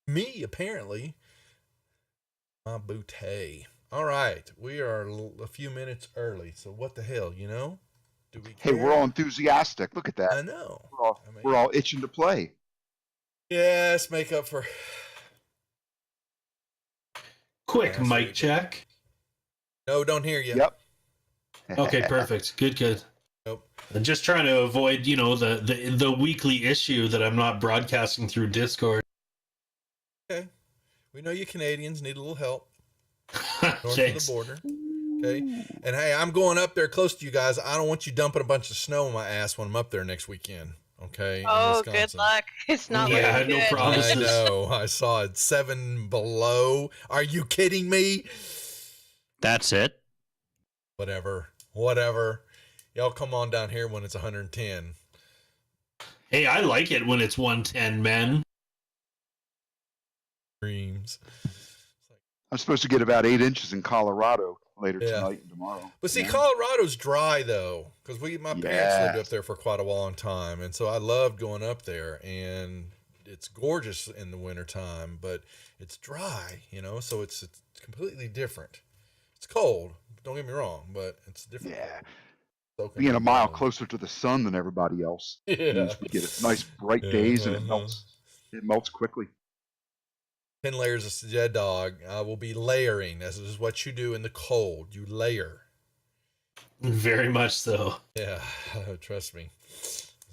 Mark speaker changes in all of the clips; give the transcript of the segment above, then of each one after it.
Speaker 1: Me, apparently. My bootay. All right, we are a few minutes early, so what the hell, you know? Do we
Speaker 2: Hey, we're all
Speaker 1: care?
Speaker 2: enthusiastic. Look at that.
Speaker 1: I know.
Speaker 2: We're all,
Speaker 1: I
Speaker 2: we're
Speaker 1: mean,
Speaker 2: all itching to play.
Speaker 1: yes, make up for
Speaker 3: Quick
Speaker 1: last
Speaker 3: mic
Speaker 1: week.
Speaker 3: check.
Speaker 1: No, don't hear you.
Speaker 2: Yep.
Speaker 3: Okay, perfect. Good.
Speaker 1: Nope.
Speaker 3: I'm just trying to avoid, the weekly issue that I'm not broadcasting through Discord.
Speaker 1: Okay. We know you Canadians need a little help north of the
Speaker 3: Thanks.
Speaker 1: border. Okay. And hey, I'm going up there close to you guys. I don't want you dumping a bunch of snow on my ass when I'm up there next weekend. Okay.
Speaker 4: Oh, good luck. It's not
Speaker 3: Yeah,
Speaker 4: looking
Speaker 3: no
Speaker 4: good.
Speaker 3: promises.
Speaker 1: I know. I saw it 7 below. Are you kidding me?
Speaker 5: That's it.
Speaker 1: Whatever. Y'all come on down here when it's 110.
Speaker 3: Hey, I like it when it's 110, man.
Speaker 1: Dreams.
Speaker 2: I'm supposed to get about 8 inches in Colorado later
Speaker 1: Yeah.
Speaker 2: tonight and tomorrow.
Speaker 1: But see,
Speaker 2: Yeah.
Speaker 1: Colorado's dry though, because my parents lived
Speaker 2: Yes.
Speaker 1: up there for quite a long time, and so I loved going up there. And it's gorgeous in the wintertime, but it's dry, so it's completely different. It's cold, don't get me wrong, but it's different.
Speaker 2: Yeah.
Speaker 1: Cold.
Speaker 2: Being a mile closer to the sun than everybody else means we get nice bright days and it melts quickly.
Speaker 1: 10 layers of dead dog. I will be layering. This is what you do in the cold. You layer.
Speaker 3: Very much so.
Speaker 1: Yeah, trust me.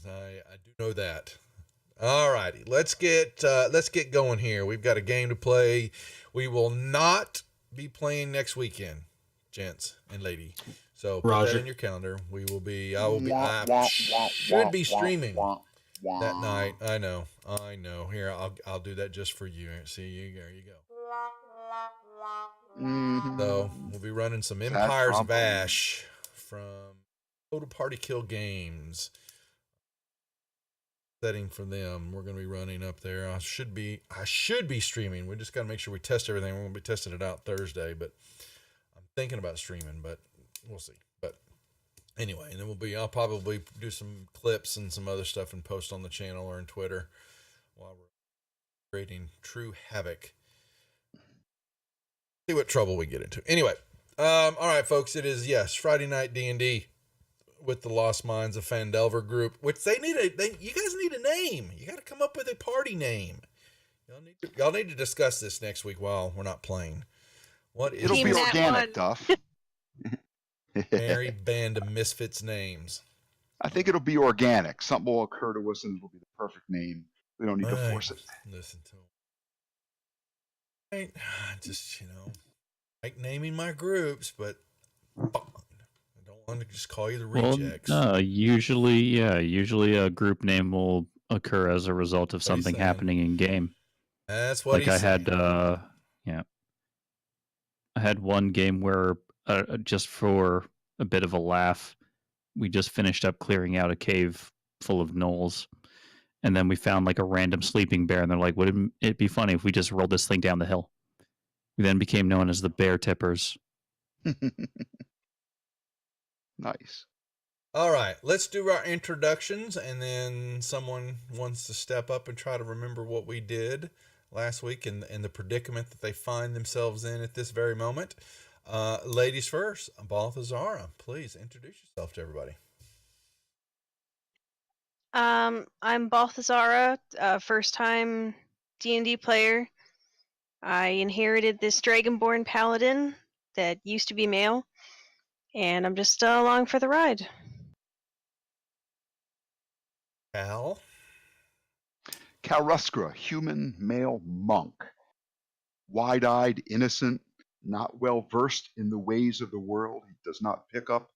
Speaker 1: I do know that. All righty, let's get going here. We've got a game to play. We will not be playing next weekend, gents and lady. So put that in your calendar. I should be streaming that night. I know. Here, I'll do that just for you. See, there you go.
Speaker 2: Mm-hmm.
Speaker 1: So we'll be running some Empires of Ash from Total Party Kill Games. Setting for them. We're going to be running up there. I should be streaming. We just got to make sure we test everything. We're going to be testing it out Thursday, but I'm thinking about streaming, but we'll see. But anyway, and then I'll probably do some clips and some other stuff and post on the channel or on Twitter while we're creating true havoc. See what trouble we get into. Anyway, all right, folks. It is Friday night D&D with the Lost Minds of Phandelver group, which you guys need a name. You got to come up with a party name. Y'all need to discuss this next week while we're not playing.
Speaker 2: It'll be organic, Duff.
Speaker 1: Merry band of misfits names.
Speaker 2: I think it'll be organic. Something will occur to us and it'll be the perfect name. We don't need to force it.
Speaker 1: Listen to him. Just, like naming my groups, but I don't want to just call you the rejects.
Speaker 5: Usually a group name will occur as a result of something happening in game.
Speaker 1: That's what
Speaker 5: I had. I had one game where, just for a bit of a laugh, we just finished up clearing out a cave full of gnolls, and then we found like a random sleeping bear, and they're like, "Wouldn't it be funny if we just rolled this thing down the hill?" We then became known as the Bear Tippers.
Speaker 2: Nice.
Speaker 1: All right, let's do our introductions, and then someone wants to step up and try to remember what we did last week and the predicament that they find themselves in at this very moment. Ladies first, Balthazara, please introduce yourself to everybody.
Speaker 4: I'm Balthazara, first-time D&D player. I inherited this Dragonborn paladin that used to be male, and I'm just along for the ride.
Speaker 1: Cal
Speaker 2: Ruskra, human male monk. Wide-eyed, innocent, not well-versed in the ways of the world. He does not pick up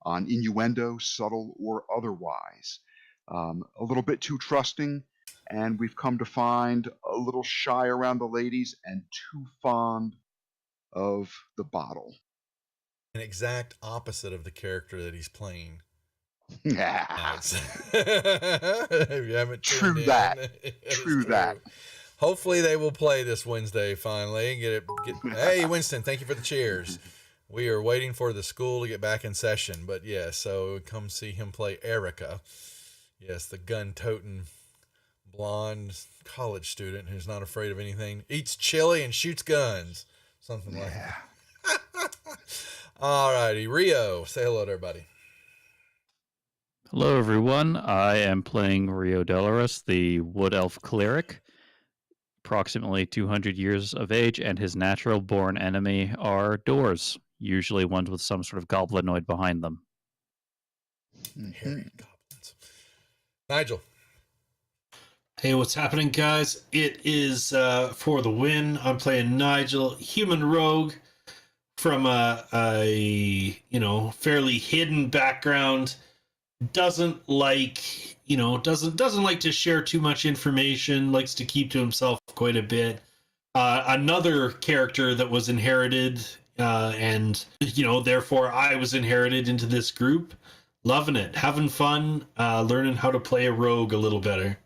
Speaker 2: on innuendo, subtle or otherwise. A little bit too trusting, and we've come to find a little shy around the ladies and too fond of the bottle.
Speaker 1: An exact opposite of the character that he's playing.
Speaker 2: Yeah.
Speaker 1: If you haven't
Speaker 2: True
Speaker 1: tuned
Speaker 2: that.
Speaker 1: in,
Speaker 2: True that.
Speaker 1: Hopefully they will play this Wednesday finally. Hey, Winston, thank you for the cheers. We are waiting for the school to get back in session, but so come see him play Erica. Yes, the gun-toting blonde college student who's not afraid of anything, eats chili and shoots guns. Something like
Speaker 2: Yeah.
Speaker 1: that. All righty. Rio, say hello to everybody.
Speaker 5: Hello, everyone. I am playing Rio Delaris, the Wood Elf Cleric, approximately 200 years of age, and his natural-born enemy are doors, usually ones with some sort of goblinoid behind them.
Speaker 1: Hairy goblins. Nigel.
Speaker 3: Hey, what's happening, guys? It is for the win. I'm playing Nigel, human rogue, from a fairly hidden background. Doesn't like doesn't like to share too much information. Likes to keep to himself quite a bit. Another character that was inherited, and therefore I was inherited into this group. Loving it, having fun, learning how to play a rogue a little better.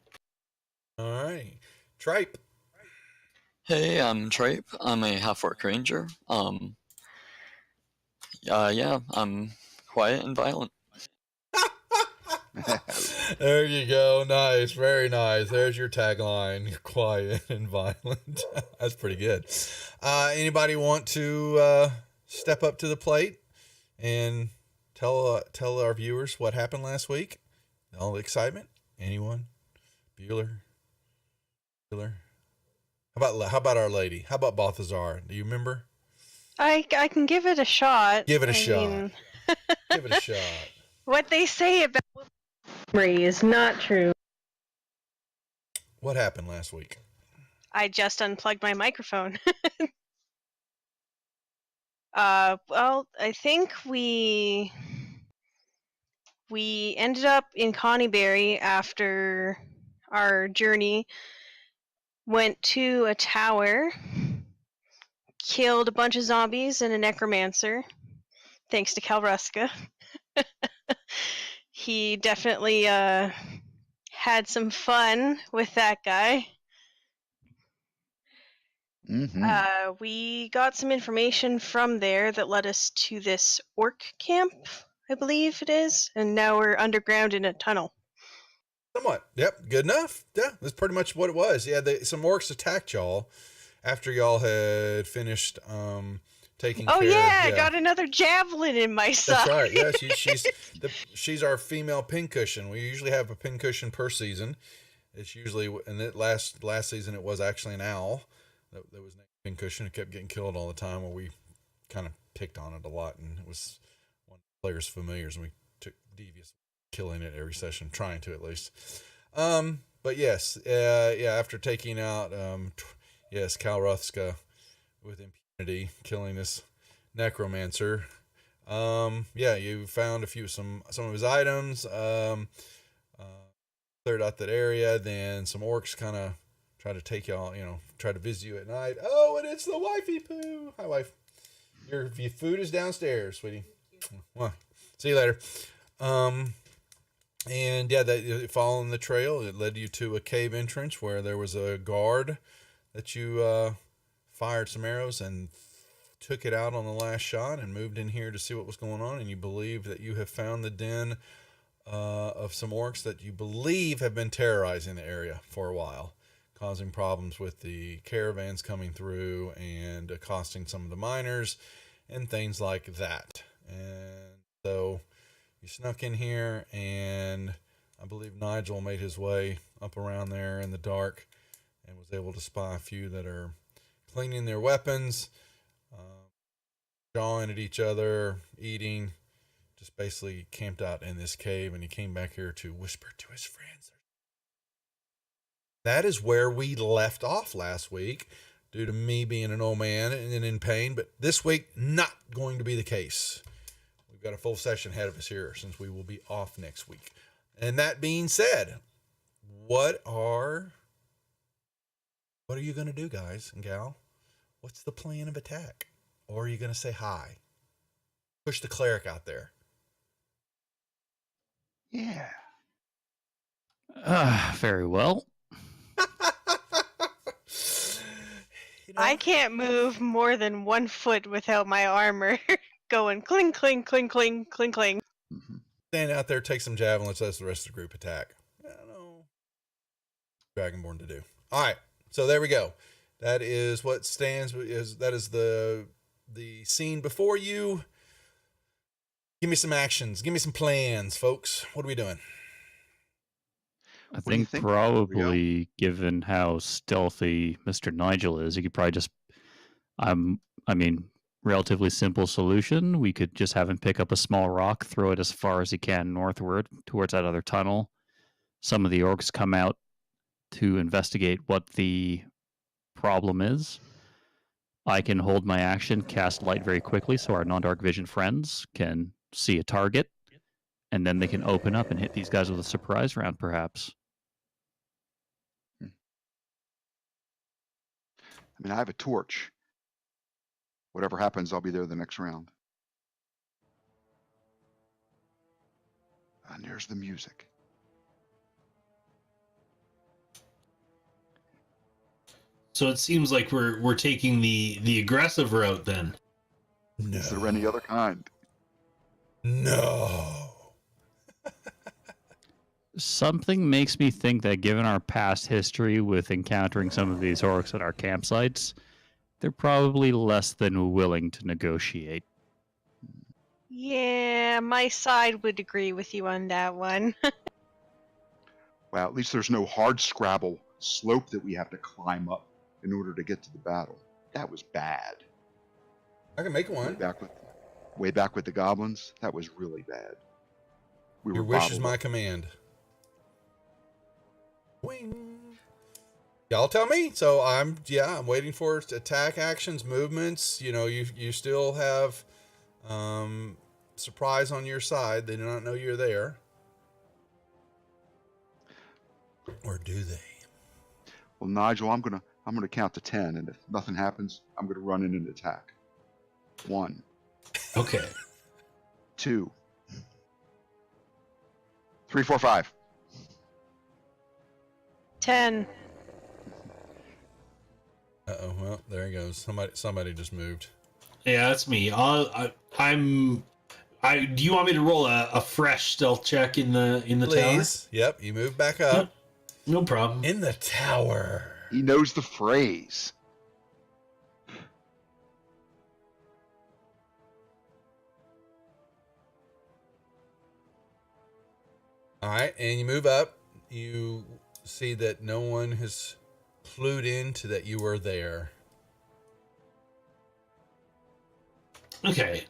Speaker 1: All right. Tripe.
Speaker 6: Hey, I'm Trape. I'm a half-orc ranger. Yeah, I'm quiet and violent.
Speaker 1: There you go. Nice. Very nice. There's your tagline. You're quiet and violent. That's pretty good. Anybody want to step up to the plate and tell our viewers what happened last week? All the excitement? Anyone? Bueller? How about Our Lady? How about Balthazar? Do you remember?
Speaker 4: I can give it a shot.
Speaker 1: Give it a
Speaker 4: I
Speaker 1: shot.
Speaker 4: mean,
Speaker 1: Give it a shot.
Speaker 4: what they say about memory is not true.
Speaker 1: What happened last week?
Speaker 4: I just unplugged my microphone. Well, I think we ended up in Connieberry after our journey. Went to a tower, killed a bunch of zombies and a necromancer, thanks to Kalruska. He definitely had some fun with that guy. We got some information from there that led us to this orc camp, I believe it is, and now we're underground in a tunnel.
Speaker 1: Somewhat. Yep. Good enough. Yeah, that's pretty much what it was. Yeah, some orcs attacked y'all after y'all had finished taking
Speaker 4: Oh
Speaker 1: care.
Speaker 4: yeah, I got another javelin in my side.
Speaker 1: That's right. Yeah, she's our female pincushion. We usually have a pincushion per season. It's usually, and it last season it was actually an owl that was named pincushion. It kept getting killed all the time. Well, we kind of picked on it a lot, and it was one of the players' familiars, and we took devious killing it every session, trying to at least. But yes, after taking out Kalruthska with impunity, killing this necromancer. You found some of his items, cleared out that area. Then some orcs kind of try to take y'all, try to visit you at night. Oh, and it's the wifey poo. Hi, wife. Your food is downstairs, sweetie. Well, see you later. And yeah, following the trail, it led you to a cave entrance where there was a guard that you fired some arrows and took it out on the last shot and moved in here to see what was going on. And you believe that you have found the den of some orcs that you believe have been terrorizing the area for a while, causing problems with the caravans coming through and accosting some of the miners and things like that. And so you snuck in here, and I believe Nigel made his way up around there in the dark and was able to spy a few that are cleaning their weapons, jawing at each other, eating, just basically camped out in this cave, and he came back here to whisper to his friends. That is where we left off last week, due to me being an old man and in pain, but this week, not going to be the case. We've got a full session ahead of us here, since we will be off next week. And that being said, what are you going to do, guys and gal? What's the plan of attack? Or are you going to say hi? Push the cleric out there.
Speaker 2: Yeah.
Speaker 5: Very well.
Speaker 4: I can't move more than 1 foot without my armor going cling, cling, cling, cling, cling, cling.
Speaker 2: Mm-hmm.
Speaker 1: Stand out there, take some javelins, let the rest of the group attack. I don't know. Dragonborn to do. All right, so there we go. That is what stands. That is the scene before you. Give me some actions. Give me some plans, folks. What are we doing?
Speaker 5: I
Speaker 2: What do you
Speaker 5: think
Speaker 2: think,
Speaker 5: probably, given how stealthy Mr. Nigel is, he could probably just, I mean, relatively simple solution. We could just have him pick up a small rock, throw it as far as he can northward towards that other tunnel. Some of the orcs come out to investigate what the problem is. I can hold my action, cast light very quickly, so our non-dark vision friends can see a target, and then they can open up and hit these guys with a surprise round, perhaps.
Speaker 2: I mean, I have a torch. Whatever happens, I'll be there the next round. And there's the music.
Speaker 3: So it seems like we're taking the aggressive route then.
Speaker 1: No.
Speaker 2: Is there any other kind?
Speaker 1: No.
Speaker 5: Something makes me think that given our past history with encountering some of these orcs at our campsites, they're probably less than willing to negotiate.
Speaker 4: Yeah, my side would agree with you on that one.
Speaker 2: Well, at least there's no hard scrabble slope that we have to climb up in order to get to the battle. That was bad.
Speaker 1: I can make
Speaker 2: Way
Speaker 1: one.
Speaker 2: back with the goblins, that was really bad. We
Speaker 1: Your
Speaker 2: were
Speaker 1: wish is
Speaker 2: bottled
Speaker 1: my
Speaker 2: up.
Speaker 1: command. Wing. Y'all tell me. So I'm waiting for attack actions, movements. You know, you still have surprise on your side. They do not know you're there. Or do they?
Speaker 2: Well, Nigel, I'm gonna count to 10, and if nothing happens, I'm gonna run in and attack. 1,
Speaker 3: Okay.
Speaker 2: 2, 3, 4, 5.
Speaker 4: 10.
Speaker 1: Uh-oh. Well, there he goes. Somebody just moved.
Speaker 3: Yeah, that's me. Do you want me to roll a fresh stealth check in the tower?
Speaker 1: Please. Yep, you move back up.
Speaker 3: No problem.
Speaker 1: In the tower.
Speaker 2: He knows the phrase.
Speaker 1: All right, and you move up. You see that no one has clued into that you were there.
Speaker 3: Okay.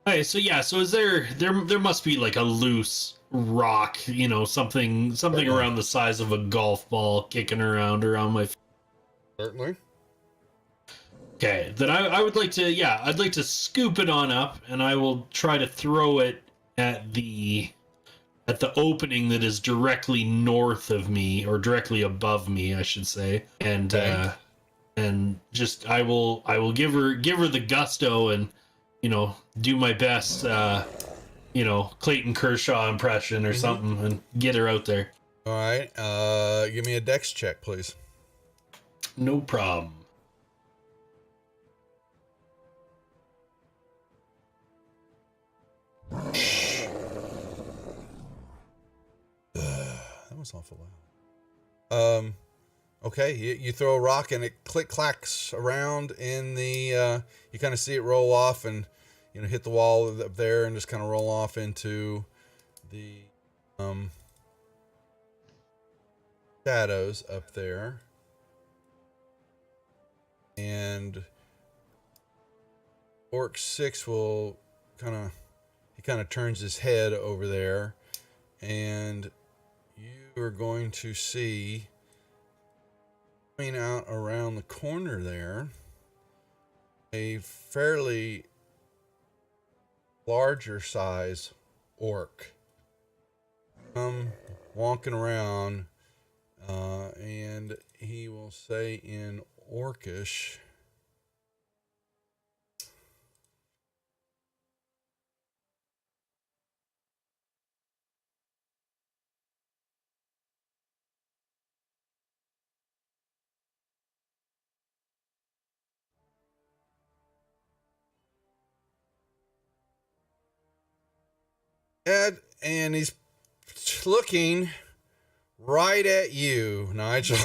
Speaker 3: Okay, so yeah, so is there must be like a loose rock, you know, something
Speaker 1: Certainly.
Speaker 3: around the size of a golf ball kicking around my
Speaker 1: Certainly.
Speaker 3: Okay, then I would like to, I'd like to scoop it on up, and I will try to throw it at the opening that is directly north of me, or directly above me, I should say, and
Speaker 1: Okay.
Speaker 3: and just I will give her the gusto and, you know, do my best, you know, Clayton Kershaw impression or something, and get her out there.
Speaker 1: All right. Give me a dex check, please.
Speaker 3: No problem.
Speaker 1: That was awful loud. Okay, you throw a rock and it click clacks around in the. You kind of see it roll off and, you know, hit the wall up there and just kind of roll off into the shadows up there. And Orc 6 will he kind of turns his head over there, and you are going to see coming out around the corner there a fairly larger size orc walking around, and he will say in Orcish, and he's looking right at you, Nigel.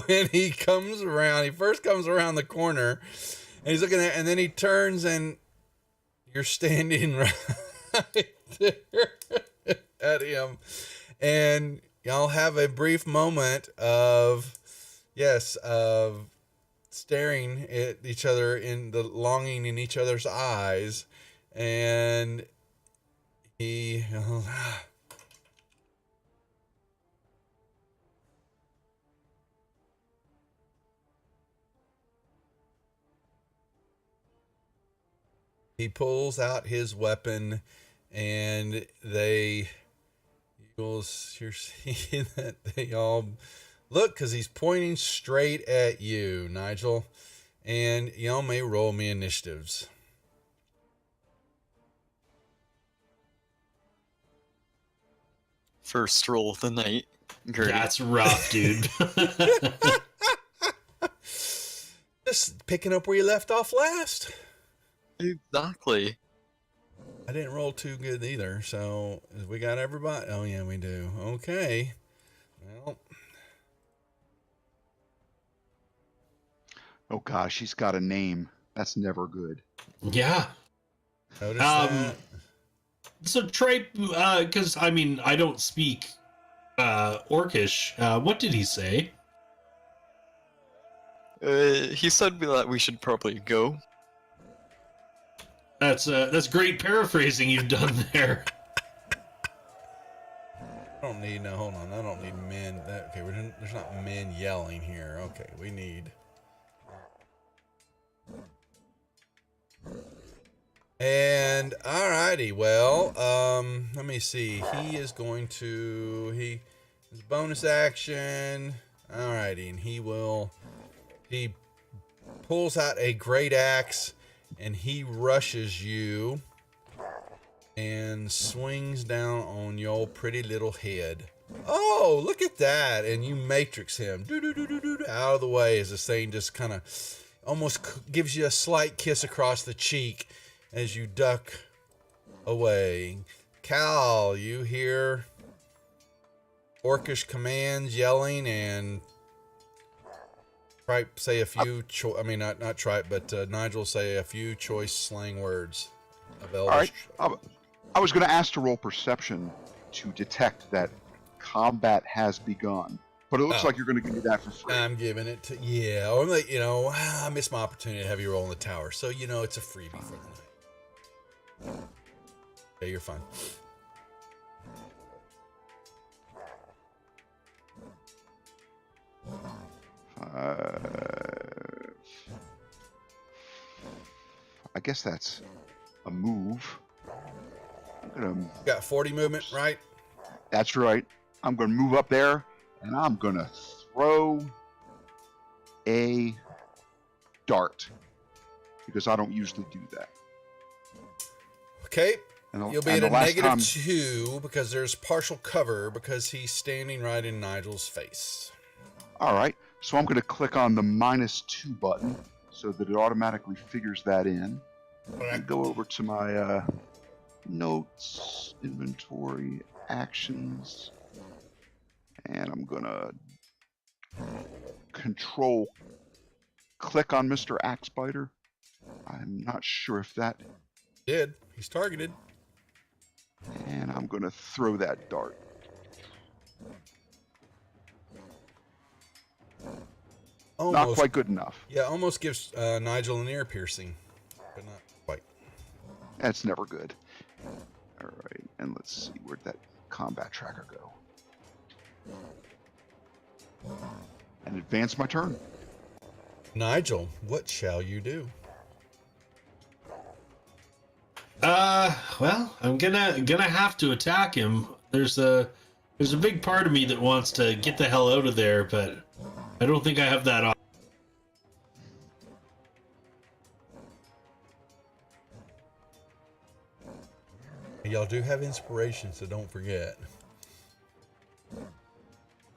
Speaker 1: And he comes around. He first comes around the corner, and he's looking at, and then he turns, and you're standing right there at him, and y'all have a brief moment of, yes, of staring at each other in the longing in each other's eyes, and he. He pulls out his weapon, and you'll you're seeing that they all look, because he's pointing straight at you, Nigel. And y'all may roll me initiatives.
Speaker 6: First roll of the night. Great.
Speaker 3: That's rough, dude.
Speaker 1: Just picking up where you left off last.
Speaker 6: Exactly.
Speaker 1: I didn't roll too good either, so we got everybody. Oh yeah, we do. Okay. Well,
Speaker 2: Oh gosh, she's got a name. That's never good.
Speaker 3: Yeah.
Speaker 1: notice that.
Speaker 3: So Trey, because I mean I don't speak Orcish. What did he say?
Speaker 6: He said that we should probably go.
Speaker 3: That's great paraphrasing you've done there.
Speaker 1: I don't need no. Hold on, I don't need men. Okay, there's not men yelling here. Okay, we need. And alrighty, well, let me see. He is going to his bonus action. Alrighty, and he pulls out a great axe, and he rushes you and swings down on your pretty little head. Oh, look at that! And you matrix him out of the way as this thing just kind of almost gives you a slight kiss across the cheek as you duck away. Cal, you hear Orcish commands yelling, and Tripe say a few not Tripe, but Nigel say a few choice slang words of Elvish.
Speaker 2: All right. I was going to ask to roll perception to detect that combat has begun, but it looks like you're going to give me that for free.
Speaker 1: I'm giving it to I'm like, I missed my opportunity to have you roll in the tower, so it's a freebie for the night. Yeah, you're fine.
Speaker 2: I guess that's a move.
Speaker 1: You got 40 movement, right?
Speaker 2: That's right. I'm going to move up there, and I'm going to throw a dart, because I don't usually do that.
Speaker 1: Okay. You'll be at a
Speaker 2: -2
Speaker 1: because there's partial cover because he's standing right in Nigel's face.
Speaker 2: All right. So I'm going to click on the -2 button so that it automatically figures that in. And go over to my notes, inventory, actions, and I'm going to click on Mr. Axebiter. I'm not sure if that
Speaker 1: did. He's targeted.
Speaker 2: And I'm going to throw that dart.
Speaker 1: Almost,
Speaker 2: not quite good enough.
Speaker 1: Yeah, almost gives Nigel an ear piercing, but not quite.
Speaker 2: That's never good. All right, and let's see, where'd that combat tracker go? And advance my turn.
Speaker 1: Nigel, what shall you do?
Speaker 3: Well, I'm gonna have to attack him. There's a big part of me that wants to get the hell out of there, but I don't think I have that option.
Speaker 1: Y'all do have inspiration, so don't forget.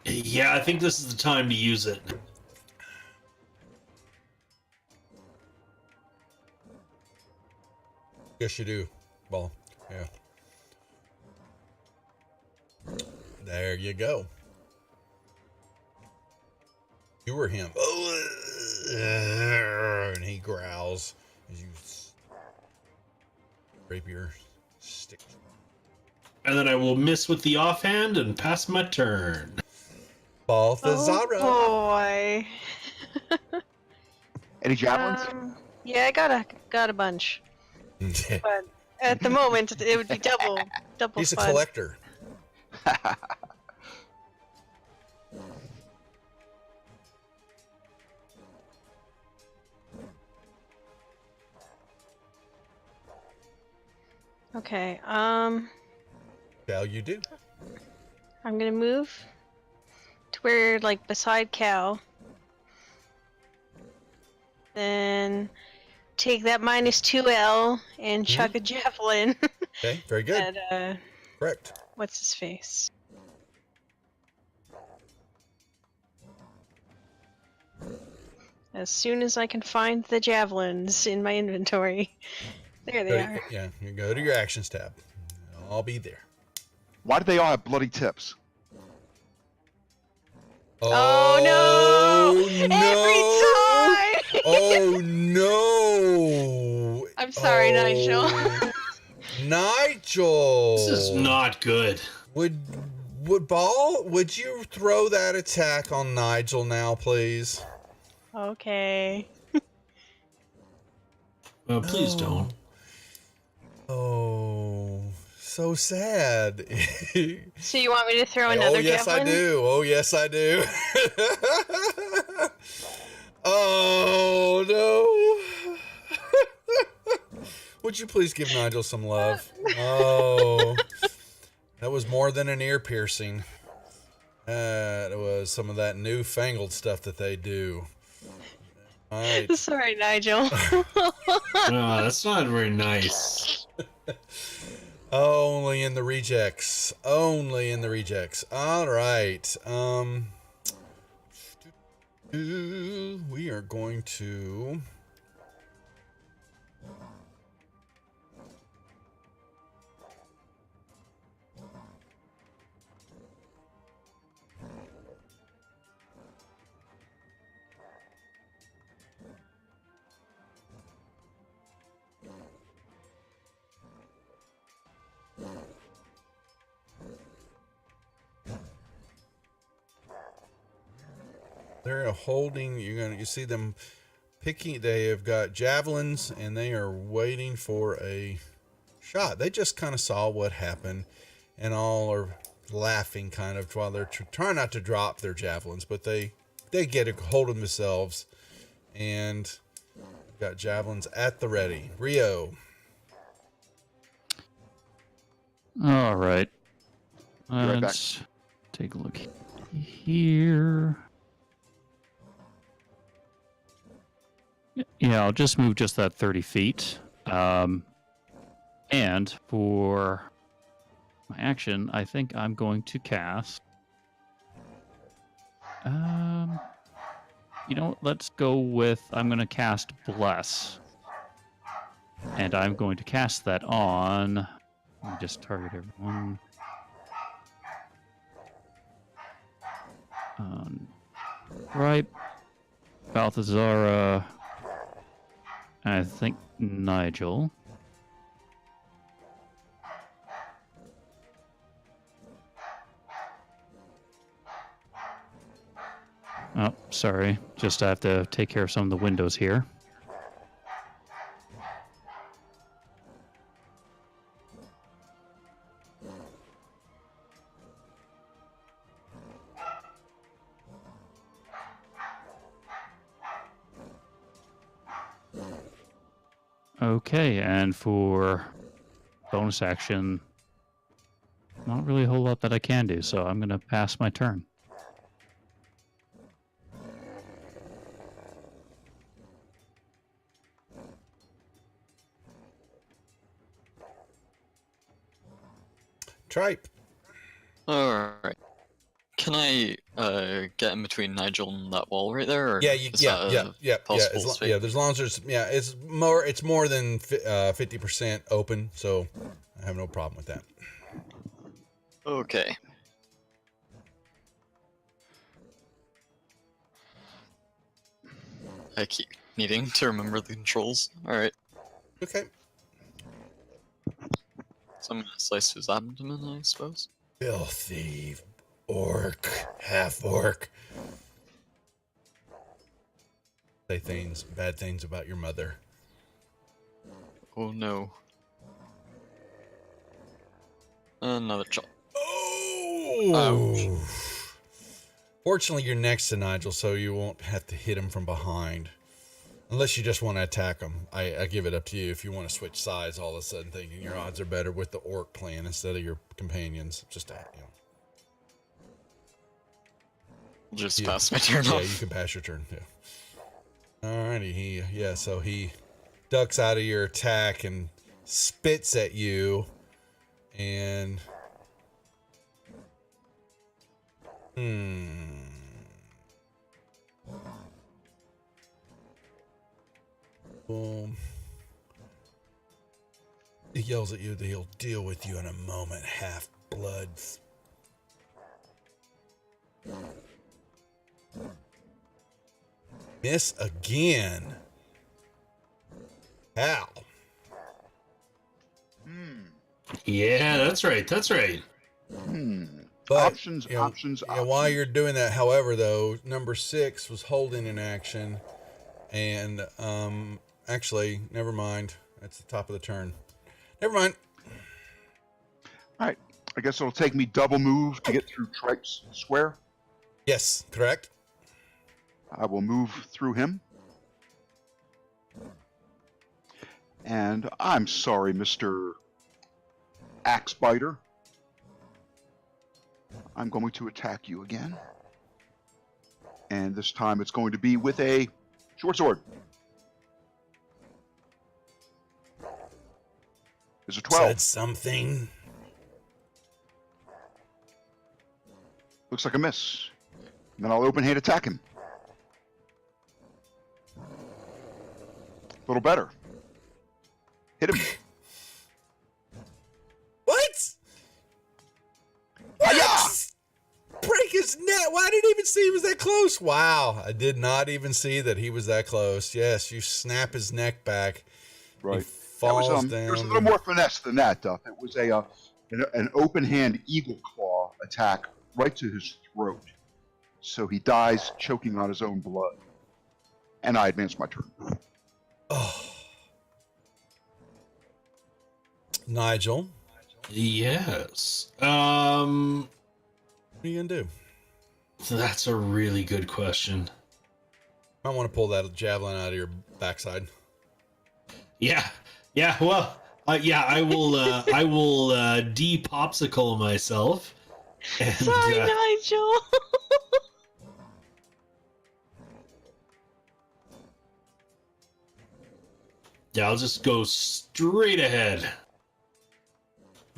Speaker 3: Yeah, I think this is the time to use it.
Speaker 1: Yes, you do. Well, yeah. There you go. You were him. And he growls as you scrape your stick.
Speaker 3: And then I will miss with the offhand and pass my turn.
Speaker 1: Balthazar.
Speaker 4: Oh boy.
Speaker 2: Any javelins?
Speaker 4: Yeah, I got a bunch, but at the moment it would be double
Speaker 1: He's a
Speaker 4: fun.
Speaker 1: collector.
Speaker 4: Okay.
Speaker 1: Shall you do?
Speaker 4: I'm gonna move to where, like, beside Cal. Then take that -2L and chuck a javelin
Speaker 1: Okay, very good.
Speaker 4: at
Speaker 1: Correct.
Speaker 4: what's his face? As soon as I can find the javelins in my inventory. There they are.
Speaker 1: Yeah, you go to your actions tab. I'll be there.
Speaker 2: Why do they all have bloody tips?
Speaker 4: Oh no! Every time!
Speaker 1: Oh no!
Speaker 4: I'm sorry, Nigel.
Speaker 1: Nigel!
Speaker 3: This is not good.
Speaker 1: Would you throw that attack on Nigel now, please?
Speaker 4: Okay.
Speaker 3: Please don't.
Speaker 1: Oh, so sad.
Speaker 4: So you want me to throw another
Speaker 1: yes,
Speaker 4: javelin?
Speaker 1: I do. Oh, yes, I do. Oh, no. Would you please give Nigel some love? Oh, that was more than an ear piercing. That was some of that newfangled stuff that they do. All right.
Speaker 4: Sorry, Nigel.
Speaker 3: No, that's not very nice.
Speaker 1: Only in the rejects. Only in the rejects. All right. We are going to. They're holding. You see them picking. They have got javelins, and they are waiting for a shot. They just kind of saw what happened, and all are laughing kind of while they're trying not to drop their javelins, but they get a hold of themselves, and got javelins at the ready. Rio.
Speaker 5: All right.
Speaker 2: right back.
Speaker 5: Let's take a look here. Yeah, I'll just move just that 30 feet. And for my action, I think I'm going to cast. Let's go with. I'm going to cast Bless. And I'm going to cast that on. Let me just target everyone. Right. Balthazar. I think Nigel. Oh, sorry. Just I have to take care of some of the windows here. Okay, and for bonus action, not really a whole lot that I can do, so I'm going to pass my turn.
Speaker 1: Tripe.
Speaker 6: Alright. Can I get in between Nigel and that wall right there? Or
Speaker 1: Yeah,
Speaker 6: is that a possible space?
Speaker 1: As long as there's it's more than 50% open, so I have no problem with that.
Speaker 6: Okay. I keep needing to remember the controls. Alright,
Speaker 1: Okay.
Speaker 6: so I'm gonna slice his abdomen, I suppose.
Speaker 1: Filthy orc, half orc. Say bad things about your mother.
Speaker 6: Oh no. Another shot.
Speaker 1: Oh! Fortunately, you're next to Nigel, so you won't have to hit him from behind. Unless you just want to attack him. I give it up to you if you want to switch sides all of a sudden, thinking your odds are better with the orc plan instead of your companions. Just,
Speaker 6: Just pass my turn
Speaker 1: Yeah,
Speaker 6: off.
Speaker 1: you can pass your turn, yeah. Alrighty, so he ducks out of your attack and spits at you, and boom. He yells at you that he'll deal with you in a moment, half-blood. Miss again. How?
Speaker 3: Yeah, that's right. That's right.
Speaker 1: But,
Speaker 2: Options.
Speaker 1: While you're doing that, however, though, number 6 was holding in action, and actually, never mind. That's the top of the turn. Never mind.
Speaker 2: All right. I guess it'll take me double move to get through Tripe's square.
Speaker 1: Yes, correct.
Speaker 2: I will move through him. And I'm sorry, Mr. Axe Biter. I'm going to attack you again. And this time it's going to be with a short sword. It's a 12.
Speaker 1: Said something.
Speaker 2: Looks like a miss. And then I'll open hand attack him. A little better. Hit him.
Speaker 1: What? What? Break his neck. Why didn't I even see he was that close? Wow. I did not even see that he was that close. Yes, you snap his neck back.
Speaker 2: Right.
Speaker 1: He falls down.
Speaker 2: There was a little more finesse than that, Duff. It was an open hand eagle claw attack right to his throat. So he dies choking on his own blood. And I advance my turn.
Speaker 1: Oh. Nigel,
Speaker 3: Yes.
Speaker 1: what are you going to do?
Speaker 3: That's a really good question.
Speaker 1: Might want to pull that javelin out of your backside.
Speaker 3: Yeah. Yeah. Well. I will. I will de-popsicle myself. And,
Speaker 4: Sorry, Nigel.
Speaker 3: yeah, I'll just go straight ahead.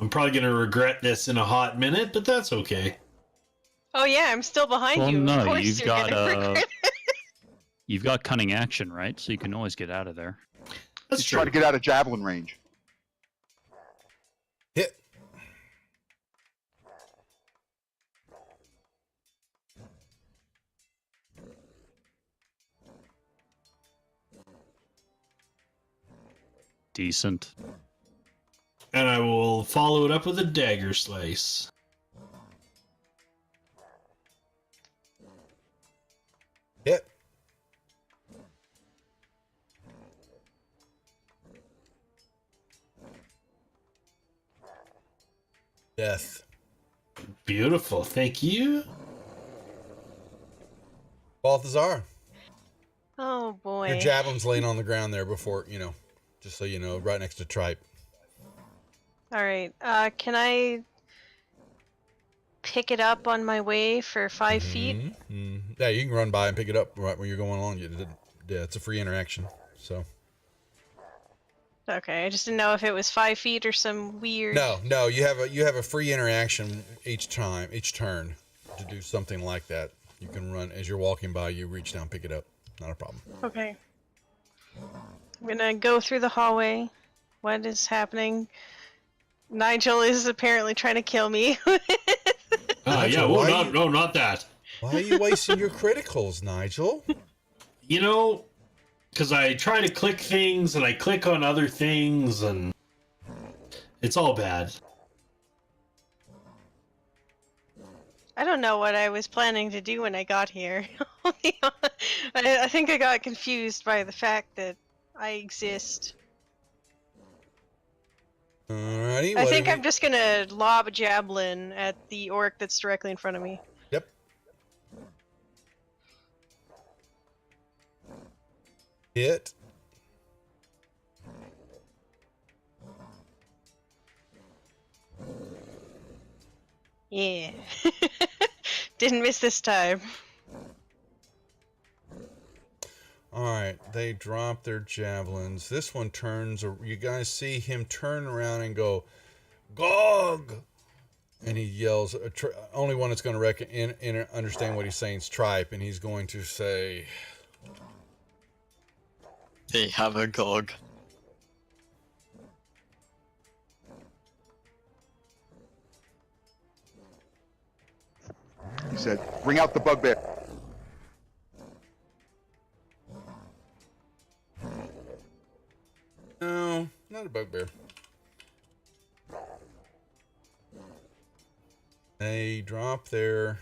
Speaker 3: I'm probably gonna regret this in a hot minute, but that's okay.
Speaker 4: Oh yeah, I'm still behind
Speaker 5: Well,
Speaker 4: you.
Speaker 5: no,
Speaker 4: Of course
Speaker 5: you've
Speaker 4: you're
Speaker 5: got
Speaker 4: gonna regret it.
Speaker 5: you've got cunning action, right? So you can always get out of there.
Speaker 3: That's
Speaker 2: He's
Speaker 3: true.
Speaker 2: trying to get out of javelin range.
Speaker 1: Hit.
Speaker 5: Decent.
Speaker 3: And I will follow it up with a dagger slice.
Speaker 1: Hit. Death.
Speaker 3: Beautiful. Thank you.
Speaker 1: Balthazar.
Speaker 4: Oh boy.
Speaker 1: Your javelin's laying on the ground there before, just so you know, right next to Tripe.
Speaker 4: All right. Can I pick it up on my way for 5 feet?
Speaker 1: Mm-hmm. Yeah, you can run by and pick it up right when you're going along. Yeah, it's a free interaction. So
Speaker 4: Okay, I just didn't know if it was 5 feet or some weird.
Speaker 1: no, you have a free interaction each turn to do something like that. You can run as you're walking by. You reach down, pick it up. Not a problem.
Speaker 4: Okay. I'm gonna go through the hallway. What is happening? Nigel is apparently trying to kill me.
Speaker 1: Nigel,
Speaker 3: well,
Speaker 1: why
Speaker 3: not that.
Speaker 1: Why are you wasting your criticals, Nigel?
Speaker 3: You know, because I try to click things and I click on other things and it's all bad.
Speaker 4: I don't know what I was planning to do when I got here. I think I got confused by the fact that I exist.
Speaker 1: Alrighty.
Speaker 4: I
Speaker 1: what
Speaker 4: think
Speaker 1: do
Speaker 4: I'm just gonna lob a javelin at the orc that's directly in front of me.
Speaker 1: Yep. Hit.
Speaker 4: Yeah. Didn't miss this time.
Speaker 1: All right, they drop their javelins. This one turns. You guys see him turn around and go, "Gog!" And he yells. Only one that's going to understand what he's saying is tripe, and he's going to say,
Speaker 6: They have a gog.
Speaker 2: He said, "Bring out the bugbear."
Speaker 1: "No, not a bugbear." They drop their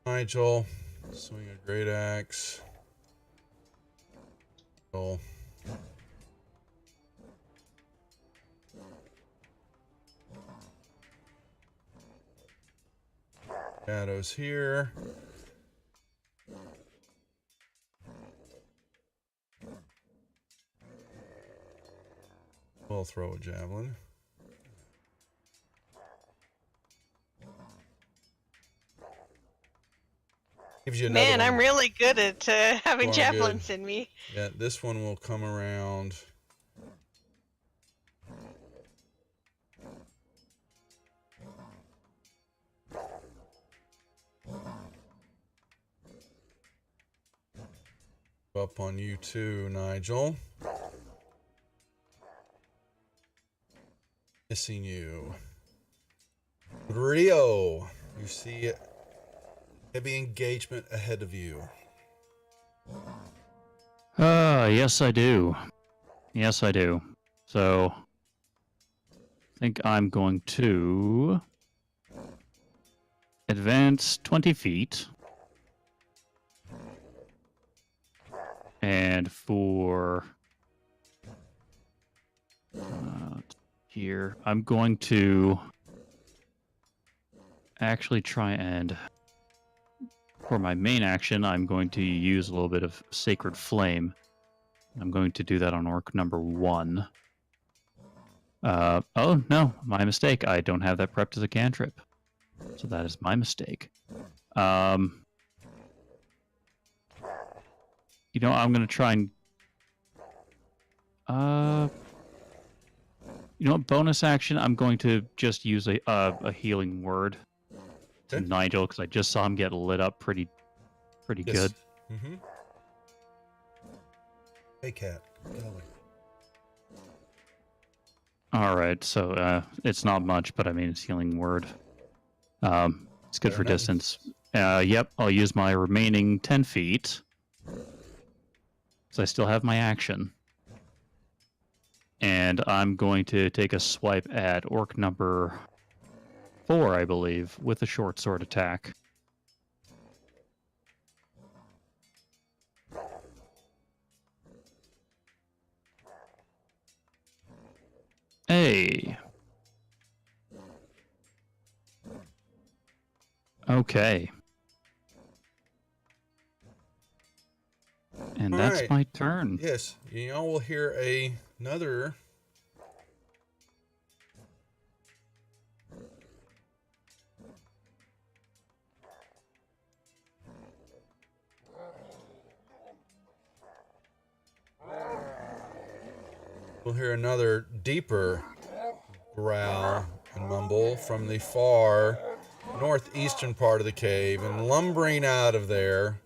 Speaker 1: Nigel, swing a great axe. Oh. Shadows here. We'll throw a javelin. Gives you another
Speaker 4: Man,
Speaker 1: one.
Speaker 4: I'm really good at having
Speaker 1: You are
Speaker 4: javelins
Speaker 1: good.
Speaker 4: in me.
Speaker 1: Yeah, this one will come around. Up on you too, Nigel. Missing you. Rio, you see heavy engagement ahead of you.
Speaker 5: Yes, I do. Yes, I do. So, I think I'm going to advance 20 feet. And for here, I'm going to actually try and, for my main action, I'm going to use a little bit of Sacred Flame. I'm going to do that on orc number 1. Oh, no, my mistake. I don't have that prepped as a cantrip. So that is my mistake. You know, I'm going to try and... you know what? Bonus action, I'm going to just use a healing word to
Speaker 1: Okay.
Speaker 5: Nigel, because I just saw him get lit up pretty good.
Speaker 1: Mm-hmm. Hey, cat. Get away.
Speaker 5: Alright, so it's not much, but I mean, it's healing word. It's good
Speaker 1: Fair
Speaker 5: for
Speaker 1: enough.
Speaker 5: distance. Yep, I'll use my remaining 10 feet. So I still have my action. And I'm going to take a swipe at orc number 4, I believe, with a short sword attack. Hey. Okay. And
Speaker 1: All
Speaker 5: that's
Speaker 1: right.
Speaker 5: my turn.
Speaker 1: Yes, y'all will hear another. We'll hear another deeper growl and mumble from the far northeastern part of the cave, and lumbering out of there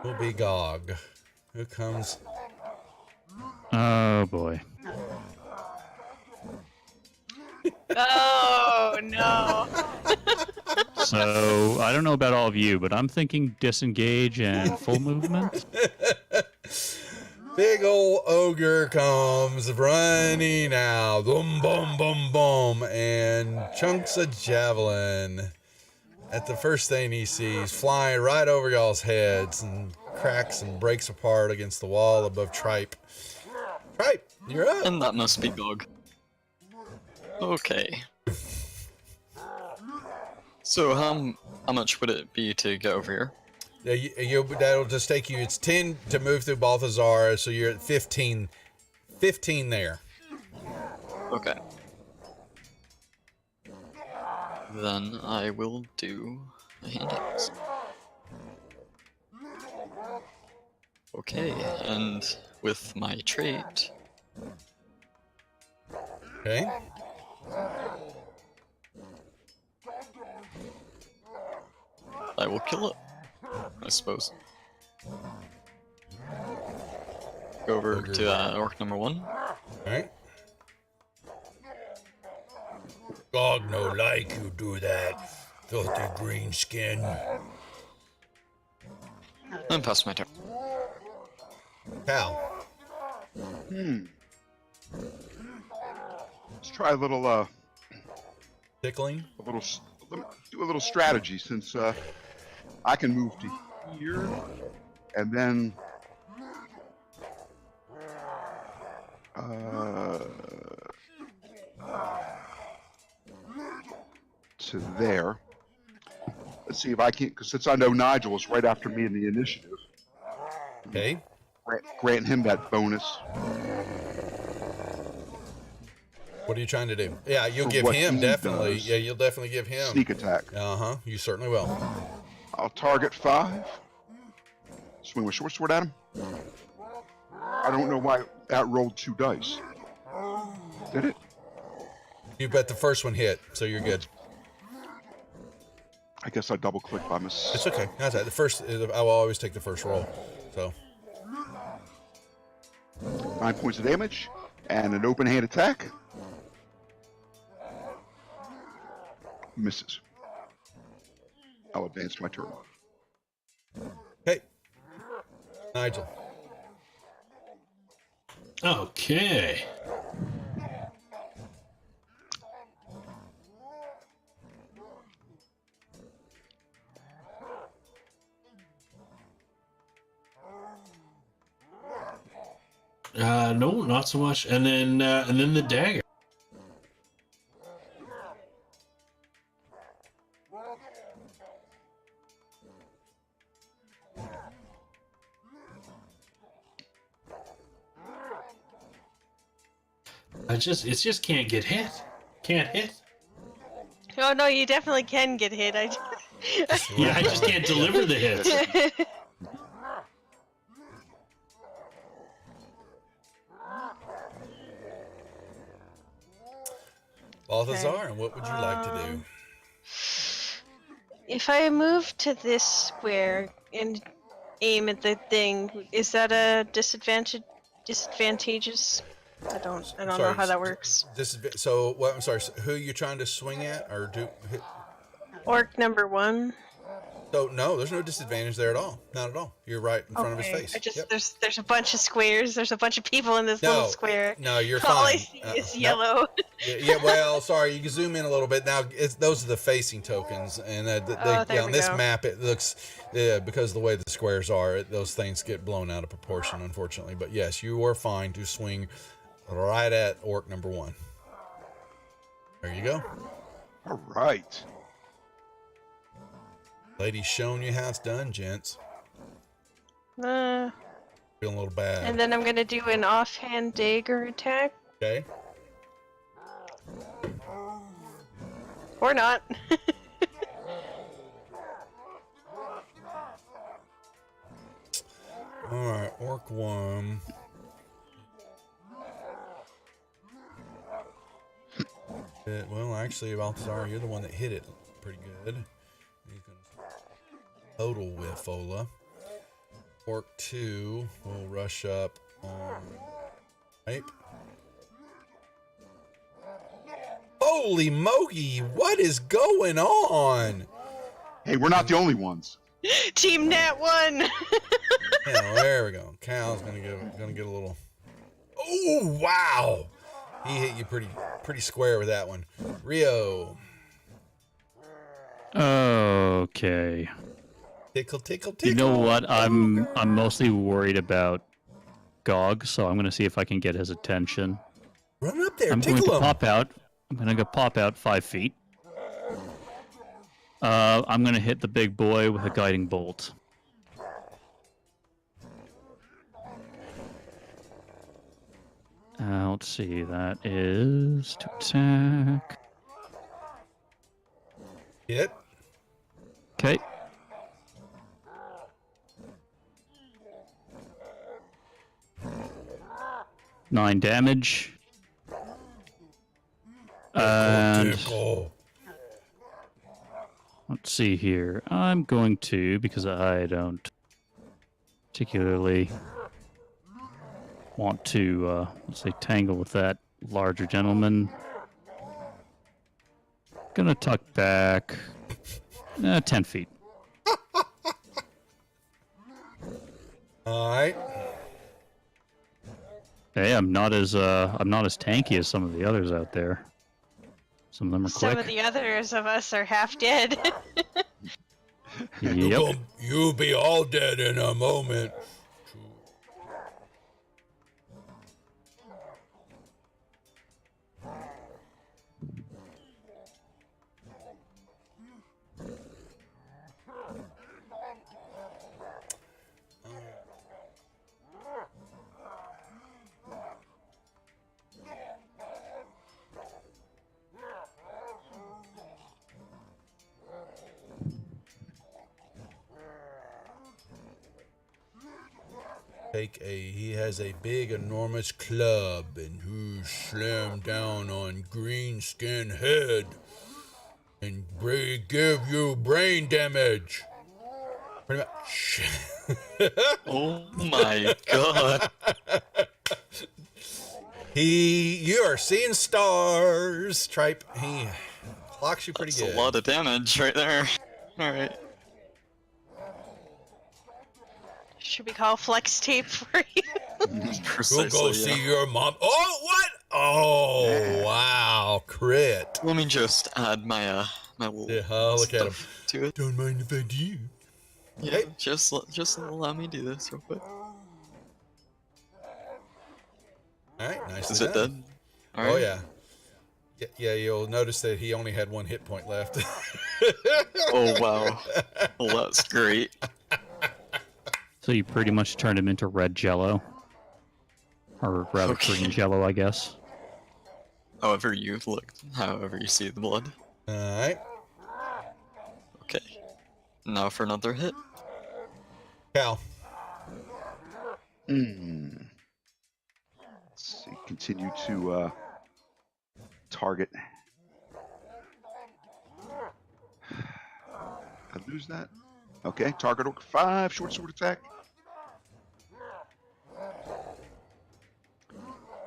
Speaker 1: will be Gog, who comes.
Speaker 5: Oh boy.
Speaker 4: Oh no.
Speaker 5: So I don't know about all of you, but I'm thinking disengage and full movement.
Speaker 1: Big ol' ogre comes running out. Boom, boom, boom, boom. And chunks of javelin at the first thing he sees, flying right over y'all's heads and cracks and breaks apart against the wall above Tripe. Tripe, you're up.
Speaker 6: And that must be Gog. Okay. So how much would it be to get over here?
Speaker 1: Yeah, that'll just take you, it's 10 to move through Balthazar, so you're at 15 there.
Speaker 6: Okay. Then I will do a handout. Okay, and with my trait,
Speaker 1: Okay.
Speaker 6: I will kill it, I suppose. Go over to orc number 1.
Speaker 1: Alright. God no like you do that, filthy green skin.
Speaker 6: And pass my turn.
Speaker 1: Cal.
Speaker 2: Let's try a little
Speaker 1: Tickling.
Speaker 2: let me do a little strategy since I can move to here and then to there. Let's see if I can, because since I know Nigel is right after me in the initiative,
Speaker 1: Okay.
Speaker 2: grant him that bonus.
Speaker 1: What are you trying to do? Yeah, you'll
Speaker 2: For
Speaker 1: give
Speaker 2: what
Speaker 1: him
Speaker 2: he
Speaker 1: definitely.
Speaker 2: does.
Speaker 1: Yeah, you'll definitely give him.
Speaker 2: Sneak attack.
Speaker 1: You certainly will.
Speaker 2: I'll target 5. Swing with short sword at him. I don't know why that rolled 2 dice. Did it?
Speaker 1: You bet the first one hit, so you're good.
Speaker 2: I guess I double clicked by mistake.
Speaker 1: It's okay. That's it. The first, I will always take the first roll. So
Speaker 2: 9 points of damage and an open hand attack. Misses. I'll advance my turn.
Speaker 1: okay, Nigel.
Speaker 3: Okay. No, not so much. And then the dagger. It just can't get hit. Can't hit.
Speaker 4: Oh no, you definitely can get hit.
Speaker 3: Yeah, I just can't deliver the hits.
Speaker 1: Balthazar, and what would you like to do?
Speaker 4: If I move to this square and aim at the thing, is that a disadvantageous? I don't know how that works.
Speaker 1: So what? I'm sorry. So who are you trying to swing at, or do?
Speaker 4: Orc number 1.
Speaker 1: So no, there's no disadvantage there at all. Not at all. You're right in front of his face.
Speaker 4: I just
Speaker 1: Yep.
Speaker 4: there's a bunch of squares. There's a bunch of people in this little square.
Speaker 1: No, you're
Speaker 4: All I
Speaker 1: fine.
Speaker 4: see is
Speaker 1: No.
Speaker 4: yellow.
Speaker 1: Yeah, well, sorry. You can zoom in a little bit. Now, those are the facing tokens, and
Speaker 4: there
Speaker 1: on
Speaker 4: we
Speaker 1: this
Speaker 4: go.
Speaker 1: map, it looks because of the way the squares are, those things get blown out of proportion, unfortunately. But yes, you are fine to swing right at orc number 1. There you go.
Speaker 2: All right.
Speaker 1: Lady's showing you how it's done, gents.
Speaker 4: Uh,
Speaker 1: Feeling a little bad.
Speaker 4: and then I'm gonna do an offhand dagger attack,
Speaker 1: Okay.
Speaker 4: or not.
Speaker 1: All right, orc 1. Well, actually, Balthazar, you're the one that hit it pretty good. He's gonna total whiff Ola. Orc 2 will rush up on Pipe. Holy moly, what is going on?
Speaker 2: Hey, we're not the only ones.
Speaker 4: Team Nat won.
Speaker 1: Yeah, there we go. Cal's gonna get a little. Oh wow, he hit you pretty square with that one. Rio,
Speaker 5: Okay.
Speaker 1: tickle.
Speaker 5: You know what? I'm mostly worried about Gog, so I'm gonna see if I can get his attention.
Speaker 1: Run up there,
Speaker 5: I'm going to
Speaker 1: tickle him.
Speaker 5: pop out. I'm gonna go pop out 5 feet. I'm gonna hit the big boy with a guiding bolt. Let's see. That is to attack.
Speaker 1: Hit.
Speaker 5: Okay. Nine damage. And
Speaker 1: Tickle.
Speaker 5: let's see here. I'm going to, because I don't particularly want to, let's say, tangle with that larger gentleman. Gonna tuck back 10 feet.
Speaker 1: All right.
Speaker 5: Hey, I'm not as tanky as some of the others out there. Some of them are
Speaker 4: Some
Speaker 5: quick.
Speaker 4: of the others of us are half dead.
Speaker 5: Yep.
Speaker 1: You'll be all dead in a moment. He has a big, enormous club, and who slammed down on green skin head and give you brain damage. Pretty much.
Speaker 6: Oh my god.
Speaker 1: You are seeing stars, Tripe. He clocks you pretty
Speaker 6: That's
Speaker 1: good.
Speaker 6: a lot of damage right there. Alright.
Speaker 4: Should we call flex tape for you?
Speaker 6: Precisely,
Speaker 1: We'll go see your mom. Oh, what? Oh,
Speaker 2: Yeah.
Speaker 1: wow, crit.
Speaker 6: Let me just add my my little
Speaker 1: Yeah, look at him.
Speaker 6: stuff to it.
Speaker 1: Don't mind if I do.
Speaker 6: Yeah,
Speaker 1: Hey.
Speaker 6: just allow me to do this real quick.
Speaker 1: All right, nice.
Speaker 6: Is it dead? Alright.
Speaker 1: Oh yeah. Yeah, you'll notice that he only had 1 hit point left.
Speaker 6: Oh wow. Well, that's great.
Speaker 5: So you pretty much turned him into red jello. Or rather
Speaker 6: Okay.
Speaker 5: green jello, I guess.
Speaker 6: However you look, however you see the blood.
Speaker 1: All right,
Speaker 6: Okay. Now for another hit.
Speaker 1: Cal.
Speaker 2: Let's see. Continue to target. I lose that. Okay, target orc 5, short sword attack.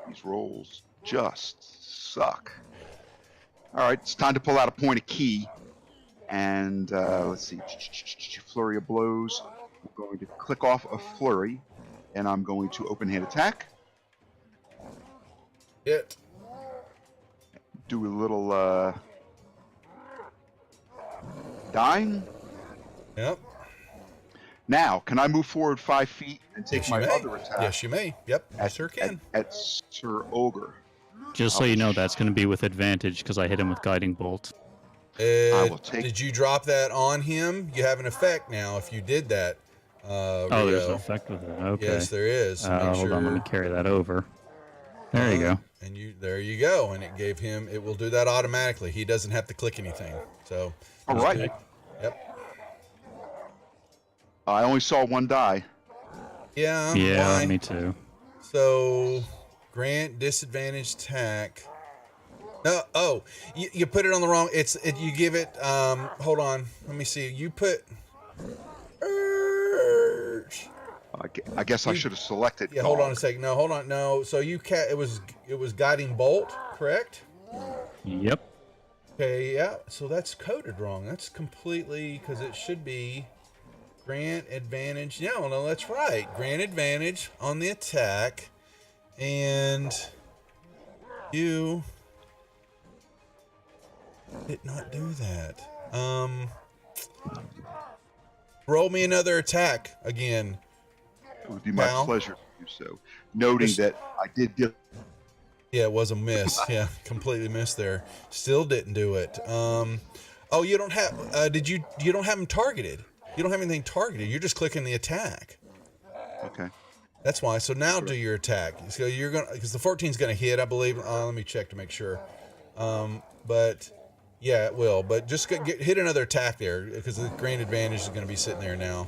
Speaker 2: These rolls just suck. All right, it's time to pull out a point of key. And let's see. Flurry of blows. I'm going to click off a flurry. And I'm going to open hand attack.
Speaker 1: Hit.
Speaker 2: Do a little dying.
Speaker 1: Yep.
Speaker 2: Now, can I move forward 5 feet and take
Speaker 1: Yes,
Speaker 2: my
Speaker 1: you may.
Speaker 2: other attack
Speaker 1: Yes, you may. Yep. I
Speaker 2: at,
Speaker 1: sure can.
Speaker 2: at Sir Ogre?
Speaker 5: Just so you know, that's going to be with advantage because I hit him with guiding bolt.
Speaker 2: I will take-
Speaker 1: Did you drop that on him? You have an effect now if you did that.
Speaker 5: Oh, there's an
Speaker 1: Rio.
Speaker 5: effect with it. Okay.
Speaker 1: Yes, there is. Make
Speaker 5: Hold on, let me
Speaker 1: sure-
Speaker 5: carry that over. There you go.
Speaker 1: And there you go. And it gave him. It will do that automatically. He doesn't have to click anything. So.
Speaker 2: All right.
Speaker 1: Yep.
Speaker 2: I only saw 1 die.
Speaker 1: Yeah.
Speaker 5: Yeah,
Speaker 1: why?
Speaker 5: me too.
Speaker 1: So, grant disadvantage attack. No. Oh, you put it on the wrong. You give it. Hold on. Let me see. You put.
Speaker 2: I guess I should have selected.
Speaker 1: Yeah. Hold on a
Speaker 2: Gog.
Speaker 1: second. No. Hold on. No. So it was guiding bolt, correct?
Speaker 5: Yep.
Speaker 1: Okay, yeah. So that's coded wrong. That's completely because it should be grant advantage. No, no, that's right. Grant advantage on the attack, and you did not do that. Roll me another attack again.
Speaker 2: It would be my
Speaker 1: Cal?
Speaker 2: pleasure to do so. Noting
Speaker 1: Just-
Speaker 2: that I did get
Speaker 1: Yeah, it was a miss. Yeah, completely missed there. Still didn't do it. Oh, you don't have. You don't have him targeted. You don't have anything targeted. You're just clicking the attack.
Speaker 2: okay.
Speaker 1: That's why. So now do your attack. So you're gonna because the 14 is gonna hit, I believe. Let me check to make sure. But yeah, it will. But just hit another attack there because the grand advantage is gonna be sitting there now.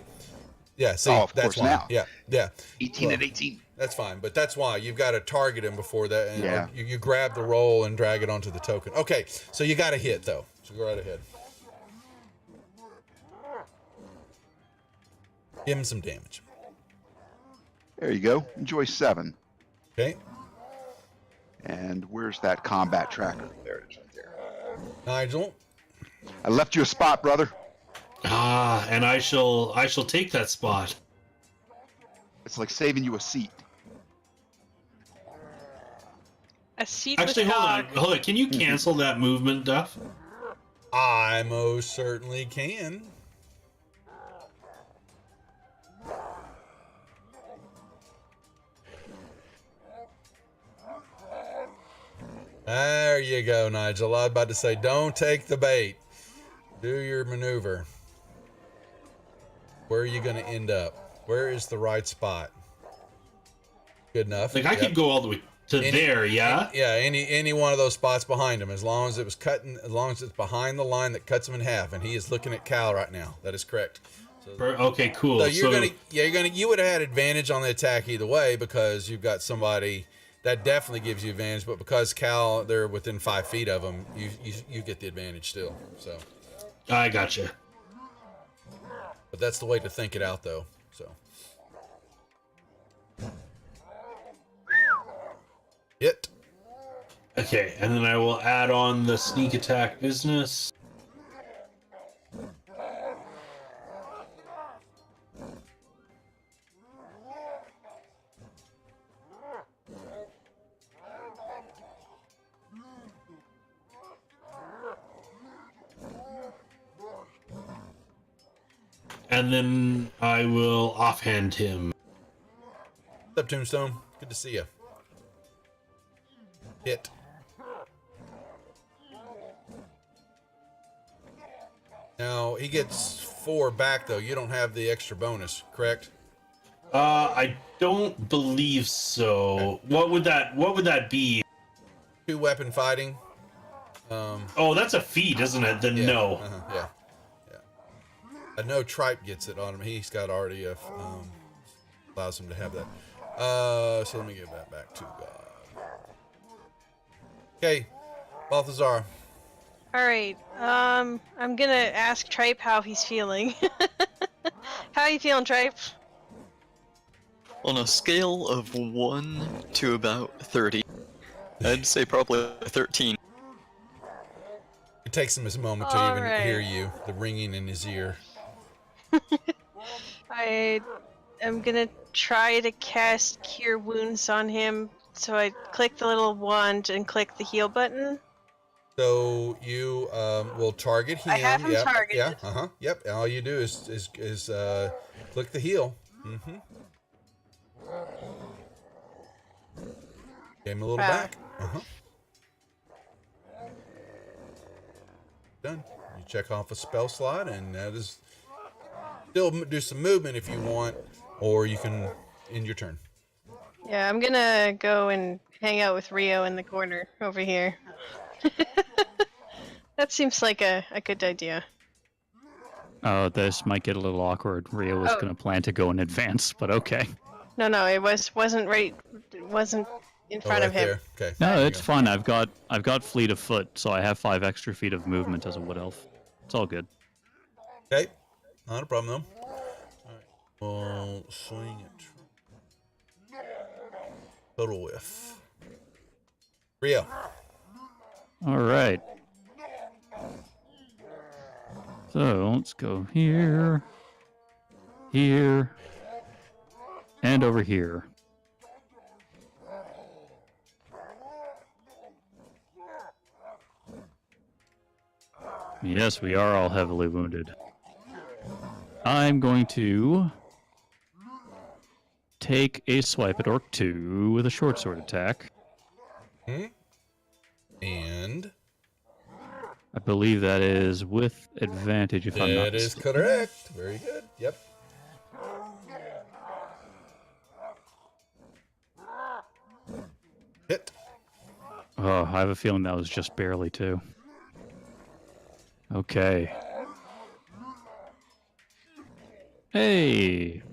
Speaker 1: Yeah. See,
Speaker 2: Oh, of
Speaker 1: that's
Speaker 2: course
Speaker 1: why.
Speaker 2: now.
Speaker 1: Yeah. Yeah.
Speaker 2: 18
Speaker 1: Well,
Speaker 2: and 18.
Speaker 1: That's fine, but that's why you've got to target him before that. And
Speaker 2: Yeah.
Speaker 1: you grab the roll and drag it onto the token. Okay, so you got to hit though. So go right ahead. Give him some damage.
Speaker 2: There you go. Enjoy 7.
Speaker 1: Okay,
Speaker 2: And where's that combat tracker? There it is right there.
Speaker 1: Nigel.
Speaker 2: I left you a spot, brother.
Speaker 3: Ah, and I shall take that spot.
Speaker 2: It's like saving you a seat.
Speaker 4: A seat
Speaker 3: Actually,
Speaker 4: with
Speaker 3: hold on,
Speaker 4: dog.
Speaker 3: hold on. Can you cancel that movement, Duff?
Speaker 1: I most certainly can. There you go, Nigel. I was about to say, don't take the bait. Do your maneuver. Where are you going to end up? Where is the right spot? Good enough.
Speaker 3: Like I
Speaker 1: Yep.
Speaker 3: could go all the way to there, yeah.
Speaker 1: Yeah, any one of those spots behind him, as long as it was cutting, as long as it's behind the line that cuts him in half, and he is looking at Cal right now. That is correct.
Speaker 3: Okay, cool.
Speaker 1: So you would have had advantage on the attack either way because you've got somebody that definitely gives you advantage, but because Cal, they're within 5 feet of him, you get the advantage still. So,
Speaker 3: I gotcha.
Speaker 1: but that's the way to think it out, though. So, hit.
Speaker 3: Okay, and then I will add on the sneak attack business. And then I will offhand him.
Speaker 1: What's up, Tombstone? Good to see you. Hit. Now he gets 4 back though. You don't have the extra bonus, correct?
Speaker 3: I don't believe so. What would that be?
Speaker 1: 2 weapon fighting.
Speaker 3: Oh, that's a feat, isn't it? Then
Speaker 1: Yeah,
Speaker 3: no.
Speaker 1: yeah. I know Tripe gets it on him. He's got already allows him to have that. So let me give that back to God. Okay, Balthazar.
Speaker 4: All right. I'm gonna ask Tripe how he's feeling. How you feeling, Tripe?
Speaker 6: On a scale of 1 to about 30, I'd say probably 13.
Speaker 1: It takes him a moment to
Speaker 4: All
Speaker 1: even
Speaker 4: right.
Speaker 1: hear you, the ringing in his ear.
Speaker 4: I am gonna try to cast Cure Wounds on him. So I click the little wand and click the heal button.
Speaker 1: So you will target him.
Speaker 4: I have him
Speaker 1: Yep,
Speaker 4: targeted.
Speaker 1: Yeah. Yep. All you do is click the heal. Mm-hmm. Give him a little
Speaker 4: Wow.
Speaker 1: back. Done. You check off a spell slot, and that is still do some movement if you want, or you can end your turn.
Speaker 4: Yeah, I'm gonna go and hang out with Rio in the corner over here. That seems like a good idea.
Speaker 5: Oh, this might get a little awkward. Rio was
Speaker 4: Oh.
Speaker 5: going to plan to go in advance, but okay.
Speaker 4: No, it wasn't right. It wasn't in
Speaker 1: Oh,
Speaker 4: front
Speaker 1: right
Speaker 4: of him.
Speaker 1: there. Okay.
Speaker 5: No,
Speaker 1: there you
Speaker 5: it's
Speaker 1: go.
Speaker 5: fun. I've got fleet of foot, so I have 5 extra feet of movement as a wood elf. It's all good.
Speaker 1: Okay. Not a problem though. All right. We'll swing it. Total whiff. Rio.
Speaker 5: All right. So let's go here, here, and over here. Yes, we are all heavily wounded. I'm going to take a swipe at Orc 2 with a short sword attack.
Speaker 1: And
Speaker 5: I believe that is with advantage if I'm not
Speaker 1: that is
Speaker 5: mistaken.
Speaker 1: correct. Very good. Yep. Hit.
Speaker 5: Oh, I have a feeling that was just barely too. Okay. Hey.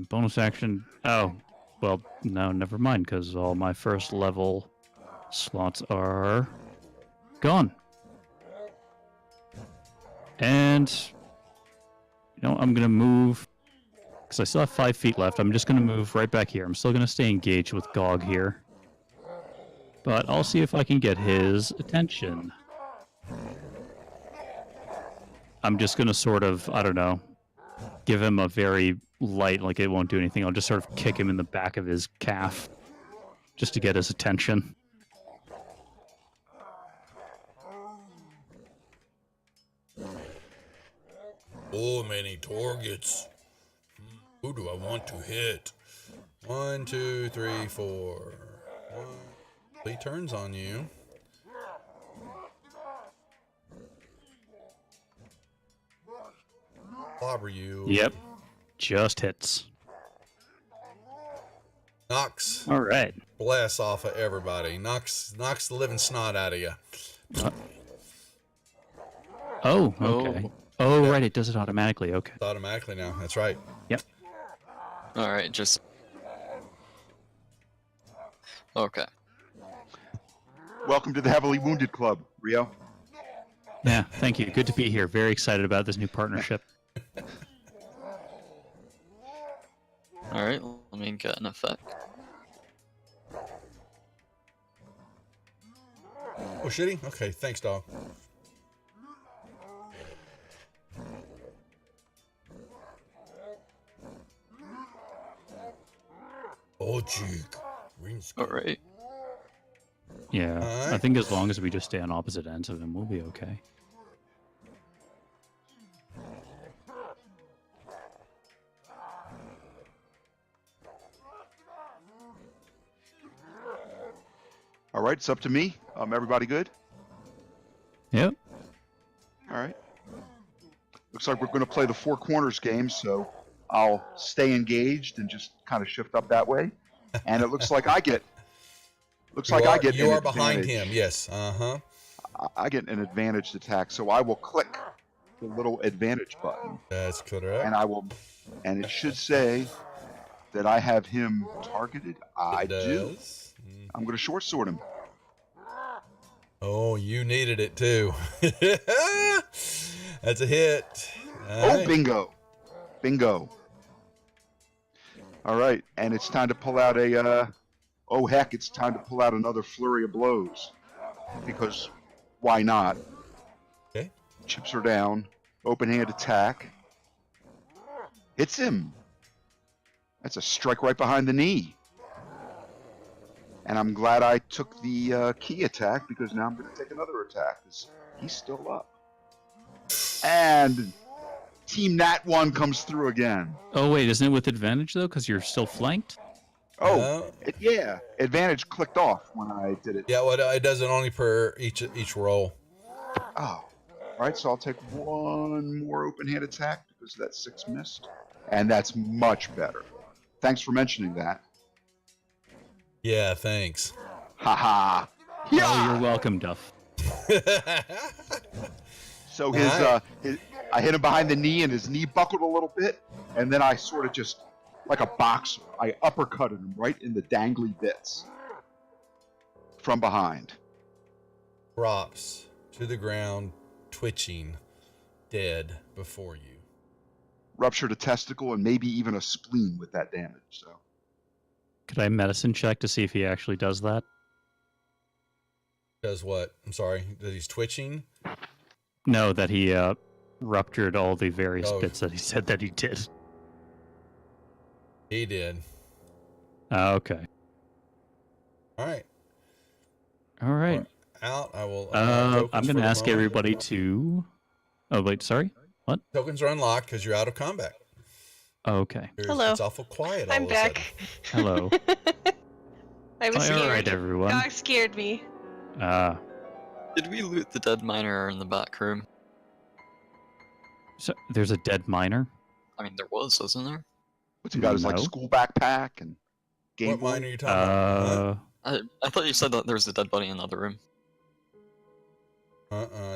Speaker 5: Bonus action. Oh, well, no, never mind, because all my first level slots are gone. And, you know, I'm going to move, because I still have 5 feet left. I'm just going to move right back here. I'm still going to stay engaged with Gog here. But I'll see if I can get his attention. I'm just going to sort of, I don't know, give him a very light, like it won't do anything. I'll just sort of kick him in the back of his calf just to get his attention.
Speaker 1: Oh, many targets. Who do I want to hit? 1, 2, 3, 4. He turns on you. Clobber you.
Speaker 5: Yep. Just hits.
Speaker 1: Knocks
Speaker 5: All right.
Speaker 1: bless off of everybody. Knocks the living snot out of you.
Speaker 5: Oh, okay. Oh, right. It does it automatically. Okay.
Speaker 1: It's automatically now. That's right.
Speaker 5: Yep.
Speaker 6: Alright, just... Okay.
Speaker 2: Welcome to the Heavily Wounded Club, Rio.
Speaker 5: Yeah. Thank you. Good to be here. Very excited about this new partnership.
Speaker 6: Alright, let me get an effect.
Speaker 1: Oh, shitty? Okay, thanks, dog. Oh, jig.
Speaker 6: Alright.
Speaker 5: Yeah.
Speaker 1: Alright.
Speaker 5: I think as long as we just stay on opposite ends of him, we'll be okay.
Speaker 2: All right, it's up to me. Everybody good?
Speaker 5: Yep.
Speaker 2: All right. Looks like we're going to play the Four Corners game, so I'll stay engaged and just kind of shift up that way. And it looks like I get.
Speaker 1: You
Speaker 2: an
Speaker 1: are behind
Speaker 2: advantage.
Speaker 1: him. Yes. Uh-huh.
Speaker 2: I get an advantaged attack, so I will click the little advantage button,
Speaker 1: That's correct.
Speaker 2: and it should say that I have him targeted. I
Speaker 1: It
Speaker 2: do.
Speaker 1: does.
Speaker 2: I'm going to short sword him.
Speaker 1: Oh, you needed it too. That's a hit. All
Speaker 2: Oh,
Speaker 1: right.
Speaker 2: bingo. All right, and it's time to pull out a. Oh heck, it's time to pull out another flurry of blows, because why not?
Speaker 1: Okay.
Speaker 2: Chips her down. Open hand attack. Hits him. That's a strike right behind the knee. And I'm glad I took the key attack, because now I'm going to take another attack. He's still up. And Team Nat 1 comes through again.
Speaker 5: Oh, wait. Isn't it with advantage, though? Because you're still flanked?
Speaker 2: Oh, yeah. Advantage clicked off when I did it.
Speaker 1: Yeah, well, it does it only per each roll.
Speaker 2: Oh. All right, so I'll take one more open hand attack because that 6 missed. And that's much better. Thanks for mentioning that.
Speaker 1: Yeah, thanks.
Speaker 2: Haha.
Speaker 5: Oh, you're welcome, Duff.
Speaker 2: So
Speaker 1: Alright.
Speaker 2: I hit him behind the knee and his knee buckled a little bit, and then I sort of just, like a boxer, I uppercutted him right in the dangly bits from behind.
Speaker 1: Drops to the ground, twitching, dead before you.
Speaker 2: Ruptured a testicle and maybe even a spleen with that damage. So
Speaker 5: Could I medicine check to see if he actually does that?
Speaker 1: Does what? I'm sorry. That he's twitching?
Speaker 5: No, that he ruptured all the various
Speaker 1: Oh.
Speaker 5: bits that he said that he did.
Speaker 1: He did.
Speaker 5: Okay.
Speaker 1: All right.
Speaker 5: All right.
Speaker 1: Out. I will.
Speaker 5: I'm
Speaker 1: tokens
Speaker 5: going
Speaker 1: for
Speaker 5: to
Speaker 1: the
Speaker 5: ask
Speaker 1: moment.
Speaker 5: everybody to. Oh wait, sorry. What?
Speaker 1: Tokens are unlocked because you're out of combat.
Speaker 5: Okay.
Speaker 4: Hello.
Speaker 1: It's awful quiet all
Speaker 4: I'm
Speaker 1: of a
Speaker 4: back.
Speaker 5: Hello.
Speaker 4: I was
Speaker 5: All
Speaker 4: scared.
Speaker 5: right, everyone.
Speaker 4: Dog scared me.
Speaker 6: Did we loot the dead miner in the back room?
Speaker 5: So there's a dead miner.
Speaker 6: I mean, there was, wasn't there?
Speaker 2: What's he got? His like
Speaker 5: No.
Speaker 2: school backpack and Game
Speaker 1: What
Speaker 2: Boy.
Speaker 1: mine are you talking about?
Speaker 6: I thought you said that there was a dead body in the other room.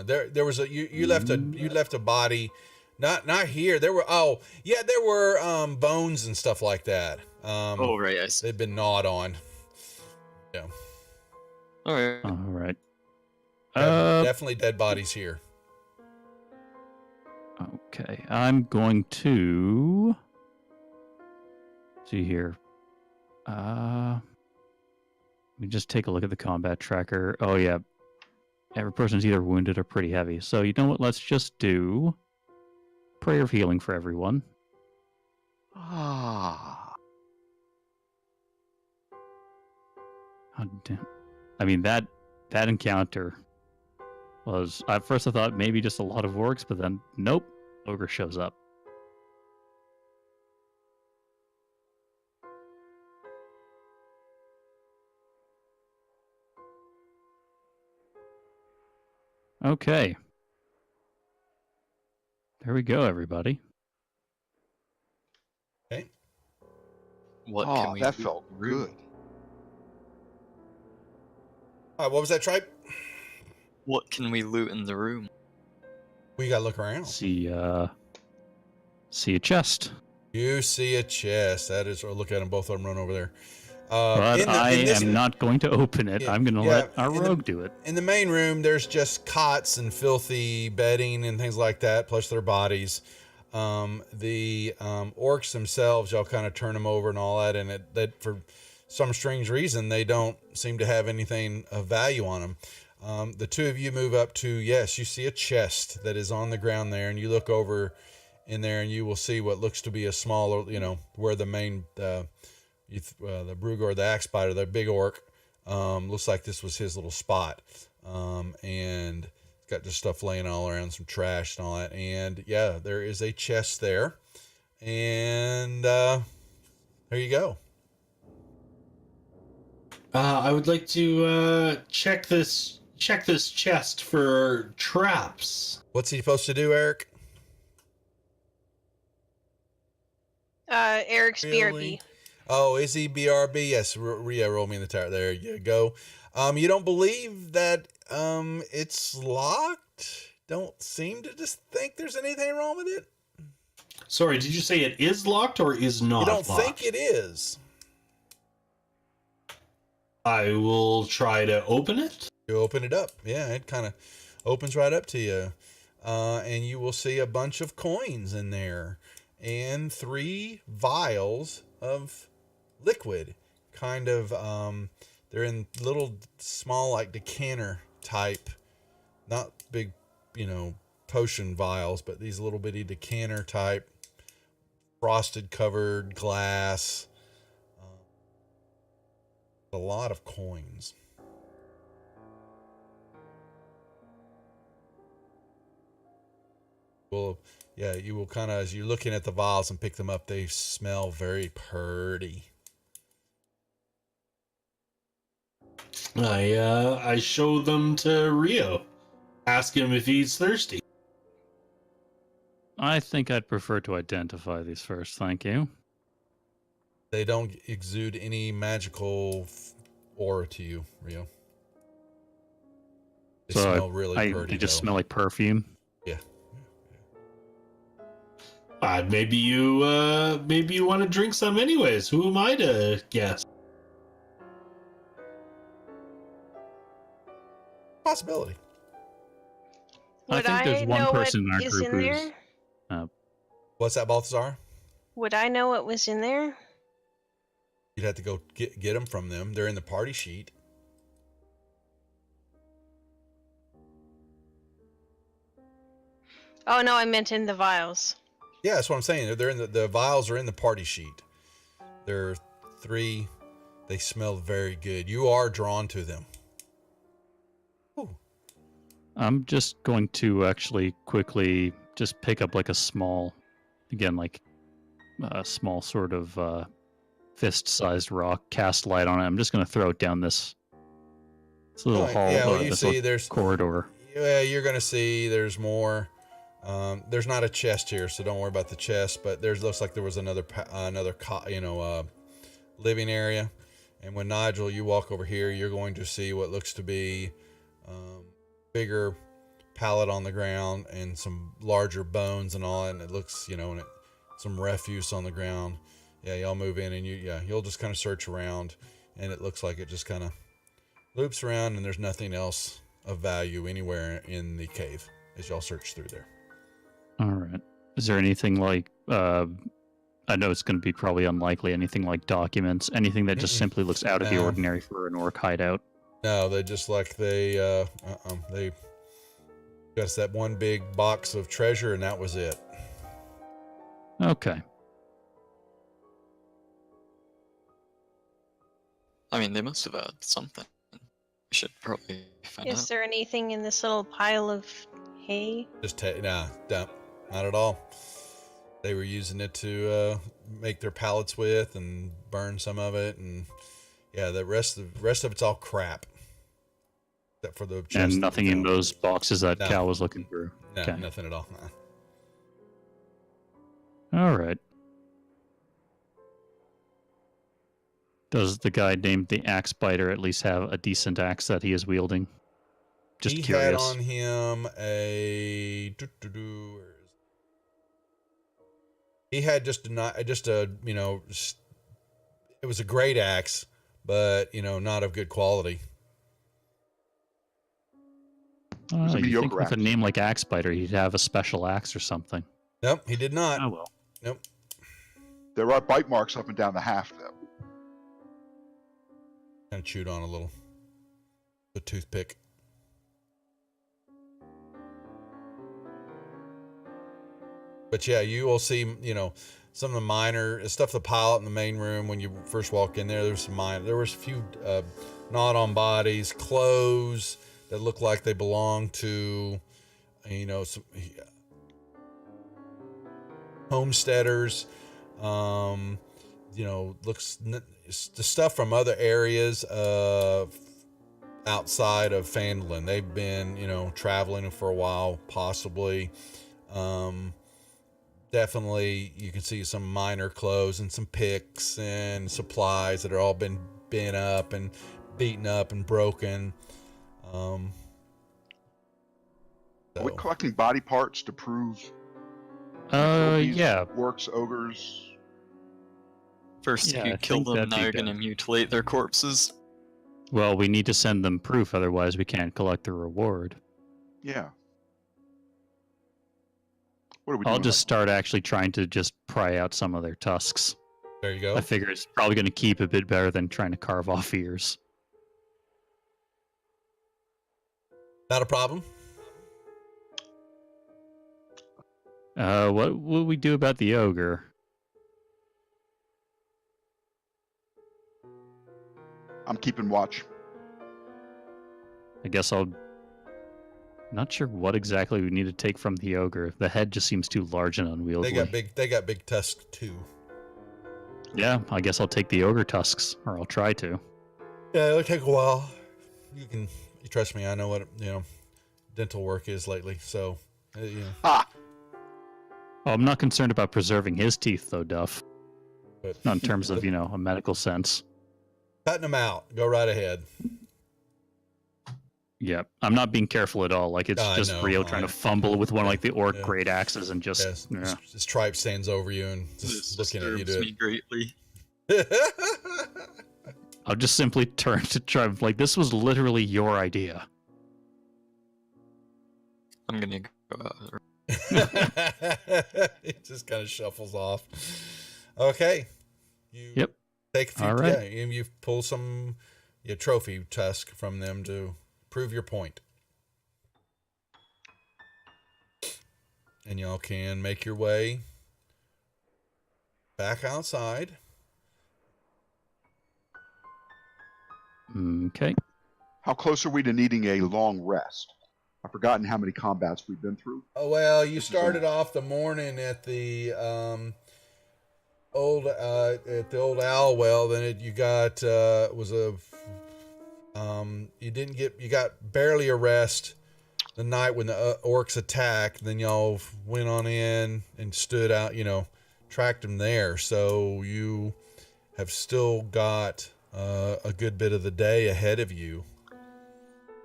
Speaker 1: There was a you left a body, not here. There were there were bones and stuff like that.
Speaker 6: Oh right, I see.
Speaker 1: They've been gnawed on. Yeah.
Speaker 6: All right.
Speaker 5: All right.
Speaker 1: Definitely dead bodies here.
Speaker 5: Okay. I'm going to see here. Let me just take a look at the combat tracker. Oh yeah. Every person's either wounded or pretty heavy. So you know what? Let's just do prayer of healing for everyone.
Speaker 2: Ah.
Speaker 5: Oh, damn. I mean that encounter was at first I thought maybe just a lot of orcs, but then nope, ogre shows up. Okay. There we go, everybody.
Speaker 1: Okay.
Speaker 6: What can
Speaker 2: Oh,
Speaker 6: we
Speaker 2: that
Speaker 6: loot
Speaker 2: felt
Speaker 6: in the room?
Speaker 2: good.
Speaker 1: All right. What was that, Tripe?
Speaker 6: What can we loot in the room?
Speaker 1: We gotta look around.
Speaker 5: See a chest.
Speaker 1: You see a chest. That is, or look at them. Both of them run over there.
Speaker 5: But I am not going to open it.
Speaker 1: Yeah,
Speaker 5: I'm going to
Speaker 1: yeah,
Speaker 5: let our
Speaker 1: in the-
Speaker 5: rogue do it.
Speaker 1: In the main room, there's just cots and filthy bedding and things like that, plus their bodies. The orcs themselves, y'all kind of turn them over and all that, and that for some strange reason, they don't seem to have anything of value on them. The two of you move up to, yes, you see a chest that is on the ground there, and you look over in there, and you will see what looks to be a smaller, where the main, the Brugor, the axe biter, the big orc, looks like this was his little spot. And it's got just stuff laying all around, some trash and all that. And yeah, there is a chest there. And there you go.
Speaker 3: I would like to check this chest for traps.
Speaker 1: What's he supposed to do, Eric?
Speaker 4: Eric's
Speaker 1: Really?
Speaker 4: BRB.
Speaker 1: Oh, is he BRB? Yes, roll me in the tower. There you go. You don't believe that it's locked? Don't seem to just think there's anything wrong with it?
Speaker 3: Sorry, did you say it is locked or is not
Speaker 1: You don't
Speaker 3: locked?
Speaker 1: think it is?
Speaker 3: I will try to open it.
Speaker 1: You open it up. Yeah, it kind of opens right up to you. And you will see a bunch of coins in there and 3 vials of liquid. Kind of, they're in little small, like decanter type, not big, potion vials, but these little bitty decanter type, frosted covered glass. A lot of coins. Well, yeah, you will kind of, as you're looking at the vials and pick them up, they smell very pretty.
Speaker 3: I show them to Rio. Ask him if he's thirsty.
Speaker 5: I think I'd prefer to identify these first, thank you.
Speaker 1: They don't exude any magical aura to you, Rio. They
Speaker 5: So
Speaker 1: smell really pretty.
Speaker 5: They just
Speaker 1: though.
Speaker 5: smell like perfume.
Speaker 1: Yeah.
Speaker 3: Maybe you want to drink some anyways. Who am I to guess?
Speaker 1: Possibility.
Speaker 4: Would
Speaker 5: I think there's one
Speaker 4: know
Speaker 5: person in
Speaker 4: what
Speaker 5: our
Speaker 4: is
Speaker 5: group
Speaker 4: in
Speaker 5: who's
Speaker 4: there?
Speaker 1: What's that, Balthazar?
Speaker 4: Would I know what was in there?
Speaker 1: You'd have to go get them from them. They're in the party sheet.
Speaker 4: Oh no, I meant in the vials.
Speaker 1: Yeah, that's what I'm saying. They're in the vials are in the party sheet. There are 3. They smell very good. You are drawn to them. Ooh.
Speaker 5: I'm just going to actually quickly just pick up like a small, again, like a small sort of fist-sized rock, cast light on it. I'm just going to throw it down this little hall,
Speaker 1: Yeah, well, you
Speaker 5: this
Speaker 1: see,
Speaker 5: little
Speaker 1: there's
Speaker 5: corridor.
Speaker 1: Yeah, you're gonna see. There's more. There's not a chest here, so don't worry about the chest. But there's looks like there was another living area. And when Nigel, you walk over here, you're going to see what looks to be bigger pallet on the ground and some larger bones and all. And it looks, and some refuse on the ground. Yeah, y'all move in and you'll just kind of search around, and it looks like it just kind of loops around, and there's nothing else of value anywhere in the cave as y'all search through there.
Speaker 5: All right. Is there anything like, I know it's going to be probably unlikely, anything like documents, anything that just simply looks out of the ordinary for an orc hideout?
Speaker 1: No, they just like they got us that one big box of treasure, and that was it.
Speaker 5: Okay.
Speaker 6: I mean, they must have had something. We should probably find out.
Speaker 4: Is there anything in this little pile of hay?
Speaker 1: Just not at all. They were using it to make their pallets with and burn some of it, and yeah, the rest of it's all crap. Except for the chest.
Speaker 5: And nothing in those boxes that Cal was looking through.
Speaker 1: No,
Speaker 5: Okay.
Speaker 1: nothing at all.
Speaker 5: All right. Does the guy named the Axe Biter at least have a decent axe that he is wielding? Just
Speaker 1: he
Speaker 5: curious.
Speaker 1: had on him a. He had just a it was a great axe, but not of good quality.
Speaker 5: Oh,
Speaker 2: a
Speaker 5: you
Speaker 2: mediocre
Speaker 5: think with a
Speaker 2: axe.
Speaker 5: name like Axe Biter, he'd have a special axe or something.
Speaker 1: Nope, he did not.
Speaker 5: Oh well.
Speaker 1: Nope.
Speaker 2: There are bite marks up and down the haft, though.
Speaker 1: Kind of chewed on a little. The toothpick. But yeah, you will see, some of the minor stuff, the pile in the main room when you first walk in there. There was a few gnawed-on bodies, clothes that look like they belong to, some homesteaders. Looks the stuff from other areas outside of Phandelver. They've been, traveling for a while, possibly. Definitely, you can see some minor clothes and some picks and supplies that are all been bent up and beaten up and broken.
Speaker 2: Are we collecting body parts to prove? trophies,
Speaker 5: Yeah.
Speaker 2: Orcs, ogres.
Speaker 6: First,
Speaker 5: Yeah,
Speaker 6: if
Speaker 5: I
Speaker 6: you kill
Speaker 5: think
Speaker 6: them,
Speaker 5: that'd
Speaker 6: now
Speaker 5: be
Speaker 6: you're going to mutilate their corpses.
Speaker 5: Well, we need to send them proof, otherwise we can't collect the reward.
Speaker 2: Yeah. What are we doing?
Speaker 5: I'll just start actually trying to just pry out some of their tusks.
Speaker 1: There you go.
Speaker 5: I figure it's probably going to keep a bit better than trying to carve off ears.
Speaker 1: Not a problem.
Speaker 5: What will we do about the ogre?
Speaker 2: I'm keeping watch.
Speaker 5: I guess I'll... Not sure what exactly we need to take from the ogre. The head just seems too large and unwieldy.
Speaker 1: They got big tusks too.
Speaker 5: Yeah, I guess I'll take the ogre tusks, or I'll try to.
Speaker 1: Yeah, it'll take a while. You trust me, I know what dental work is lately, so
Speaker 2: Ha!
Speaker 5: Oh, I'm not concerned about preserving his teeth, though, Duff.
Speaker 1: but
Speaker 5: Not in terms of, a medical sense.
Speaker 1: cutting them out. Go right ahead.
Speaker 5: Yeah, I'm not being careful at all. Like, it's
Speaker 1: I
Speaker 5: just
Speaker 1: know,
Speaker 5: Rio trying to fumble with one of, like, the orc
Speaker 1: Yeah.
Speaker 5: great axes and just...
Speaker 1: Yes,
Speaker 5: yeah.
Speaker 1: his tribe stands over you and
Speaker 6: This
Speaker 1: just looking at you
Speaker 6: disturbs
Speaker 1: do
Speaker 6: me greatly.
Speaker 1: it.
Speaker 5: I'll just simply turn to try... Like, this was literally your idea.
Speaker 6: I'm going to go
Speaker 1: It just kind of shuffles off. Okay. You
Speaker 5: Yep.
Speaker 1: take a few,
Speaker 5: All right.
Speaker 1: yeah, and you pull some trophy tusk from them to prove your point. and y'all can make your way back outside.
Speaker 5: Okay.
Speaker 2: How close are we to needing a long rest? I've forgotten how many combats we've been through.
Speaker 1: Oh well, you
Speaker 2: This is
Speaker 1: started off the morning at the old owl well. Then you got was a you got barely a rest the night when the orcs attacked. Then y'all went on in and stood out. Tracked them there. So you have still got a good bit of the day ahead of you.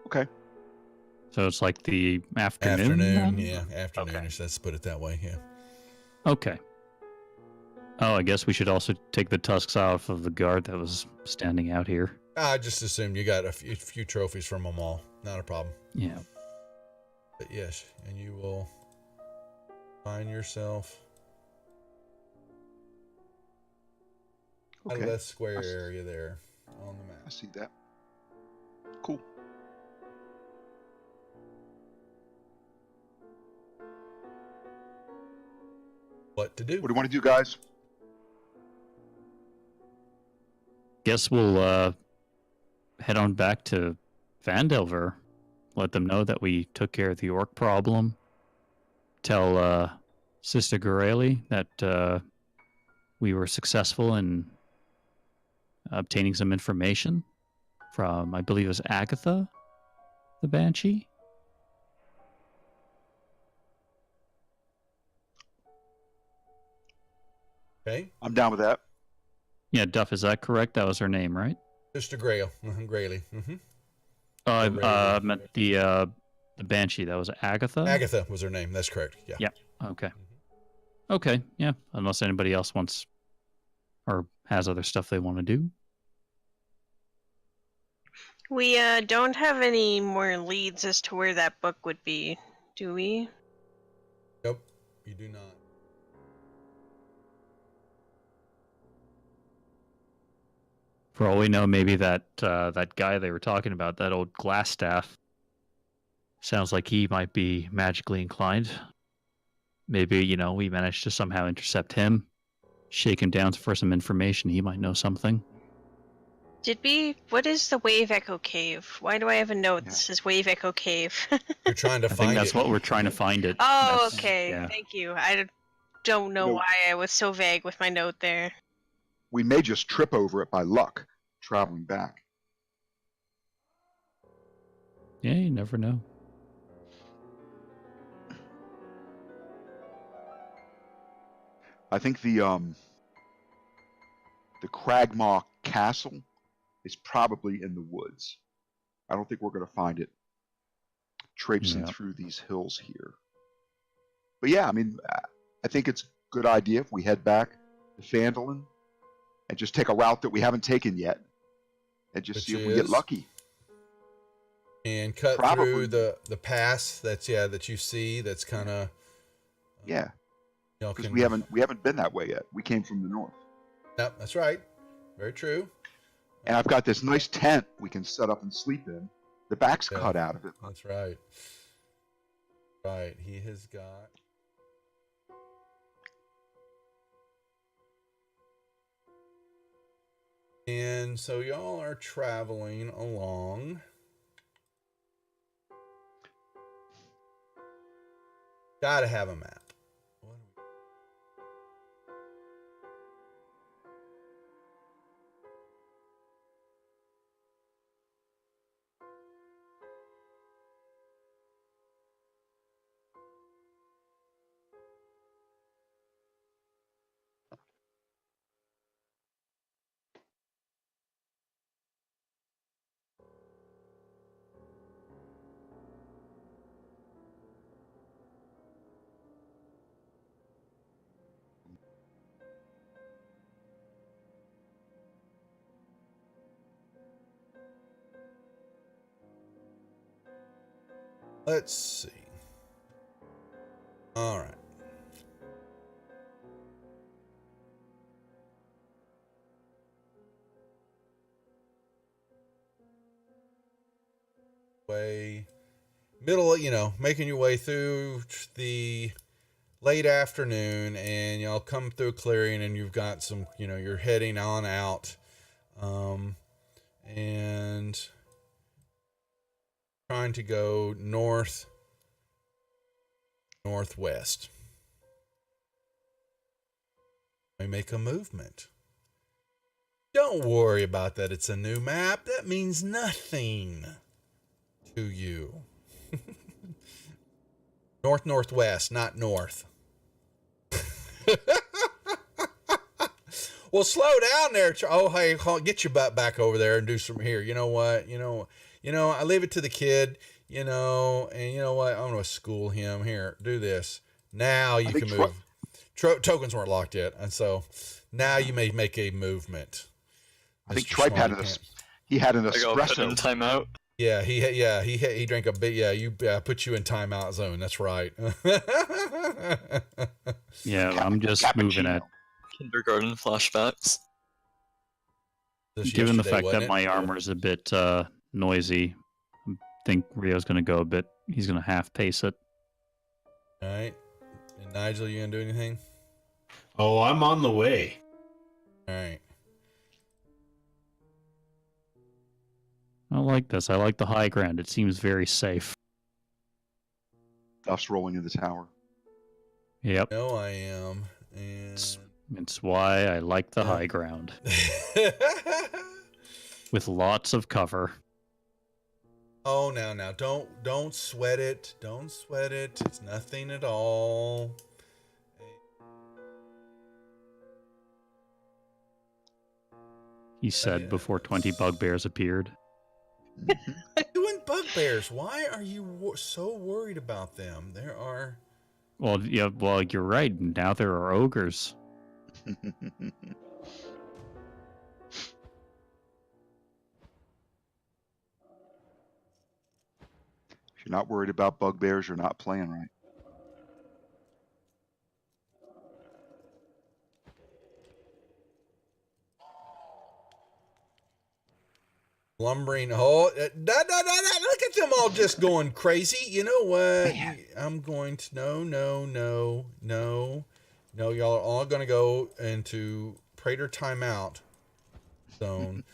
Speaker 2: Okay.
Speaker 5: So it's like the afternoon.
Speaker 1: Afternoon,
Speaker 5: then?
Speaker 1: yeah, afternoon.
Speaker 5: Okay.
Speaker 1: Let's put it that way. Yeah.
Speaker 5: Okay. Oh, I guess we should also take the tusks off of the guard that was standing out here.
Speaker 1: I just assumed you got a few trophies from them all. Not a problem.
Speaker 5: Yeah.
Speaker 1: But yes, and you will find yourself out of
Speaker 2: Okay.
Speaker 1: that square
Speaker 2: I s-
Speaker 1: area there on the
Speaker 2: I
Speaker 1: map.
Speaker 2: see that. Cool.
Speaker 1: What to do?
Speaker 2: What do you want to do, guys?
Speaker 5: Guess we'll head on back to Phandelver. Let them know that we took care of the orc problem. Tell Sister Goreli that we were successful in obtaining some information from, I believe it was Agatha, the Banshee.
Speaker 1: Okay,
Speaker 5: Uh,
Speaker 2: I'm down with that.
Speaker 5: Yeah, Duff, is that correct? That was her name, right?
Speaker 1: Mr. Grail, Grayley.
Speaker 5: I meant the Banshee. That was Agatha.
Speaker 1: Agatha was her name. That's correct. Yeah.
Speaker 5: Yeah. Okay. Okay. Yeah. Unless anybody else wants or has other stuff they want to do.
Speaker 4: We don't have any more leads as to where that book would be, do we?
Speaker 1: Nope, you do not.
Speaker 5: For all we know, maybe that guy they were talking about, that old glass staff, sounds like he might be magically inclined. Maybe, we managed to somehow intercept him, shake him down for some information. He might know something.
Speaker 4: Did we? What is the Wave Echo Cave? Why do I have a note that
Speaker 2: Yeah.
Speaker 4: says Wave Echo Cave?
Speaker 1: You're trying to
Speaker 5: I think
Speaker 1: find
Speaker 5: that's
Speaker 1: it.
Speaker 5: what we're trying to find it.
Speaker 4: Oh,
Speaker 5: That's-
Speaker 4: okay.
Speaker 5: Yeah.
Speaker 4: Thank you. I don't know
Speaker 2: No.
Speaker 4: why I was so vague with my note there.
Speaker 2: We may just trip over it by luck traveling back.
Speaker 5: Yeah, you never know.
Speaker 2: I think the Cragmaw Castle is probably in the woods. I don't think we're going to find it traipsing
Speaker 5: Yeah.
Speaker 2: through these hills here. But yeah, I mean, I think it's a good idea if we head back to Phandalin and just take a route that we haven't taken yet and just
Speaker 1: Which
Speaker 2: see if we get
Speaker 1: is?
Speaker 2: lucky.
Speaker 1: And cut
Speaker 2: Probably.
Speaker 1: through the pass that you see. That's kind of
Speaker 2: Yeah,
Speaker 1: y'all
Speaker 2: because
Speaker 1: can.
Speaker 2: we haven't been that way yet. We came from the north.
Speaker 1: Yep, that's right. Very true.
Speaker 2: And I've got this nice tent we can set up and sleep in. The back's
Speaker 1: Yeah.
Speaker 2: cut out of it.
Speaker 1: That's right. Right. He has got. And so y'all are traveling along. Gotta have a map. What do we- Let's see. All right. Way middle, making your way through the late afternoon, and y'all come through clearing, and you've got some, you're heading on out, and trying to go northwest. I make a movement. Don't worry about that. It's a new map. That means nothing to you. Northwest, not north. Well, slow down there. Oh, hey, get your butt back over there and do some here. You know what? I leave it to the kid, and you know what? I'm going to school him. Here, do this. Now you can move. Tokens weren't locked yet, and so now you may make a movement.
Speaker 2: I think Tripe had he had an
Speaker 6: I got put in
Speaker 2: espresso.
Speaker 6: timeout.
Speaker 1: Yeah, he drank a bit. Yeah, you put you in timeout zone. That's right.
Speaker 5: Yeah, I'm just moving at.
Speaker 6: Kindergarten flashbacks.
Speaker 5: Given the fact that my armor is a bit noisy, I think Rio's going to go a bit. He's going to half pace it.
Speaker 1: All right. And Nigel, you going to do anything?
Speaker 3: Oh, I'm on the way.
Speaker 1: All right.
Speaker 5: I like this. I like the high ground. It seems very safe.
Speaker 2: Us rolling in the tower.
Speaker 5: Yep.
Speaker 1: No, I am. And
Speaker 5: It's why I like the high ground. With lots of cover.
Speaker 1: Oh, now, don't sweat it. Don't sweat it. It's nothing at all.
Speaker 5: He said before 20 bugbears appeared.
Speaker 1: Doing bugbears. Why are you so worried about them? There are.
Speaker 5: Well, yeah. Well, you're right. Now there are ogres.
Speaker 2: If you're not worried about bugbears, you're not playing right.
Speaker 1: Lumbering. Oh, look at them all just going crazy. You know what? I'm going to. No. Y'all are all going to go into Praetor timeout zone.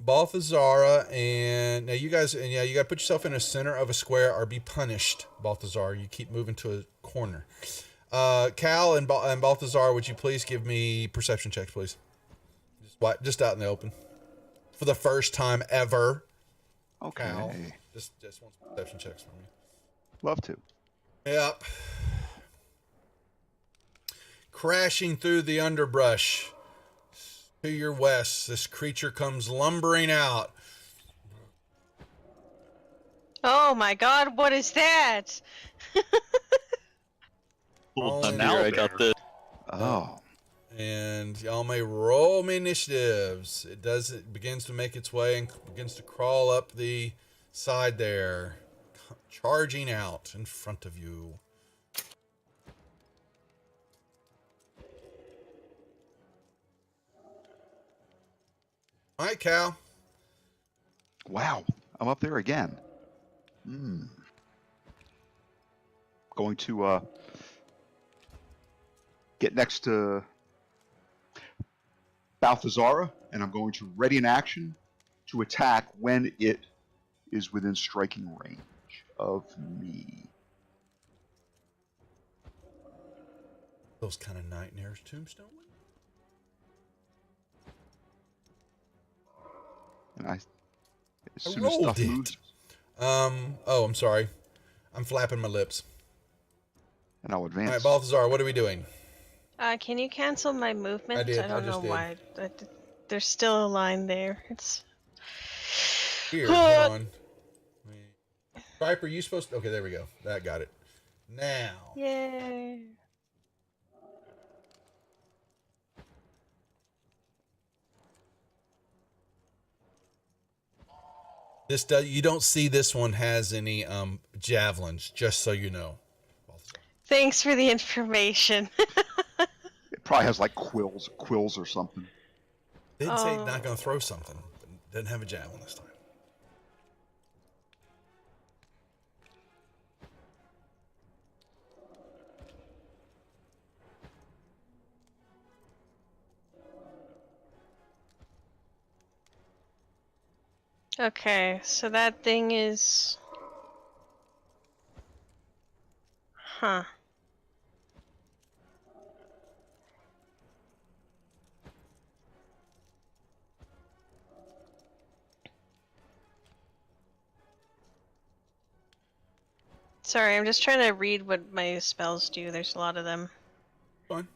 Speaker 1: Balthazar, and now you guys, and yeah, you got to put yourself in the center of a square or be punished, Balthazar. You keep moving to a corner. Cal and Balthazar, would you please give me perception checks, please? Just out in the open. For the first time ever.
Speaker 2: Okay.
Speaker 1: Cal, just want some perception checks from you.
Speaker 2: Love to.
Speaker 1: Yep. Crashing through the underbrush to your west, this creature comes lumbering out.
Speaker 4: Oh my god, what is that?
Speaker 6: Hold on here, I got this.
Speaker 2: Oh.
Speaker 1: And y'all may roll me initiatives. It begins to make its way and begins to crawl up the side there, charging out in front of you. All right, Cal.
Speaker 2: Wow. I'm up there again. Going to get next to Balthazara, and I'm going to ready an action to attack when it is within striking range of me.
Speaker 1: Those kind of nightmares, Tombstone.
Speaker 2: And as
Speaker 1: I
Speaker 2: soon as
Speaker 1: rolled
Speaker 2: stuff
Speaker 1: it.
Speaker 2: moves,
Speaker 1: Oh, I'm sorry. I'm flapping my lips.
Speaker 2: and I'll advance.
Speaker 1: All right, Balthazar, what are we doing?
Speaker 4: Can you cancel my movement?
Speaker 1: I did,
Speaker 4: I don't
Speaker 1: I
Speaker 4: know
Speaker 1: just did.
Speaker 4: why. There's still a line there. It's
Speaker 1: Here, hold on. Stripe, are you supposed to? Okay, there we go. That got it. Now.
Speaker 4: yay.
Speaker 1: You don't see this one has any javelins, just so you know.
Speaker 4: Thanks for the information.
Speaker 2: It probably has like quills or something.
Speaker 1: Didn't say not gonna throw something, but doesn't have a javelin this time.
Speaker 4: Okay, so that thing is. Huh. Sorry, I'm just trying to read what my spells do. There's a lot of them.
Speaker 1: Fine.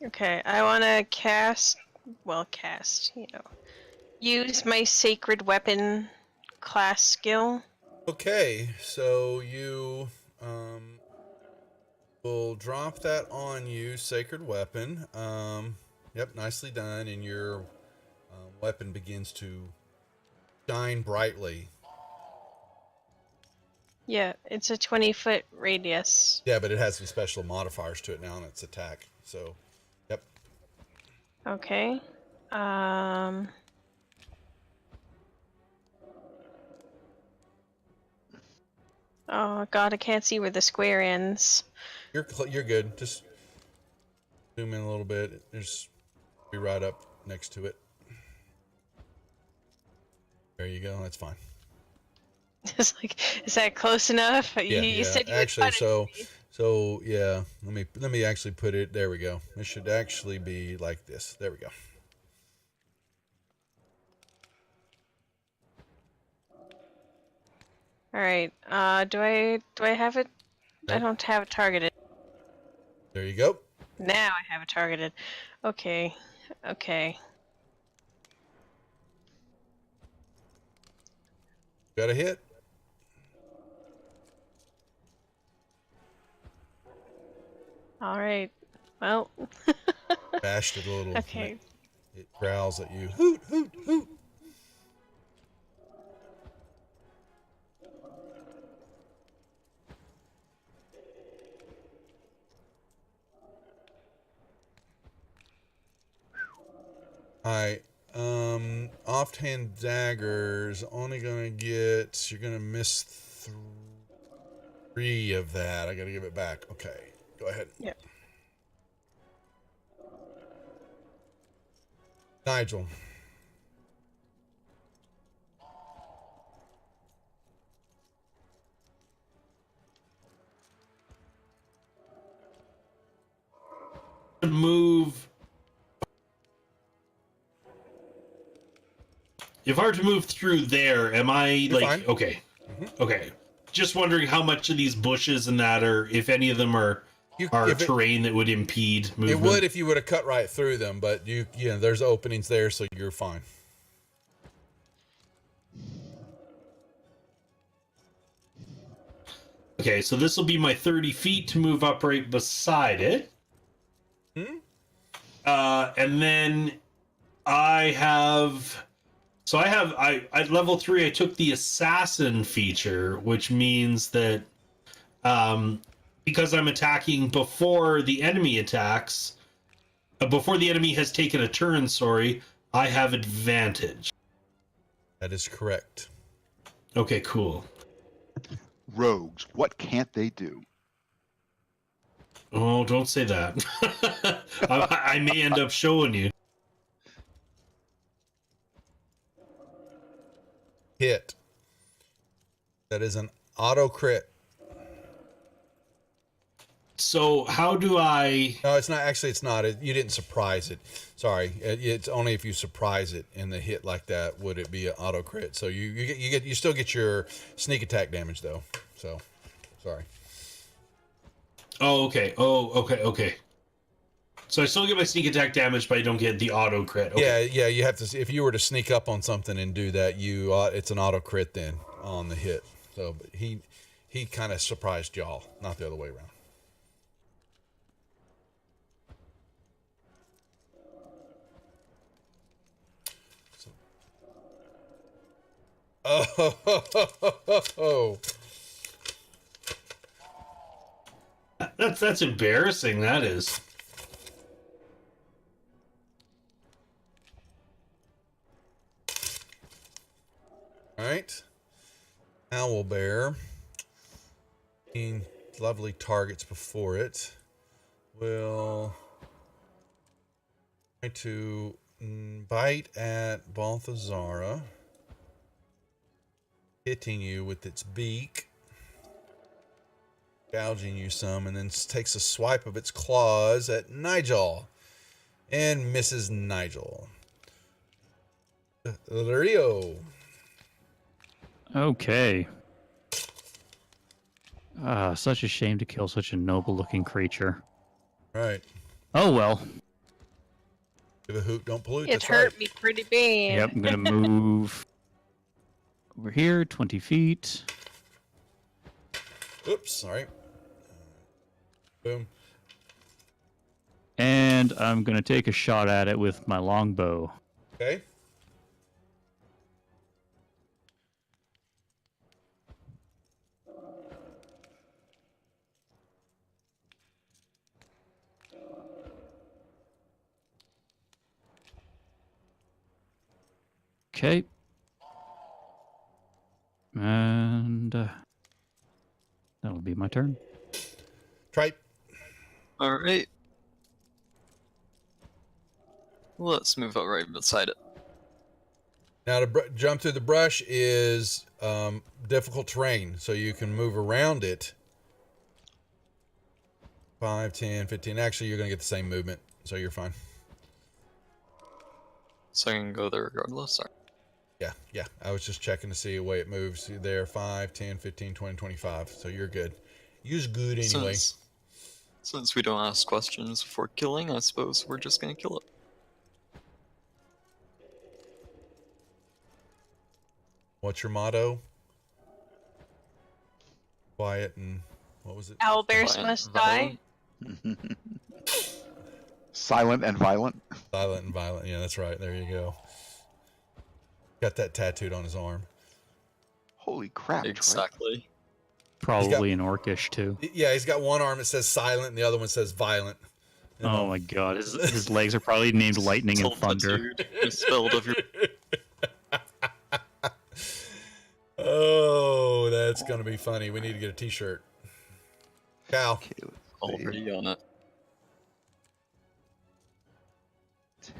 Speaker 4: Okay, I want to use my sacred weapon class skill.
Speaker 1: Okay, so you will drop that on you, sacred weapon. Yep, nicely done, and your weapon begins to shine brightly.
Speaker 4: Yeah, it's a 20-foot radius.
Speaker 1: Yeah, but it has some special modifiers to it now in its attack. So, yep.
Speaker 4: Okay. Um. Oh god, I can't see where the square ends.
Speaker 1: You're good. Just zoom in a little bit. There's be right up next to it. There you go. That's fine.
Speaker 4: Just like, is that close enough?
Speaker 1: Yeah,
Speaker 4: You
Speaker 1: yeah.
Speaker 4: said you would
Speaker 1: Actually,
Speaker 4: cut it
Speaker 1: so
Speaker 4: to me.
Speaker 1: so yeah. Let me actually put it. There we go. It should actually be like this. There we go.
Speaker 4: All right. Do I have it? I
Speaker 1: Nope.
Speaker 4: don't have it targeted.
Speaker 1: There you go.
Speaker 4: Now I have it targeted. Okay. Okay.
Speaker 1: Got a hit.
Speaker 4: All right. Well.
Speaker 1: Bashed it a little. And
Speaker 4: Okay.
Speaker 1: it growls at you. Hoot hoot hoot. Alright. Offhand daggers only gonna get. You're gonna miss 3 of that. I gotta give it back. Okay. Go ahead.
Speaker 4: Yeah.
Speaker 1: Nigel.
Speaker 3: Move. If I were to move through there, am I
Speaker 1: You're
Speaker 3: like
Speaker 1: fine.
Speaker 3: okay?
Speaker 1: Mm-hmm.
Speaker 3: Okay. Just wondering how much of these bushes and that are, if any of them are
Speaker 1: If
Speaker 3: terrain that would impede movement.
Speaker 1: it would if you would have cut right through them, but there's openings there, so you're fine.
Speaker 3: Okay, so this will be my 30 feet to move up right beside it.
Speaker 1: Hmm?
Speaker 3: And then I have. So at level 3, I took the assassin feature, which means that because I'm attacking before the enemy attacks, before the enemy has taken a turn, I have advantage.
Speaker 1: That is correct.
Speaker 3: Okay, cool.
Speaker 2: Rogues, what can't they do?
Speaker 3: Oh, don't say that. I may end up showing you.
Speaker 1: Hit. That is an auto crit.
Speaker 3: So how do I?
Speaker 1: No, it's not. Actually, it's not. You didn't surprise it. Sorry. It's only if you surprise it in the hit like that would it be an auto crit. So you still get your sneak attack damage though. So, sorry.
Speaker 3: Oh, okay. Oh, okay. Okay. So I still get my sneak attack damage, but I don't get the auto crit. Okay.
Speaker 1: Yeah. You have to. If you were to sneak up on something and do that, it's an auto crit then on the hit. So but he kind of surprised y'all, not the other way around. Oh,
Speaker 3: That's embarrassing. That is.
Speaker 1: all right. Owl bear. Lovely targets before it. will try to bite at Balthazara, hitting you with its beak, gouging you some, and then takes a swipe of its claws at Nigel and misses Nigel. Rio.
Speaker 5: Okay. Such a shame to kill such a noble-looking creature.
Speaker 1: Right.
Speaker 5: Oh well.
Speaker 1: Give a hoot, don't pollute.
Speaker 4: It
Speaker 1: That's
Speaker 4: hurt
Speaker 1: right.
Speaker 4: me pretty bad.
Speaker 5: Yep, I'm gonna move over here, 20 feet.
Speaker 1: Oops, sorry. Boom.
Speaker 5: And I'm gonna take a shot at it with my longbow.
Speaker 1: Okay.
Speaker 5: Okay. And that'll be my turn.
Speaker 1: Tripe.
Speaker 6: Alright. Let's move out right beside it.
Speaker 1: Now to jump through the brush is difficult terrain, so you can move around it. 5, 10, 15. Actually, you're going to get the same movement, so you're fine.
Speaker 6: So I can go there regardless. Or...
Speaker 1: Yeah. I was just checking to see the way it moves. There, 5, 10, 15, 20, 25. So you're good. You's good anyway.
Speaker 6: Since we don't ask questions before killing, I suppose we're just gonna kill it.
Speaker 1: What's your motto? Quiet and what was it?
Speaker 4: Owlbears
Speaker 6: Violent-
Speaker 4: must die.
Speaker 6: violent.
Speaker 2: Silent and violent.
Speaker 1: Silent and violent. Yeah, that's right. There you go. Got that tattooed on his arm.
Speaker 2: Holy crap! Troy.
Speaker 6: Exactly.
Speaker 5: Probably an orcish too.
Speaker 1: Yeah, he's got one arm that says silent and the other one says violent. You know?
Speaker 5: Oh my god, his legs are probably named Lightning and Thunder.
Speaker 6: Misspelled of your...
Speaker 1: Oh, that's going to be funny. We need to get a t-shirt. Cal.
Speaker 2: Okay, let's see.
Speaker 6: Already on it.
Speaker 2: 10.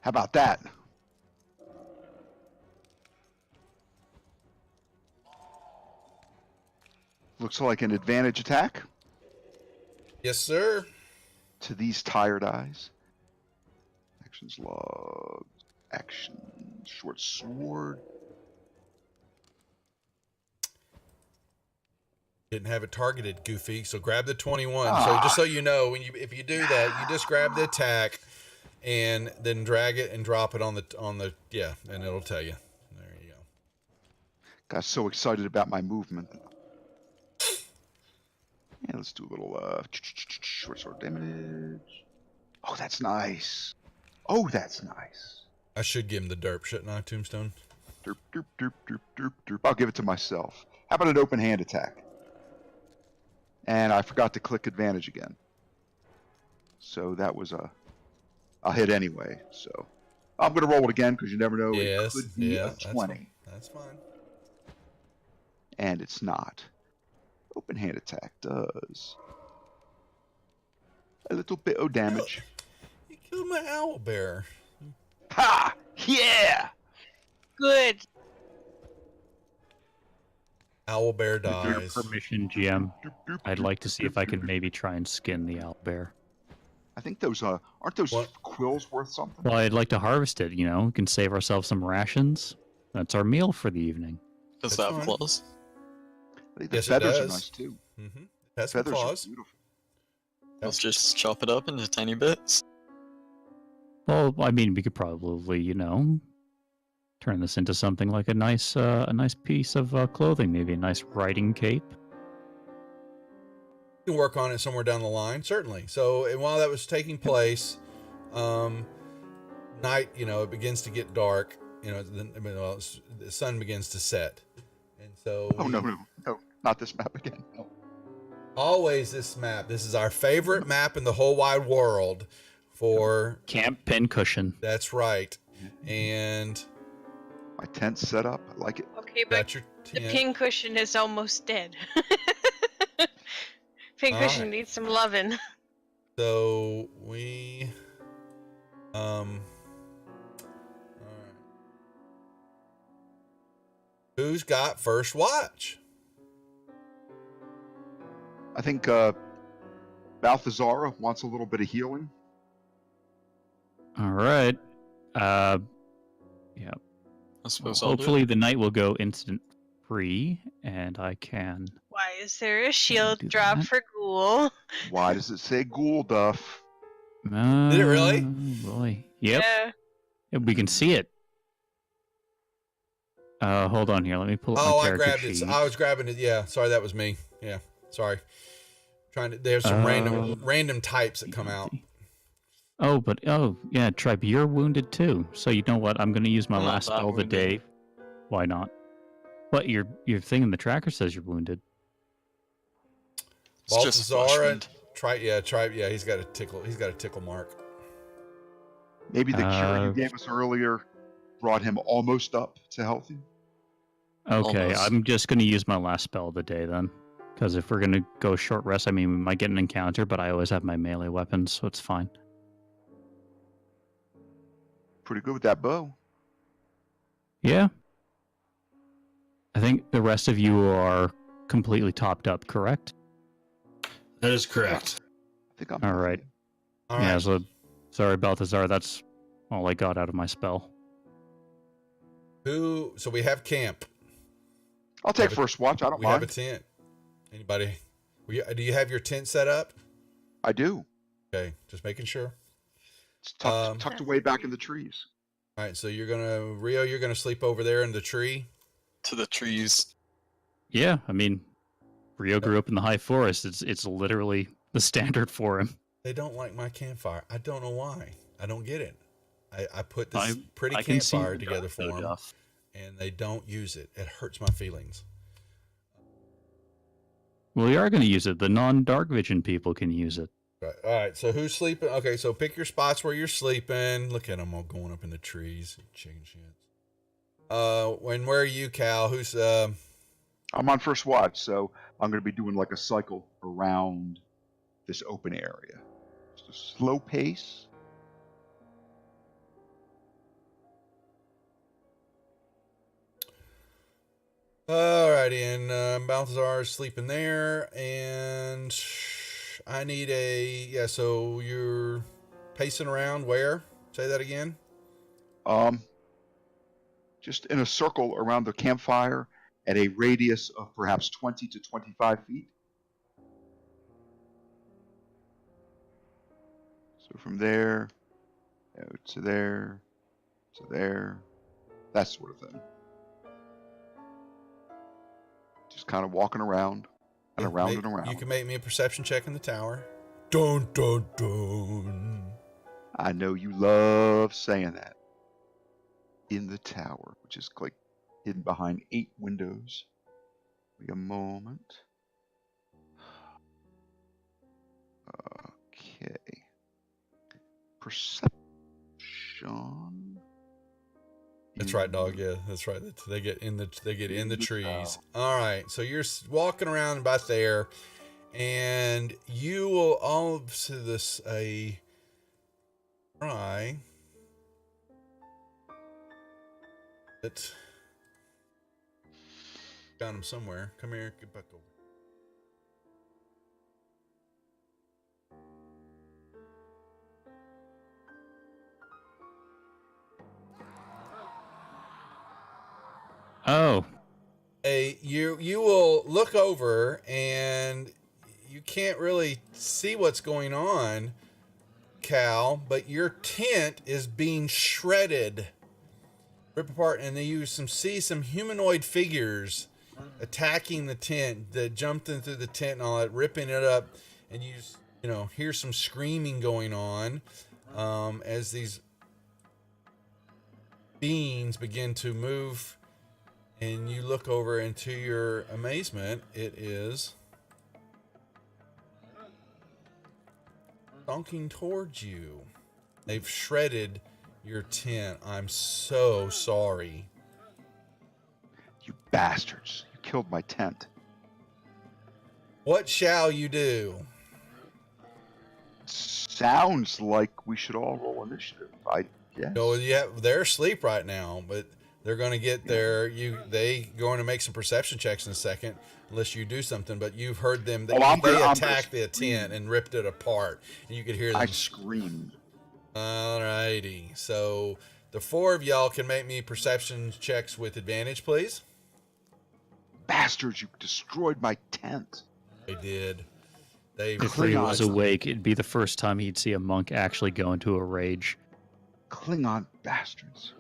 Speaker 2: How about that? Looks like an advantage attack
Speaker 1: Yes, sir.
Speaker 2: to these tired eyes. Actions log. Action. Short sword.
Speaker 1: Didn't have it targeted, Goofy. So grab the 21. So just so you know, if you do that, you just grab the attack and then drag it and drop it on the and it'll tell you. There you go.
Speaker 2: Got so excited about my movement. Yeah, let's do a little short sword damage. Oh, that's nice. Oh, that's nice.
Speaker 1: I should give him the derp, shouldn't I, Tombstone?
Speaker 2: Derp, derp, derp, derp, derp, derp. I'll give it to myself. How about an open hand attack? And I forgot to click advantage again. So that was a hit anyway. So I'm going to roll it again because you never know.
Speaker 1: Yes,
Speaker 2: It could be a
Speaker 1: that's
Speaker 2: 20.
Speaker 1: fine. That's fine.
Speaker 2: And it's not. Open hand attack does a little bit of damage.
Speaker 1: You killed my owl bear.
Speaker 2: Ha! Yeah!
Speaker 4: Good.
Speaker 1: Owl bear
Speaker 5: With your
Speaker 1: dies.
Speaker 5: permission, GM, I'd like to see if I can maybe try and skin the owlbear.
Speaker 2: I think those aren't those
Speaker 1: What?
Speaker 2: quills worth something?
Speaker 5: Well, I'd like to harvest it, you know? We can save ourselves some rations. That's our meal for the evening.
Speaker 6: Does
Speaker 1: That's
Speaker 6: that have
Speaker 1: fine.
Speaker 6: claws?
Speaker 2: I think the
Speaker 1: Yes, it
Speaker 2: feathers are
Speaker 1: does.
Speaker 2: nice too.
Speaker 1: Mm-hmm. Has some
Speaker 2: Feathers
Speaker 1: claws.
Speaker 2: are beautiful.
Speaker 6: Let's just chop it up into tiny bits.
Speaker 5: Well, I mean, we could probably, you know, turn this into something like a nice piece of clothing, maybe a nice riding cape.
Speaker 1: You can work on it somewhere down the line, certainly. So, and while that was taking place, night, it begins to get dark. The sun begins to set, and so
Speaker 2: Oh no, not this map again. No.
Speaker 1: always this map. This is our favorite map in the whole wide world for
Speaker 5: Camp Pincushion.
Speaker 1: that's right. And
Speaker 2: My tent's set up. I like it.
Speaker 4: Okay, but
Speaker 1: got your
Speaker 4: the
Speaker 1: tent.
Speaker 4: pincushion is almost dead. Pincushion
Speaker 1: Alright.
Speaker 4: needs some loving.
Speaker 1: So we all right. Who's got first watch?
Speaker 2: I think Balthazar wants a little bit of healing.
Speaker 5: All right. Yeah.
Speaker 6: I suppose I'll do
Speaker 5: Hopefully the night will go instant free, and I can.
Speaker 4: Why is there a shield
Speaker 5: do
Speaker 4: drop
Speaker 5: that.
Speaker 4: for Ghoul?
Speaker 2: Why does it say ghoul duff?
Speaker 1: Did it really?
Speaker 5: Boy. Yep.
Speaker 4: Yeah.
Speaker 5: Yeah, we can see it. Hold on here. Let me pull up
Speaker 1: Oh,
Speaker 5: my
Speaker 1: I
Speaker 5: character
Speaker 1: grabbed
Speaker 5: sheet.
Speaker 1: it. I was grabbing it. Yeah, sorry, that was me. Yeah, sorry. Trying to. There's some random types that come out.
Speaker 5: Oh, yeah, Tribe, you're wounded too. So you know what? I'm going to use my
Speaker 6: I'm not
Speaker 5: last
Speaker 6: that
Speaker 5: spell of the
Speaker 6: wounded.
Speaker 5: day. Why not? What your thing in the tracker says you're wounded.
Speaker 6: It's just a flesh
Speaker 1: Balthazar,
Speaker 6: wound.
Speaker 1: try. Yeah, he's got a tickle. He's got a tickle mark.
Speaker 2: Maybe the cure you
Speaker 5: Uh,
Speaker 2: gave us earlier brought him almost up to healthy.
Speaker 5: Okay,
Speaker 6: Almost.
Speaker 5: I'm just going to use my last spell of the day then. Because if we're going to go short rest, I mean, we might get an encounter, but I always have my melee weapons, so it's fine.
Speaker 2: Pretty good with that bow.
Speaker 5: Yeah. I think the rest of you are completely topped up, correct?
Speaker 3: That is correct.
Speaker 2: I think I'm
Speaker 5: All
Speaker 2: healthy.
Speaker 5: right.
Speaker 1: All
Speaker 5: Yeah,
Speaker 1: right.
Speaker 5: so sorry, Balthazar, that's all I got out of my spell.
Speaker 1: Who? So we have camp.
Speaker 2: I'll take
Speaker 1: have a-
Speaker 2: first watch. I don't
Speaker 1: We have a
Speaker 2: mind.
Speaker 1: tent. Anybody? Do you have your tent set up?
Speaker 2: I do.
Speaker 1: Okay, just making sure.
Speaker 2: It's tucked, tucked away back in the trees.
Speaker 1: All right, so you're gonna sleep over there in the tree.
Speaker 6: To the trees.
Speaker 5: Yeah, I mean, Rio grew up in the high forest. It's literally the standard for him.
Speaker 1: They don't like my campfire. I don't know why. I don't get it. I put this pretty
Speaker 5: I can see
Speaker 1: campfire
Speaker 5: the
Speaker 1: together
Speaker 5: dark,
Speaker 1: for
Speaker 5: though,
Speaker 1: them,
Speaker 5: Duff.
Speaker 1: and they don't use it. It hurts my feelings.
Speaker 5: Well, we are going to use it. The non-dark vision people can use it.
Speaker 1: Right. All right. So who's sleeping? Okay. So pick your spots where you're sleeping. Look at them all going up in the trees. Chicken shits. When where are you, Cal? Who's
Speaker 2: I'm on first watch, so I'm going to be doing like a cycle around this open area. Just a slow pace.
Speaker 1: Alrighty, and Balthazar is sleeping there, and I need so you're pacing around where? Say that again.
Speaker 2: Just in a circle around the campfire at a radius of perhaps 20 to 25 feet. So from there, out to there, to there, that sort of thing. Just kind of walking around and around and around.
Speaker 1: You can make me a perception check in the tower. Dun dun dun.
Speaker 2: I know you love saying that. In the tower, which is like hidden behind 8 windows. Wait a moment. Okay. Perception.
Speaker 1: That's right, dog. Yeah, that's right. They get in the trees. All right. So you're walking around about there, and you will all see this try. It found him somewhere. Come here. Get back over.
Speaker 5: Oh,
Speaker 1: You will look over and you can't really see what's going on, Cal, but your tent is being shredded, ripped apart, and you see some humanoid figures attacking the tent that jumped in through the tent and all that, ripping it up, and you hear some screaming going on as these beings begin to move. And you look over, and to your amazement, it is stalking towards you. They've shredded your tent. I'm so sorry.
Speaker 2: You bastards. You killed my tent.
Speaker 1: What shall you do?
Speaker 2: Sounds like we should all roll initiative, I guess.
Speaker 1: No, yeah, they're asleep right now, but they're going to get there. They going to make some perception checks in a second, unless you do something. But you've heard them. They
Speaker 2: I'm gonna
Speaker 1: attacked the
Speaker 2: scream.
Speaker 1: tent and ripped it apart, and you could hear them.
Speaker 2: I screamed.
Speaker 1: Alrighty, so the four of y'all can make me perception checks with advantage, please.
Speaker 2: Bastards, you destroyed my tent.
Speaker 1: They did. They
Speaker 5: If he was
Speaker 2: Klingons.
Speaker 5: awake, it'd be the first time he'd see a monk actually go into a rage.
Speaker 2: Klingon bastards.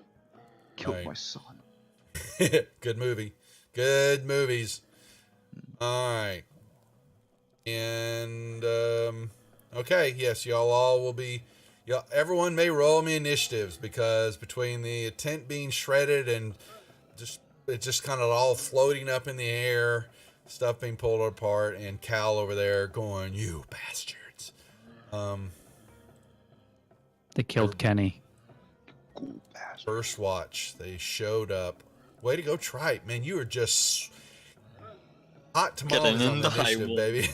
Speaker 2: Killed
Speaker 1: Right.
Speaker 2: my son.
Speaker 1: Good movie. Good movies. All right. And okay, yes, y'all all will be. Everyone may roll me initiatives because between the tent being shredded and it's just kind of all floating up in the air, stuff being pulled apart, and Cal over there going, "You bastards!"
Speaker 5: They killed Kenny.
Speaker 2: Cool bastard.
Speaker 1: First watch, they showed up. Way to go, Tripe, man! You are just hot tamales
Speaker 6: Getting
Speaker 1: on
Speaker 6: in
Speaker 1: the
Speaker 6: the high
Speaker 1: initiative,
Speaker 6: wall.
Speaker 1: baby.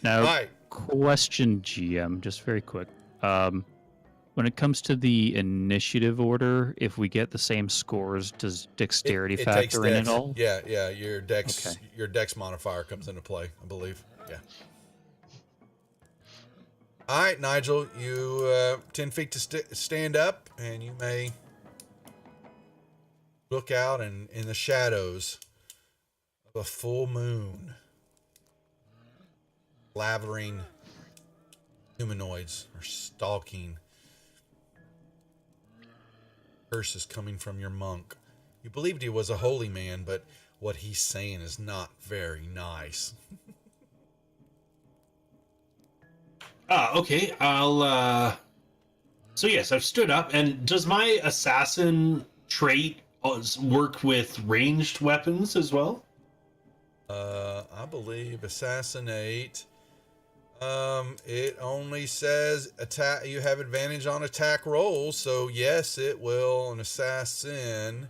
Speaker 5: Now,
Speaker 1: All right.
Speaker 5: question, GM, just very quick. When it comes to the initiative order, if we get the same scores, does dexterity
Speaker 1: It takes
Speaker 5: factor in
Speaker 1: dex.
Speaker 5: at all?
Speaker 1: Yeah. Your dex,
Speaker 5: Okay.
Speaker 1: your dex modifier comes into play, I believe. Yeah. All right, Nigel, you 10 feet to stand up, and you may look out and in the shadows of a full moon, slavering humanoids are stalking. Curses coming from your monk. You believed he was a holy man, but what he's saying is not very nice.
Speaker 3: Okay. I'll. So yes, I've stood up. And does my assassin trait work with ranged weapons as well?
Speaker 1: I believe assassinate. It only says attack. You have advantage on attack rolls, so yes, it will. An assassin.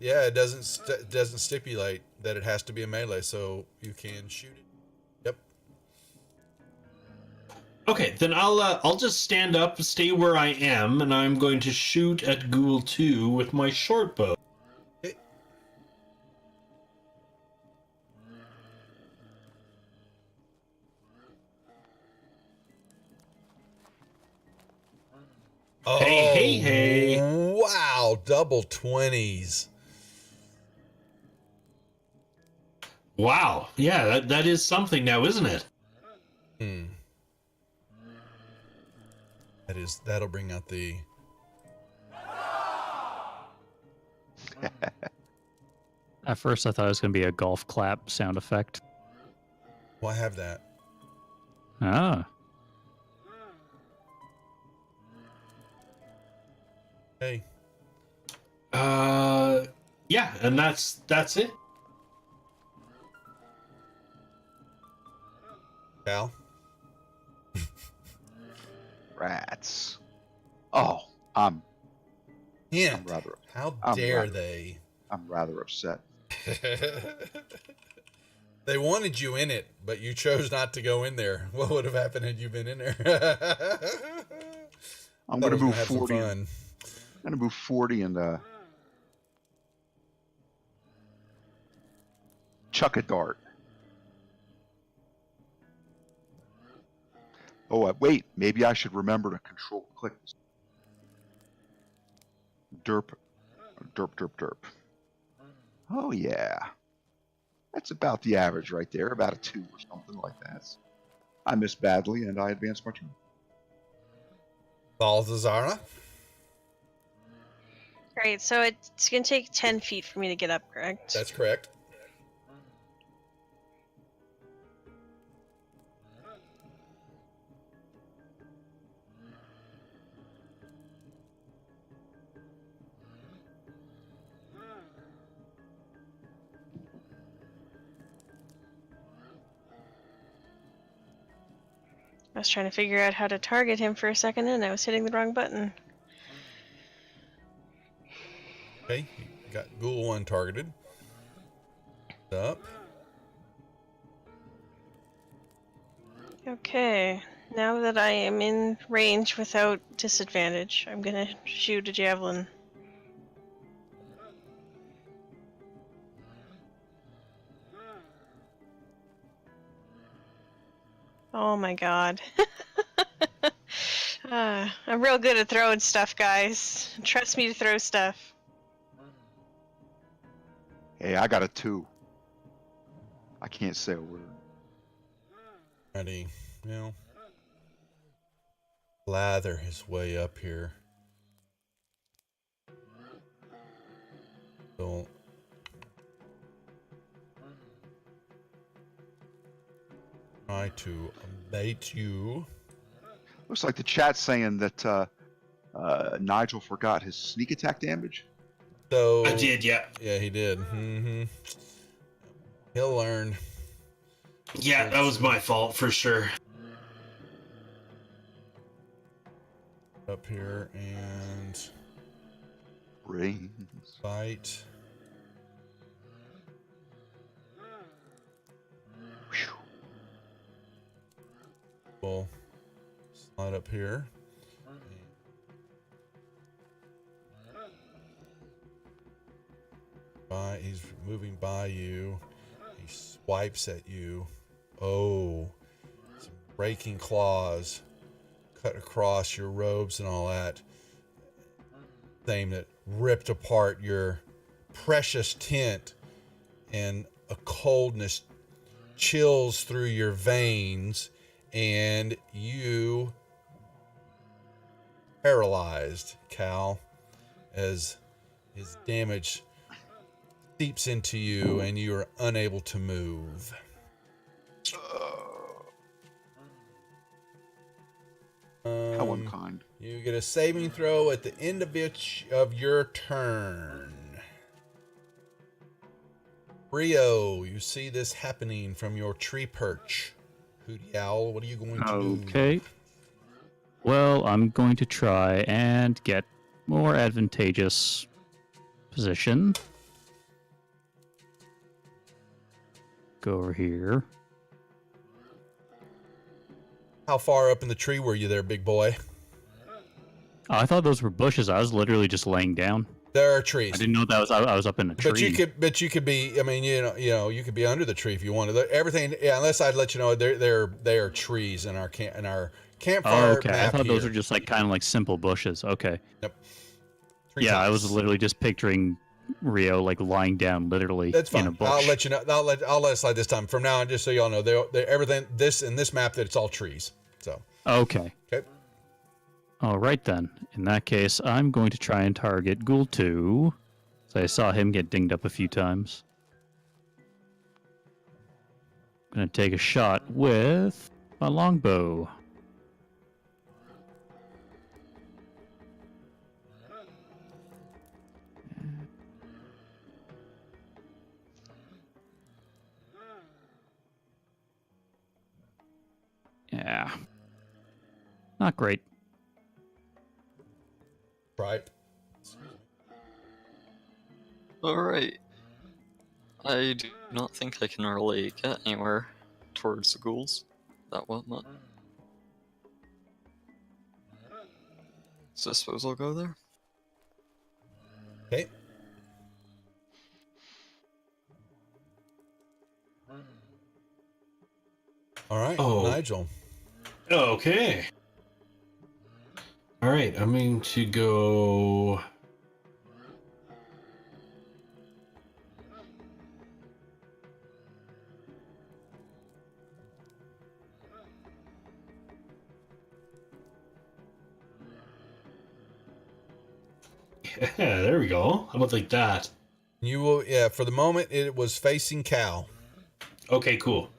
Speaker 1: Yeah, it doesn't stipulate that it has to be a melee, so you can shoot it. Yep.
Speaker 3: Okay, then I'll just stand up, stay where I am, and I'm going to shoot at Ghoul 2 with my short bow.
Speaker 1: Okay.
Speaker 3: Hey.
Speaker 1: Wow, double 20s.
Speaker 3: Wow. Yeah, that is something now, isn't it?
Speaker 1: That'll bring out the.
Speaker 5: At first, I thought it was going to be a golf clap sound effect.
Speaker 1: Well, I have that.
Speaker 5: Ah,
Speaker 1: Hey,
Speaker 3: Yeah, and that's it.
Speaker 1: Cal.
Speaker 2: Rats. Oh, I'm
Speaker 1: Hint.
Speaker 2: rather
Speaker 1: How
Speaker 2: I'm
Speaker 1: dare
Speaker 2: rather-
Speaker 1: they?
Speaker 2: rather upset.
Speaker 1: They wanted you in it, but you chose not to go in there. What would have happened had you been in there?
Speaker 2: I'm
Speaker 1: Thought
Speaker 2: gonna
Speaker 1: we
Speaker 2: move
Speaker 1: have some
Speaker 2: 40.
Speaker 1: fun.
Speaker 2: I'm gonna move 40 and chuck a dart. Oh, wait. Maybe I should remember to control click. Derp, derp, derp, derp. Oh yeah, that's about the average right there. About a 2 or something like that. I missed badly and I advanced my turn.
Speaker 1: Balthazara.
Speaker 4: Great. So it's gonna take 10 feet for me to get up, correct?
Speaker 1: That's correct.
Speaker 4: I was trying to figure out how to target him for a second and I was hitting the wrong button.
Speaker 1: Okay, you got Ghoul 1 targeted. Up.
Speaker 4: Okay, now that I am in range without disadvantage, I'm gonna shoot a javelin. Oh my god. I'm real good at throwing stuff, guys. Trust me to throw stuff.
Speaker 2: Hey, I got a 2. I can't say a word.
Speaker 1: Ready. Well, lather his way up here. Don't. Try to bait you.
Speaker 2: Looks like the chat's saying that Nigel forgot his sneak attack damage.
Speaker 1: So
Speaker 3: I did, yeah.
Speaker 1: Yeah, he did. He'll learn.
Speaker 3: Yeah, that was my fault for sure.
Speaker 1: Up here and
Speaker 2: Brains.
Speaker 1: bite.
Speaker 2: Whew.
Speaker 1: We'll slide up here. He's moving by you. He swipes at you. Oh, some raking claws cut across your robes and all that. Thing that ripped apart your precious tent, and a coldness chills through your veins, and you paralyzed, Cal, as his damage seeps into you and you are unable to move.
Speaker 2: How unkind.
Speaker 1: You get a saving throw at the end of your turn. Rio, you see this happening from your tree perch. Hootie Owl, what are you going to do?
Speaker 5: Okay. Well, I'm going to try and get more advantageous position. Go over here.
Speaker 1: How far up in the tree were you there, big boy?
Speaker 5: Oh, I thought those were bushes. I was literally just laying down.
Speaker 1: There are trees.
Speaker 5: I didn't know that I was up in a tree.
Speaker 1: But you could be. I mean, you could be under the tree if you wanted. Everything. Yeah, unless I'd let you know, they are trees in our campfire.
Speaker 5: Oh, okay.
Speaker 1: Map
Speaker 5: I thought those
Speaker 1: here.
Speaker 5: were just like kind of like simple bushes. Okay.
Speaker 1: Yep.
Speaker 5: Yeah, I was
Speaker 1: Treetops.
Speaker 5: literally just picturing Rio like lying down, literally
Speaker 1: That's fine.
Speaker 5: in a bush.
Speaker 1: I'll let you know. I'll let it slide this time. From now on, just so y'all know, they're everything. This in this map that it's all trees. So.
Speaker 5: Okay.
Speaker 1: Okay.
Speaker 5: All right then. In that case, I'm going to try and target Ghoul 2. So I saw him get dinged up a few times. I'm going to take a shot with my longbow. Yeah. Not great.
Speaker 1: Right.
Speaker 6: Alright. I do not think I can really get anywhere towards the ghouls. That whatnot. So I suppose I'll go there.
Speaker 1: Okay. All right,
Speaker 3: Oh.
Speaker 1: Nigel.
Speaker 3: Okay. All right, I'm going to go. Yeah, there we go. How about like that?
Speaker 1: You will. Yeah. For the moment, it was facing Cal.
Speaker 3: Okay, cool.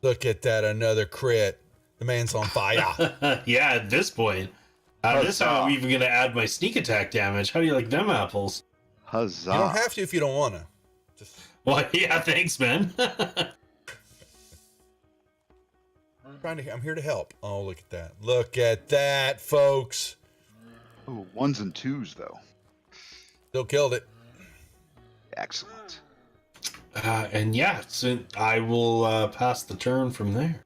Speaker 1: Look at that, another crit. The man's on fire.
Speaker 3: Yeah, at this point. This time I'm even going to add my sneak attack damage. How do you like them apples?
Speaker 2: Huzzah.
Speaker 1: You don't have to if you don't want to. Just
Speaker 3: Well, yeah, thanks, man.
Speaker 1: I'm here to help. Oh, look at that. Look at that, folks.
Speaker 2: Oh, 1s and 2s, though.
Speaker 1: Still killed it.
Speaker 2: Excellent.
Speaker 3: And yeah, so I will pass the turn from there.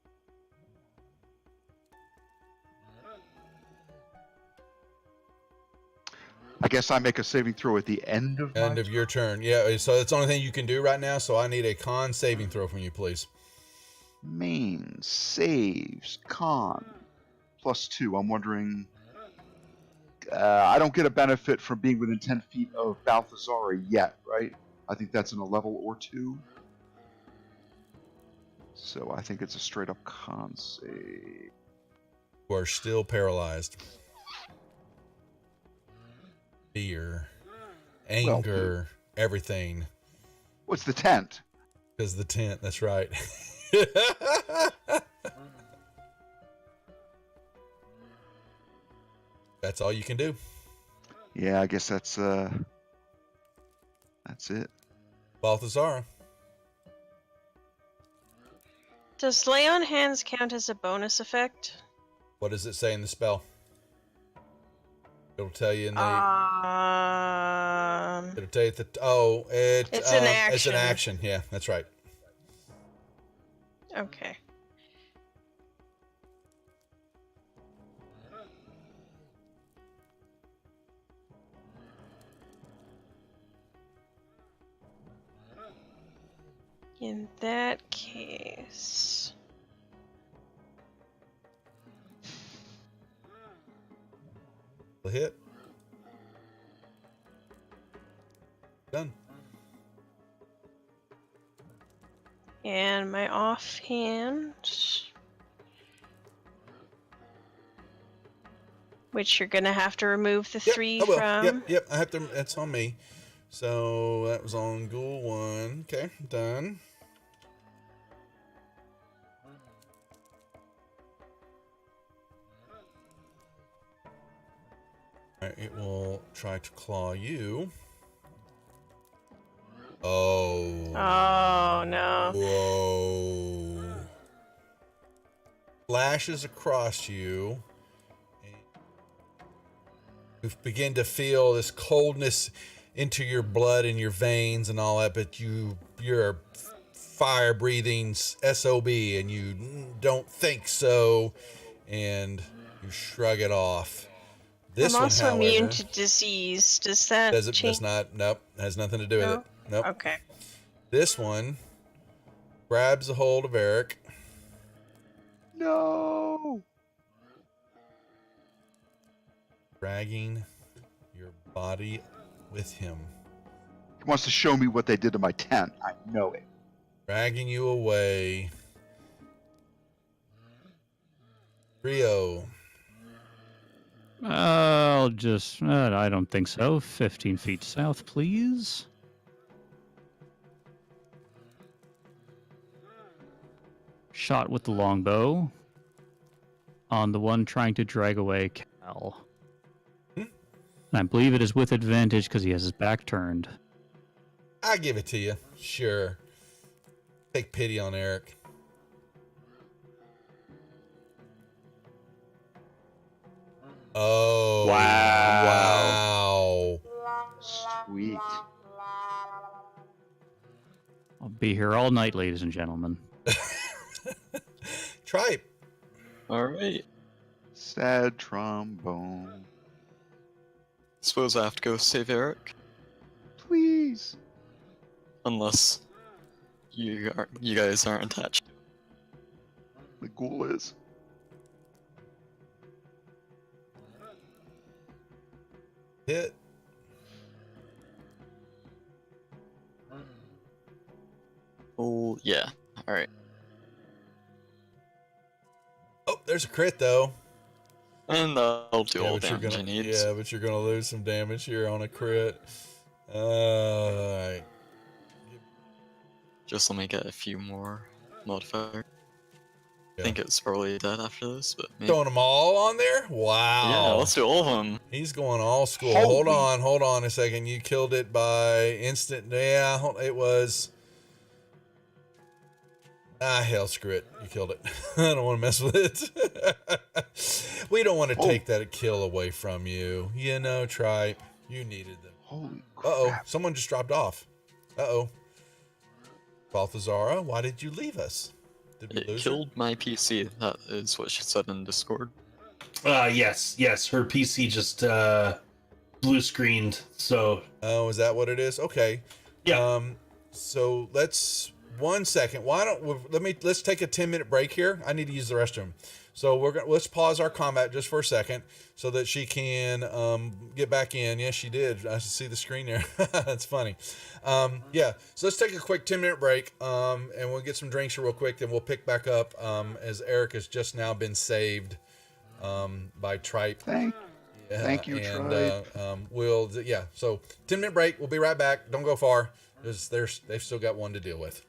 Speaker 2: I guess I make a saving throw at the end of
Speaker 1: End
Speaker 2: my
Speaker 1: of your turn. Yeah, so that's the only thing you can do right now. So I need a con saving throw from you, please.
Speaker 2: main saves con +2. I'm wondering. I don't get a benefit from being within 10 feet of Balthazar yet, right? I think that's in a level or 2. So I think it's a straight up con save.
Speaker 1: You are still paralyzed. Fear, anger, everything.
Speaker 2: What's the tent?
Speaker 1: Because the tent, that's right. That's all you can do.
Speaker 2: Yeah, I guess that's it.
Speaker 1: Balthazar.
Speaker 4: Does lay on hands count as a bonus effect?
Speaker 1: What does it say in the spell? It'll tell you in the. It'll tell you that. Oh,
Speaker 4: It's an action.
Speaker 1: It's an action. Yeah, that's right.
Speaker 4: Okay. In that case,
Speaker 1: The hit. Done.
Speaker 4: and my offhand, which you're gonna have to remove the
Speaker 1: Yep,
Speaker 4: 3
Speaker 1: I will.
Speaker 4: from.
Speaker 1: Yep. I have to. That's on me. So that was on Ghoul 1. Okay, done. All right, it will try to claw you. Oh.
Speaker 4: Oh no.
Speaker 1: Whoa. Flashes across you. You begin to feel this coldness into your blood and your veins and all that, but you're a fire breathing SOB and you don't think so, and you shrug it off. This
Speaker 4: I'm
Speaker 1: one,
Speaker 4: also
Speaker 1: however,
Speaker 4: immune to disease. Does that
Speaker 1: does
Speaker 4: change?
Speaker 1: not. Nope, has nothing to do with
Speaker 4: No?
Speaker 1: it. Nope.
Speaker 4: Okay.
Speaker 1: This one grabs a hold of Eric.
Speaker 2: No.
Speaker 1: Dragging your body with him.
Speaker 2: He wants to show me what they did to my tent. I know it.
Speaker 1: Dragging you away. Rio.
Speaker 5: I'll just. I don't think so. 15 feet south, please. Shot with the longbow on the one trying to drag away Cal.
Speaker 1: Hmm?
Speaker 5: And I believe it is with advantage because he has his back turned.
Speaker 1: I give it to you. Sure. Take pity on Eric. Oh.
Speaker 2: Wow.
Speaker 1: Wow.
Speaker 2: Sweet.
Speaker 5: I'll be here all night, ladies and gentlemen.
Speaker 1: Tripe.
Speaker 6: Alright.
Speaker 2: Sad trombone.
Speaker 6: Suppose I have to go save Eric.
Speaker 2: Please.
Speaker 6: Unless you guys aren't attached.
Speaker 2: The ghoul is.
Speaker 1: Hit.
Speaker 6: Oh, yeah. Alright.
Speaker 1: Oh, there's a crit though.
Speaker 6: And I'll do all
Speaker 1: but
Speaker 6: the
Speaker 1: you're
Speaker 6: damage
Speaker 1: gonna,
Speaker 6: I need.
Speaker 1: yeah, but you're gonna lose some damage here on a crit. Alright.
Speaker 6: Just let me get a few more modifiers. I think it's probably dead after this, but maybe.
Speaker 1: Throwing them all on there?
Speaker 6: Yeah,
Speaker 1: Wow.
Speaker 6: let's do all of them.
Speaker 1: He's going all school.
Speaker 2: Holy-
Speaker 1: Hold on a second. You killed it by instant. Yeah, it was. Hell, screw it. You killed it. I don't want to mess with it. We don't want to take that kill away from you. You know, Tripe. You needed them.
Speaker 2: Holy
Speaker 1: Uh-oh.
Speaker 2: crap.
Speaker 1: Someone just dropped off. Uh-oh. Balthazara, why did you leave us? Did we
Speaker 6: It
Speaker 1: lose her?
Speaker 6: killed my PC. That is what she said in Discord.
Speaker 3: Yes. Her PC just blue screened. So
Speaker 1: Oh, is that what it is? Okay.
Speaker 3: yeah.
Speaker 1: So let's 1 second. Why don't let's take a 10-minute break here. I need to use the restroom. So let's pause our combat just for a second so that she can get back in. Yes, she did. I see the screen there. That's funny. Yeah. So let's take a quick 10-minute break and we'll get some drinks real quick. Then we'll pick back up as Eric has just now been saved by Tripe.
Speaker 2: Thank you,
Speaker 1: and
Speaker 2: Tripe.
Speaker 1: so 10-minute break. We'll be right back. Don't go far. They've still got one to deal with.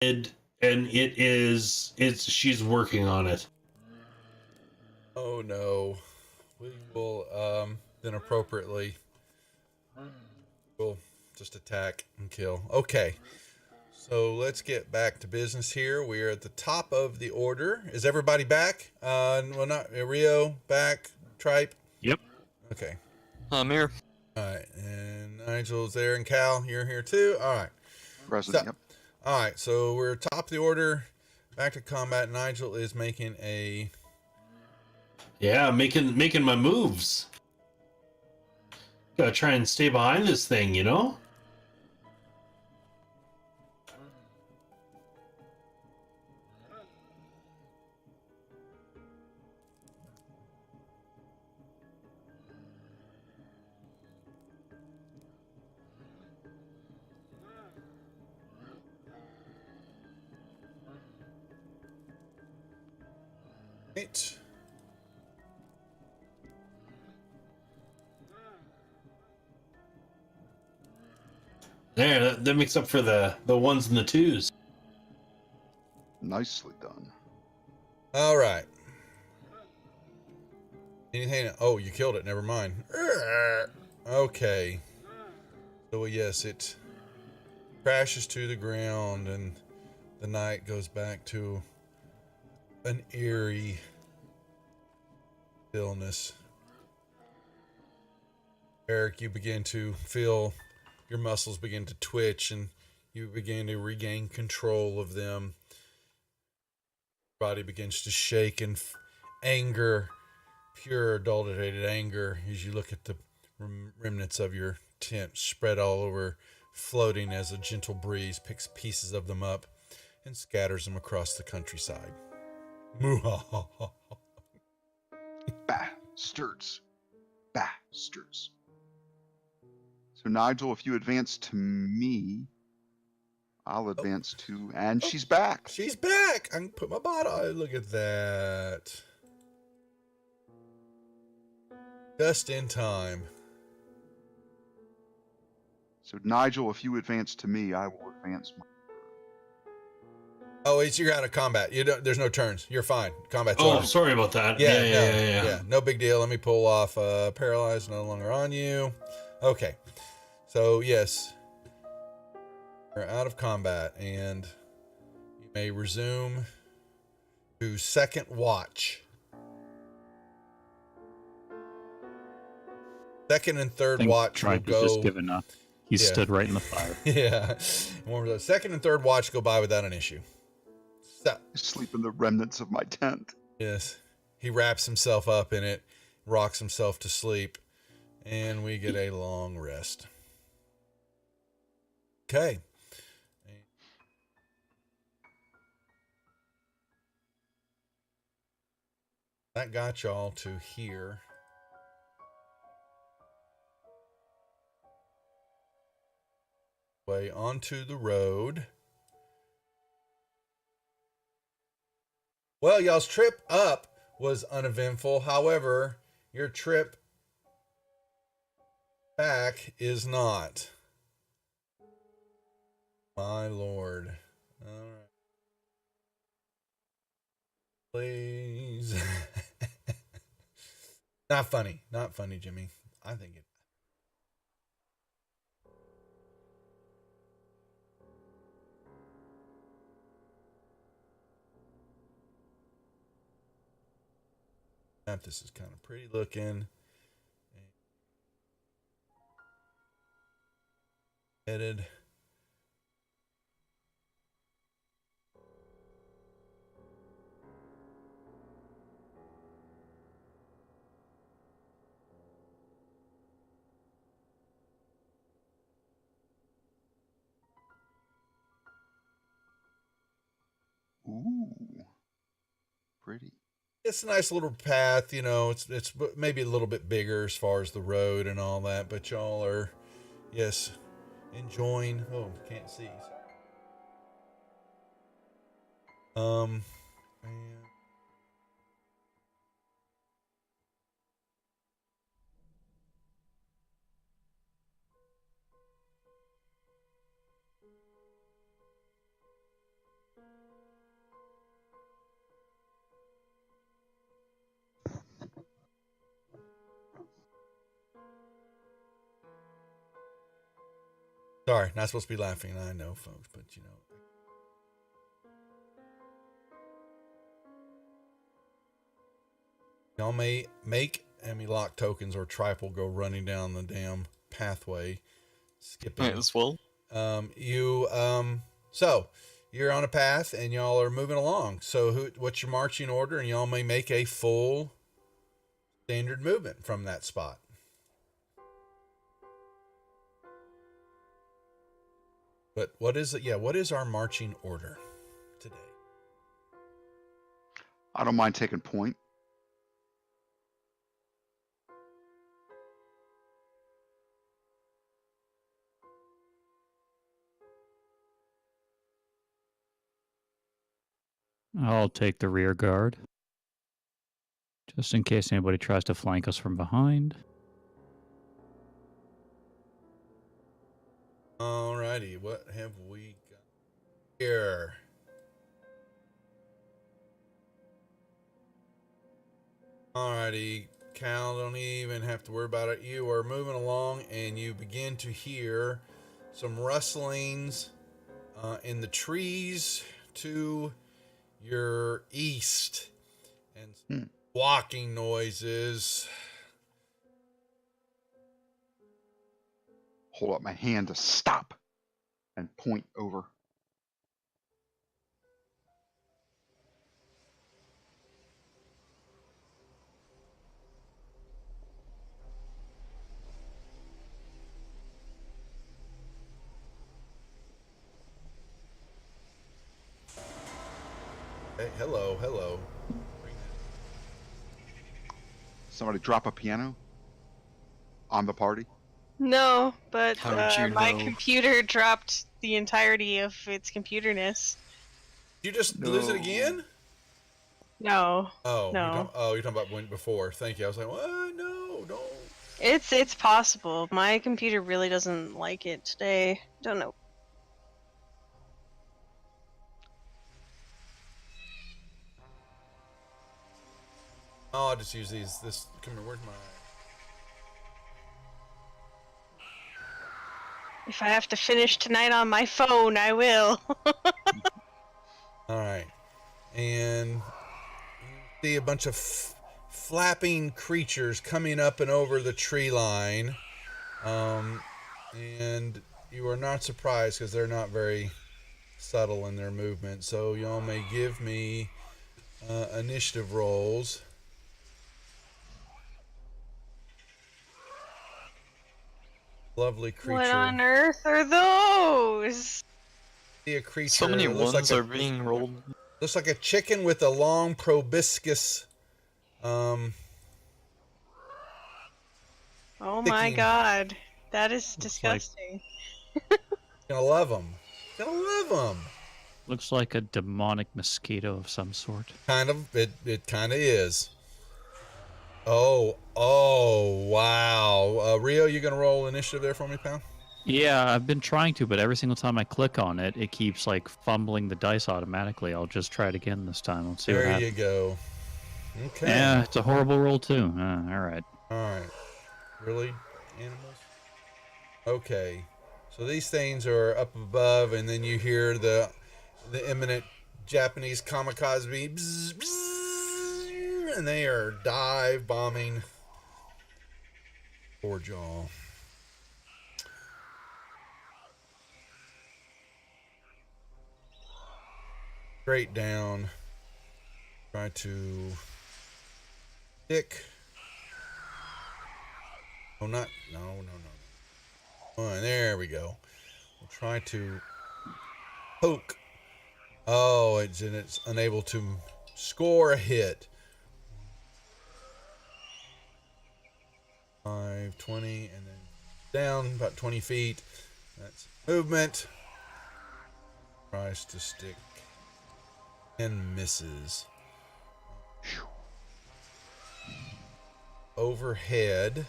Speaker 3: and she's working on it.
Speaker 1: Oh no. We will then appropriately we'll just attack and kill. Okay. So let's get back to business here. We are at the top of the order. Is everybody back? Well, not Rio back. Tripe.
Speaker 5: Yep.
Speaker 1: Okay.
Speaker 6: I'm here.
Speaker 1: All right. And Nigel's there, and Cal, you're here too. All right.
Speaker 2: President,
Speaker 1: So,
Speaker 2: yep.
Speaker 1: all right. So we're top of the order. Back to combat. Nigel is making a.
Speaker 3: Yeah, making my moves. Gotta try and stay behind this thing, you know?
Speaker 1: Right.
Speaker 3: There, that makes up for the ones and the twos.
Speaker 2: Nicely done.
Speaker 1: All right. Anything? Oh, you killed it. Never mind. Okay. So yes, it crashes to the ground, and the night goes back to an eerie stillness. Eric, you begin to feel your muscles begin to twitch, and you begin to regain control of them. Your body begins to shake in anger, pure adulterated anger, as you look at the remnants of your tent spread all over, floating as a gentle breeze picks pieces of them up and scatters them across the countryside.
Speaker 2: Bastards. Bastards. So, Nigel, if you advance to me, I'll advance to, and she's back.
Speaker 1: She's back. I can put my bottle. Oh, look at that. Just in time.
Speaker 2: So, Nigel, if you advance to me, I will advance my.
Speaker 1: Oh, you're out of combat. You don't. There's no turns. You're fine. Combat's
Speaker 3: Oh,
Speaker 1: over.
Speaker 3: sorry about that.
Speaker 1: Yeah. No big deal. Let me pull off paralyzed, no longer on you. Okay. So yes, you're out of combat, and you may resume to second watch. Second and third watch will
Speaker 5: Tribe has
Speaker 1: go.
Speaker 5: just given up. He stood right in the fire.
Speaker 1: Yeah. Second and third watch go by without an issue. So,
Speaker 2: Sleep in the remnants of my tent.
Speaker 1: yes. He wraps himself up in it, rocks himself to sleep, and we get a long rest. Okay. That got y'all to here. Way onto the road. Well, y'all's trip up was uneventful. However, your trip back is not. My lord. All right. Please. Not funny. Not funny, Jimmy. I think it. This is kind of pretty looking. Headed.
Speaker 2: Ooh. Pretty.
Speaker 1: It's a nice little path, you know. It's maybe a little bit bigger as far as the road and all that, but y'all are, yes, enjoying. Oh, can't see. And Sorry, not supposed to be laughing. I know, folks, but you know. Y'all may make enemy lock tokens or tripe will go running down the damn pathway, skipping.
Speaker 6: Might as well.
Speaker 1: So you're on a path and y'all are moving along. So what's your marching order? And y'all may make a full standard movement from that spot. But what is it? Yeah, what is our marching order today?
Speaker 2: I don't mind taking point.
Speaker 5: I'll take the rear guard. Just in case anybody tries to flank us from behind.
Speaker 1: Alrighty, what have we got here? Alrighty, Cal, don't even have to worry about it. You are moving along and you begin to hear some rustlings in the trees to your east and walking noises.
Speaker 2: Hold up my hand to stop and point over.
Speaker 1: Hey, hello, hello.
Speaker 2: Somebody drop a piano on the party.
Speaker 4: No, but
Speaker 6: How would you
Speaker 4: my
Speaker 6: know?
Speaker 4: computer dropped the entirety of its computerness.
Speaker 1: You just lose it
Speaker 2: No.
Speaker 1: again?
Speaker 4: No,
Speaker 1: Oh,
Speaker 4: No.
Speaker 1: you're talking about when before. Thank you. I was like, what? No, don't.
Speaker 4: it's possible. My computer really doesn't like it today. Don't know.
Speaker 1: Oh, I'll just use these. Come here, where's my...
Speaker 4: If I have to finish tonight on my phone, I will.
Speaker 1: All right. And you see a bunch of flapping creatures coming up and over the tree line. And you are not surprised because they're not very subtle in their movement. So y'all may give me initiative rolls. Lovely creature.
Speaker 4: What on earth are those?
Speaker 1: See a creature.
Speaker 6: So many
Speaker 1: looks
Speaker 6: ones
Speaker 1: like
Speaker 6: are being rolled.
Speaker 1: looks like a chicken with a long proboscis.
Speaker 4: Oh my
Speaker 1: Sticking.
Speaker 4: god. That is
Speaker 5: Looks like-
Speaker 4: disgusting.
Speaker 1: Gonna love them. Gonna love them.
Speaker 5: Looks like a demonic mosquito of some sort.
Speaker 1: Kind of. It kind of is. Oh, wow. Rio, you gonna roll initiative there for me, pal?
Speaker 5: Yeah, I've been trying to, but every single time I click on it, it keeps like fumbling the dice automatically. I'll just try it again this time. Let's see what
Speaker 1: There
Speaker 5: happens.
Speaker 1: you go. Okay.
Speaker 5: Yeah, it's a horrible roll too. All right.
Speaker 1: All right. Really, animals? Okay. So these things are up above, and then you hear the imminent Japanese kamikaze, bzz, bzz, and they are dive bombing towards y'all. Straight down. Try to stick. Oh, not. No. Oh, there we go. We'll try to poke. Oh, it's unable to score a hit. 5, 20, and then down about 20 feet. That's movement. Tries to stick and misses. Overhead.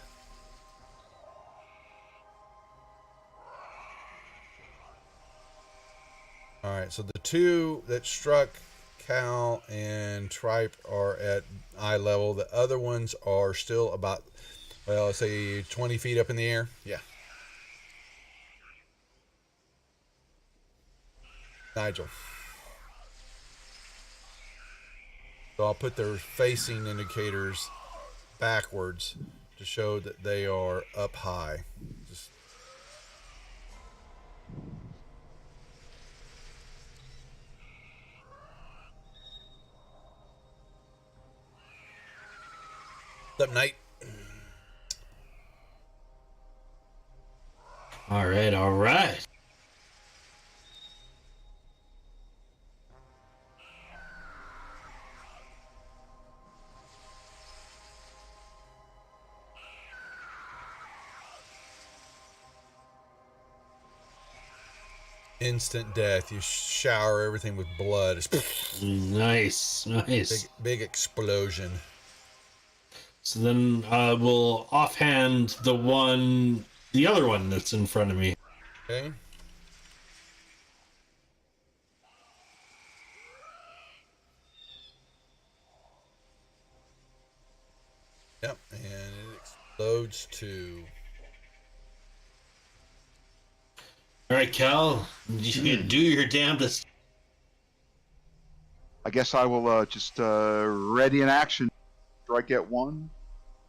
Speaker 1: All right, so the two that struck Cal and Tripe are at eye level. The other ones are still about, well, let's say 20 feet up in the air. Yeah. Nigel. So I'll put their facing indicators backwards to show that they are up high. Just What's up, Knight?
Speaker 3: All right, all right.
Speaker 1: Instant death. You shower everything with blood. It's
Speaker 3: Nice, nice.
Speaker 1: big explosion.
Speaker 3: So then we'll offhand the other one that's in front of me.
Speaker 1: Okay. Yep, and it explodes too.
Speaker 3: All right, Cal, you do your damnedest.
Speaker 2: I guess I will just ready in action. Strike at one,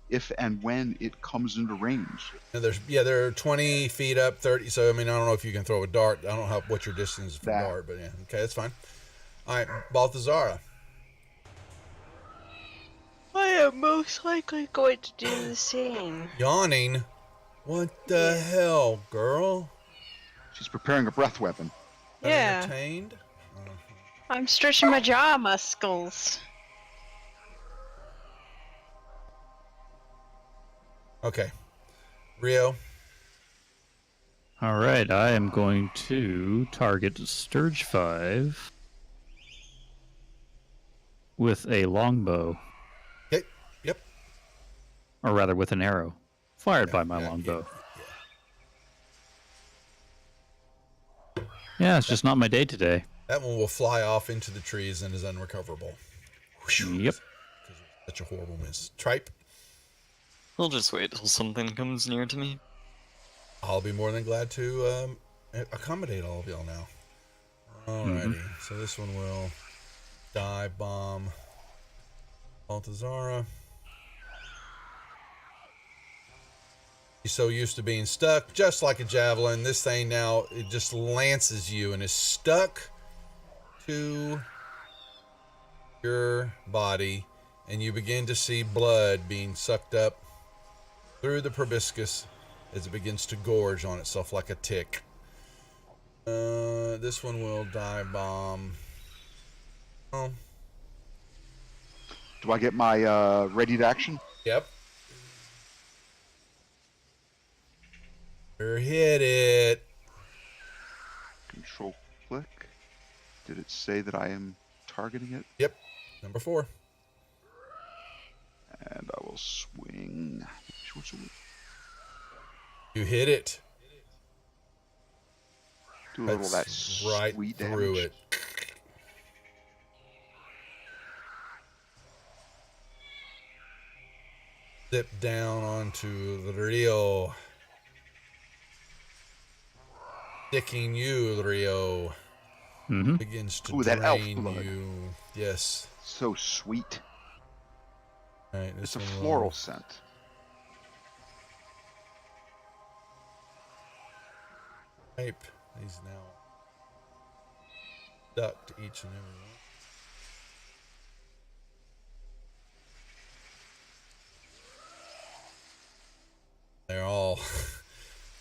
Speaker 2: if and when it comes into range.
Speaker 1: And they're 20 feet up, 30. So I mean, I don't know if you can throw a dart. I don't know what your distance is from
Speaker 2: That.
Speaker 1: dart, but yeah, okay, that's fine. All right, Balthazar.
Speaker 4: I am most likely going to do the same.
Speaker 1: Yawning. What the hell, girl?
Speaker 2: She's preparing a breath weapon.
Speaker 4: Yeah.
Speaker 1: Entertained?
Speaker 4: I'm stretching my jaw muscles.
Speaker 1: Okay. Rio.
Speaker 5: All right, I am going to target Sturge 5 with a longbow,
Speaker 1: Okay. Yep.
Speaker 5: or rather with an arrow, fired by my
Speaker 1: Yeah,
Speaker 5: longbow. Yeah, it's just not my day today.
Speaker 1: That one will fly off into the trees and is unrecoverable.
Speaker 5: Yep.
Speaker 1: Such a horrible miss. Tripe.
Speaker 6: I'll just wait till something comes near to me.
Speaker 1: I'll be more than glad to accommodate all of y'all now. Alrighty. So this one will dive bomb Baltazara. He's so used to being stuck, just like a javelin. This thing now, it just lances you and is stuck to your body, and you begin to see blood being sucked up through the proboscis as it begins to gorge on itself like a tick. This one will dive bomb. Oh,
Speaker 2: Do I get my ready to action?
Speaker 1: yep. Or hit it.
Speaker 2: Control click. Did it say that I am targeting it?
Speaker 1: Yep. Number 4.
Speaker 2: And I will swing.
Speaker 1: You hit it.
Speaker 2: Do a little of that
Speaker 1: That's right
Speaker 2: sweet
Speaker 1: through
Speaker 2: damage.
Speaker 1: it. Zip down onto the Rio. Sticking you, Rio.
Speaker 5: Mm-hmm.
Speaker 1: Begins to
Speaker 2: Ooh, that elf
Speaker 1: drain
Speaker 2: blood.
Speaker 1: you. Yes.
Speaker 2: So sweet.
Speaker 1: All right,
Speaker 2: It's a
Speaker 1: this one will
Speaker 2: floral scent.
Speaker 1: Type. He's now stuck to each and every one. They're all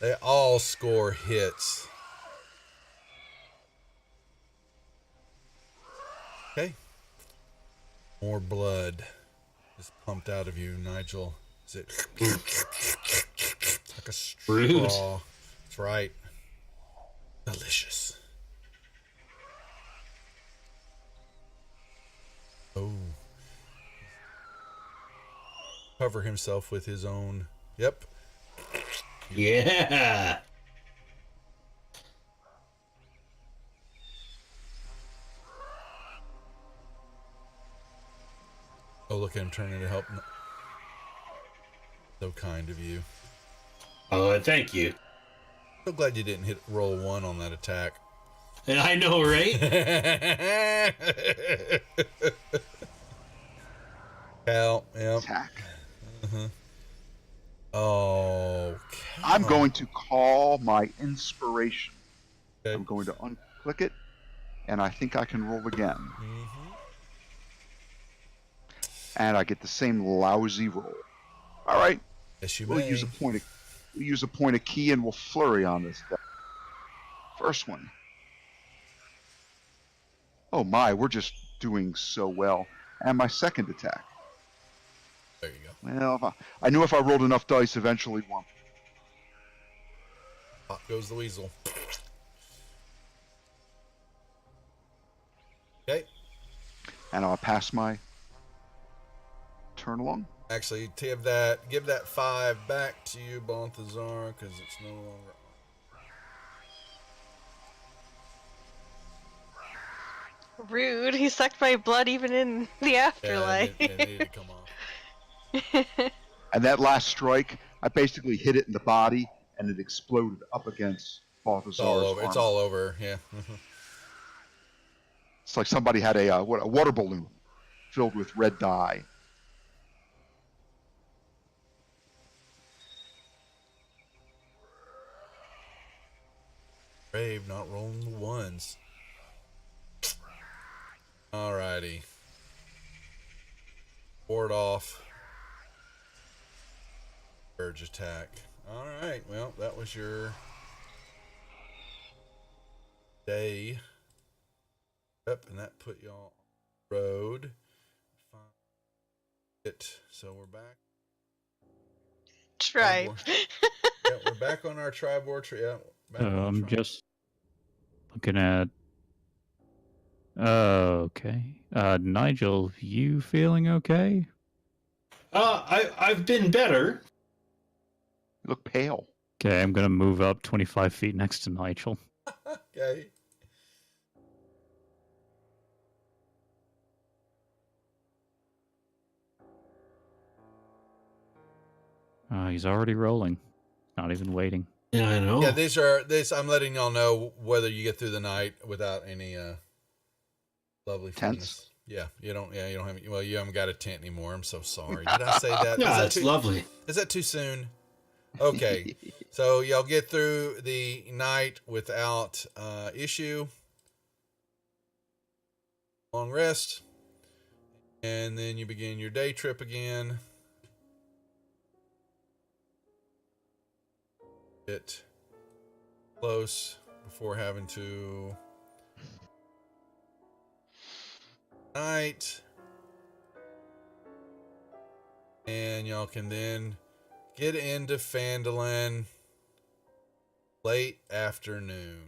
Speaker 1: they all score hits. Okay. More blood is pumped out of you, Nigel. Is it like a straw?
Speaker 3: Rude.
Speaker 1: That's right. Delicious. Oh. Cover himself with his own. Yep.
Speaker 3: Yeah.
Speaker 1: Oh, look at him turning to help. So kind of you.
Speaker 3: Oh, thank you.
Speaker 1: So glad you didn't hit roll 1 on that attack.
Speaker 3: I know, right?
Speaker 1: Cal, yep.
Speaker 2: Attack.
Speaker 1: Oh,
Speaker 2: I'm
Speaker 1: Cal.
Speaker 2: going to call my inspiration.
Speaker 1: Okay.
Speaker 2: I'm going to unclick it, and I think I can roll again. And I get the same lousy roll. All right.
Speaker 1: Yes, you
Speaker 2: We'll
Speaker 1: may.
Speaker 2: use a point of key, and we'll flurry on this guy. First one. Oh my, we're just doing so well. And my second attack.
Speaker 1: There you go.
Speaker 2: Well, I knew if I rolled enough dice, eventually one.
Speaker 1: Pop goes the weasel. Okay.
Speaker 2: And I'll pass my turn along.
Speaker 1: Actually, give that 5 back to you, Balthazar, because it's no longer.
Speaker 4: Rude. He sucked my blood even in the afterlife.
Speaker 1: Yeah, it needed to come off.
Speaker 2: And that last strike, I basically hit it in the body, and it exploded up against Balthazar's
Speaker 1: It's all over.
Speaker 2: armor.
Speaker 1: It's all over. Yeah.
Speaker 2: It's like somebody had a water balloon filled with red dye.
Speaker 1: Brave, not rolling the ones. Alrighty. Ward off. Urge attack. Alright, well, that was your day. Yep, and that put y'all on the road. So we're back.
Speaker 4: Tribe.
Speaker 1: Yeah, we're back on our tribe tree. Yeah, back on the
Speaker 5: I'm
Speaker 1: tribe.
Speaker 5: just looking at. Okay. Nigel, you feeling okay?
Speaker 3: I've been better.
Speaker 2: You look pale.
Speaker 5: Okay, I'm gonna move up 25 feet next to Nigel.
Speaker 1: Okay.
Speaker 5: He's already rolling. Not even waiting.
Speaker 3: Yeah, I know.
Speaker 1: Yeah, I'm letting y'all know whether you get through the night without any lovely
Speaker 2: Tents?
Speaker 1: funness. Yeah, you don't have well, you haven't got a tent anymore. I'm so sorry. Did I say that?
Speaker 3: Yeah,
Speaker 1: Is
Speaker 3: it's
Speaker 1: that
Speaker 3: lovely.
Speaker 1: Is that too soon? Okay. So y'all get through the night without issue. Long rest. And then you begin your day trip again. Get close before having to night. And y'all can then get into Phandelver late afternoon.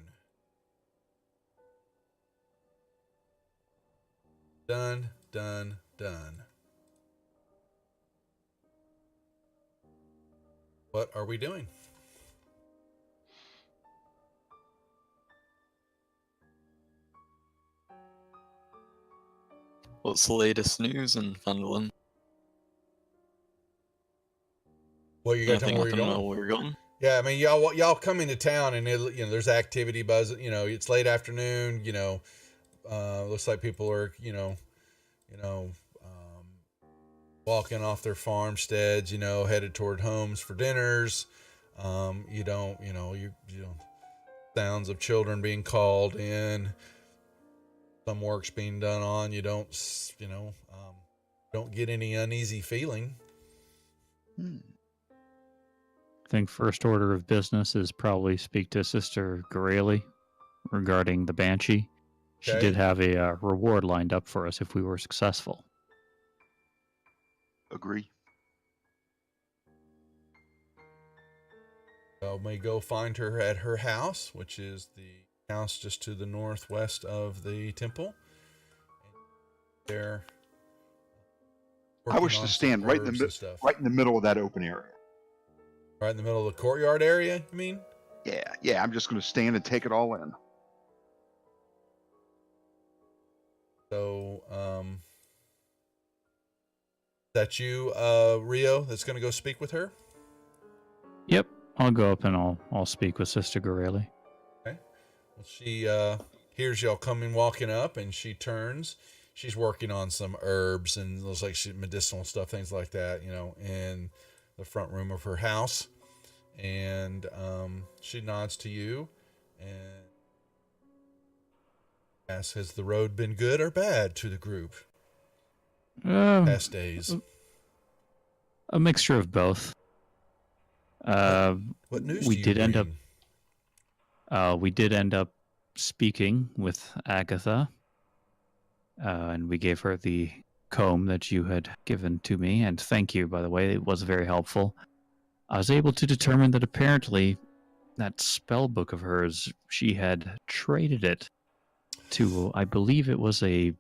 Speaker 1: Done. What are we doing?
Speaker 6: What's the latest news in Phandelver?
Speaker 1: Well, you got to tell me where you're
Speaker 6: know
Speaker 1: going.
Speaker 6: where we're going.
Speaker 1: Yeah, I mean, y'all come into town and there's activity buzz. It's late afternoon. Looks like people are walking off their farmsteads. Headed toward homes for dinners. Sounds of children being called in. Some work's being done on. You don't get any uneasy feeling.
Speaker 5: I think first order of business is probably speak to Sister Gareli regarding the Banshee. She
Speaker 1: Okay.
Speaker 5: did have a reward lined up for us if we were successful.
Speaker 2: Agree.
Speaker 1: Y'all may go find her at her house, which is the house just to the northwest of the temple. There.
Speaker 2: I wish to stand right in the middle of that open area.
Speaker 1: Right in the middle of the courtyard area, you mean?
Speaker 2: Yeah. I'm just going to stand and take it all in.
Speaker 1: So, that you, Rio, that's going to go speak with her?
Speaker 5: Yep, I'll go up and I'll speak with Sister Gareli.
Speaker 1: Okay. Well, hears y'all coming walking up, and she turns. She's working on some herbs and looks like she medicinal stuff, things like that, in the front room of her house. And she nods to you and asks, "Has the road been good or bad to the group past days?"
Speaker 5: A mixture of both.
Speaker 1: What news
Speaker 5: we
Speaker 1: do you
Speaker 5: did end up
Speaker 1: bring?
Speaker 5: we did end up speaking with Agatha, and we gave her the comb that you had given to me, and thank you, by the way. It was very helpful. I was able to determine that apparently that spell book of hers, she had traded it to, I believe it was a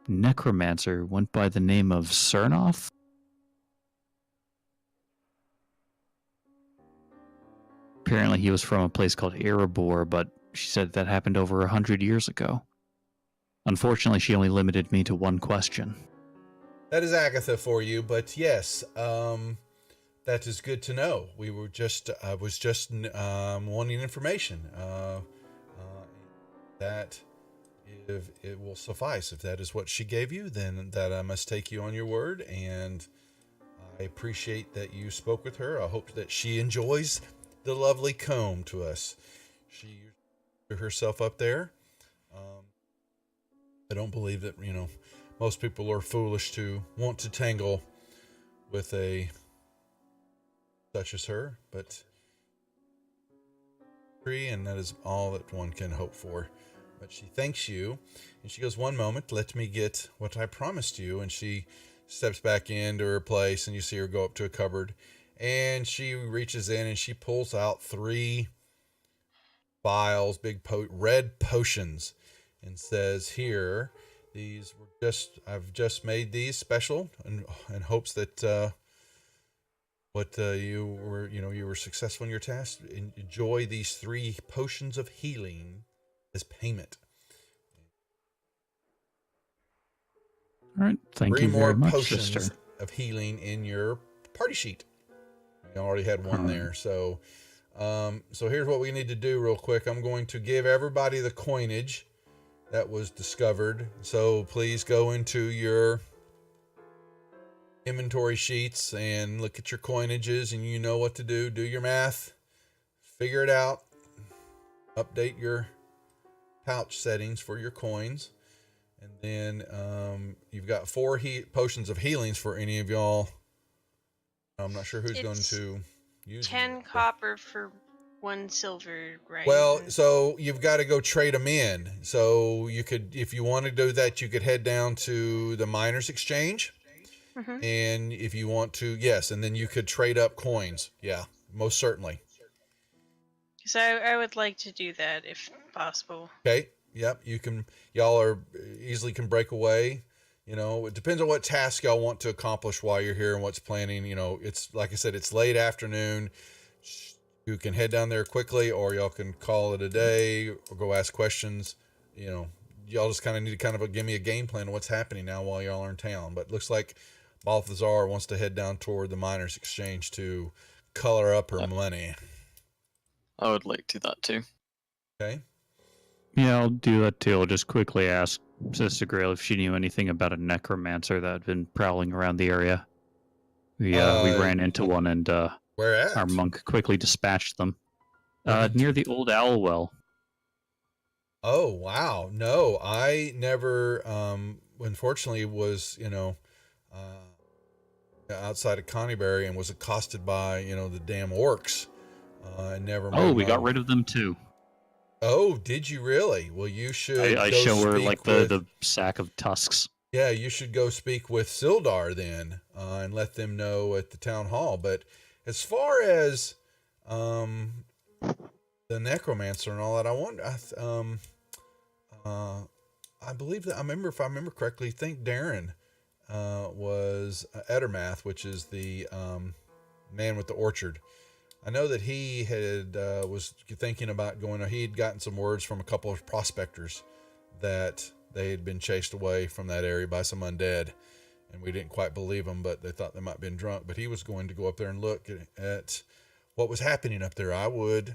Speaker 5: necromancer, went by the name of Cernoth. Apparently he was from a place called Erebor, but she said that happened over 100 years ago. Unfortunately, she only limited me to one question.
Speaker 1: That is Agatha for you, but yes, that is good to know. I was just wanting information. That if it will suffice. If that is what she gave you, then that I must take you on your word, and I appreciate that you spoke with her. I hope that she enjoys the lovely comb to us. She threw herself up there. I don't believe that, most people are foolish to want to tangle with a such as her, but and that is all that one can hope for. But she thanks you, and she goes, "One moment, let me get what I promised you." And she steps back into her place, and you see her go up to a cupboard, and she reaches in and she pulls out 3 vials, big red potions, and says, "Here, I've just made these special, in hopes that you were successful in your task. Enjoy these 3 potions of healing as payment."
Speaker 5: All right, thank
Speaker 1: 3
Speaker 5: you
Speaker 1: more
Speaker 5: very much,
Speaker 1: potions
Speaker 5: sister.
Speaker 1: of healing in your party sheet. You already had one there, so here's what we need to do real quick. I'm going to give everybody the coinage that was discovered. So please go into your inventory sheets and look at your coinages, and you know what to do. Do your math, figure it out, update your pouch settings for your coins, and then you've got 4 potions of healings for any of y'all. I'm not sure who's going to use
Speaker 4: 10
Speaker 1: them.
Speaker 4: copper for 1 silver, right?
Speaker 1: Well, so you've got to go trade them in. So you could, if you want to do that, you could head down to the miners exchange.
Speaker 4: Mm-hmm.
Speaker 1: And if you want to, yes, and then you could trade up coins. Yeah, most certainly.
Speaker 4: Because I would like to do that if possible.
Speaker 1: Okay. Yep. Y'all are easily can break away. It depends on what task y'all want to accomplish while you're here and what's planning. It's like I said, it's late afternoon. You can head down there quickly, or y'all can call it a day or go ask questions. Y'all just kind of need to give me a game plan of what's happening now while y'all are in town. But it looks like Balthazar wants to head down toward the miners' exchange to color up her money.
Speaker 6: I would like to do that too.
Speaker 1: Okay.
Speaker 5: Yeah, I'll do that too. I'll just quickly ask Sister Grail if she knew anything about a necromancer that had been prowling around the area. We ran into one, and
Speaker 1: where at?
Speaker 5: our monk quickly dispatched them. Near the old owl well.
Speaker 1: Oh, wow. No, I never, unfortunately was, outside of Connieberry and was accosted by, the damn orcs. I never.
Speaker 5: Oh, we got rid of them too.
Speaker 1: Oh, did you really? Well, you should.
Speaker 5: I show her like the sack of tusks.
Speaker 1: Yeah, you should go speak with Sildar then, and let them know at the town hall. But as far as the necromancer and all that, I wonder. I believe that if I remember correctly, I think Darren was Edermath, which is the man with the orchard. I know that he had was thinking about going. He had gotten some words from a couple of prospectors that they had been chased away from that area by some undead, and we didn't quite believe them, but they thought they might have been drunk. But he was going to go up there and look at what was happening up there. I would,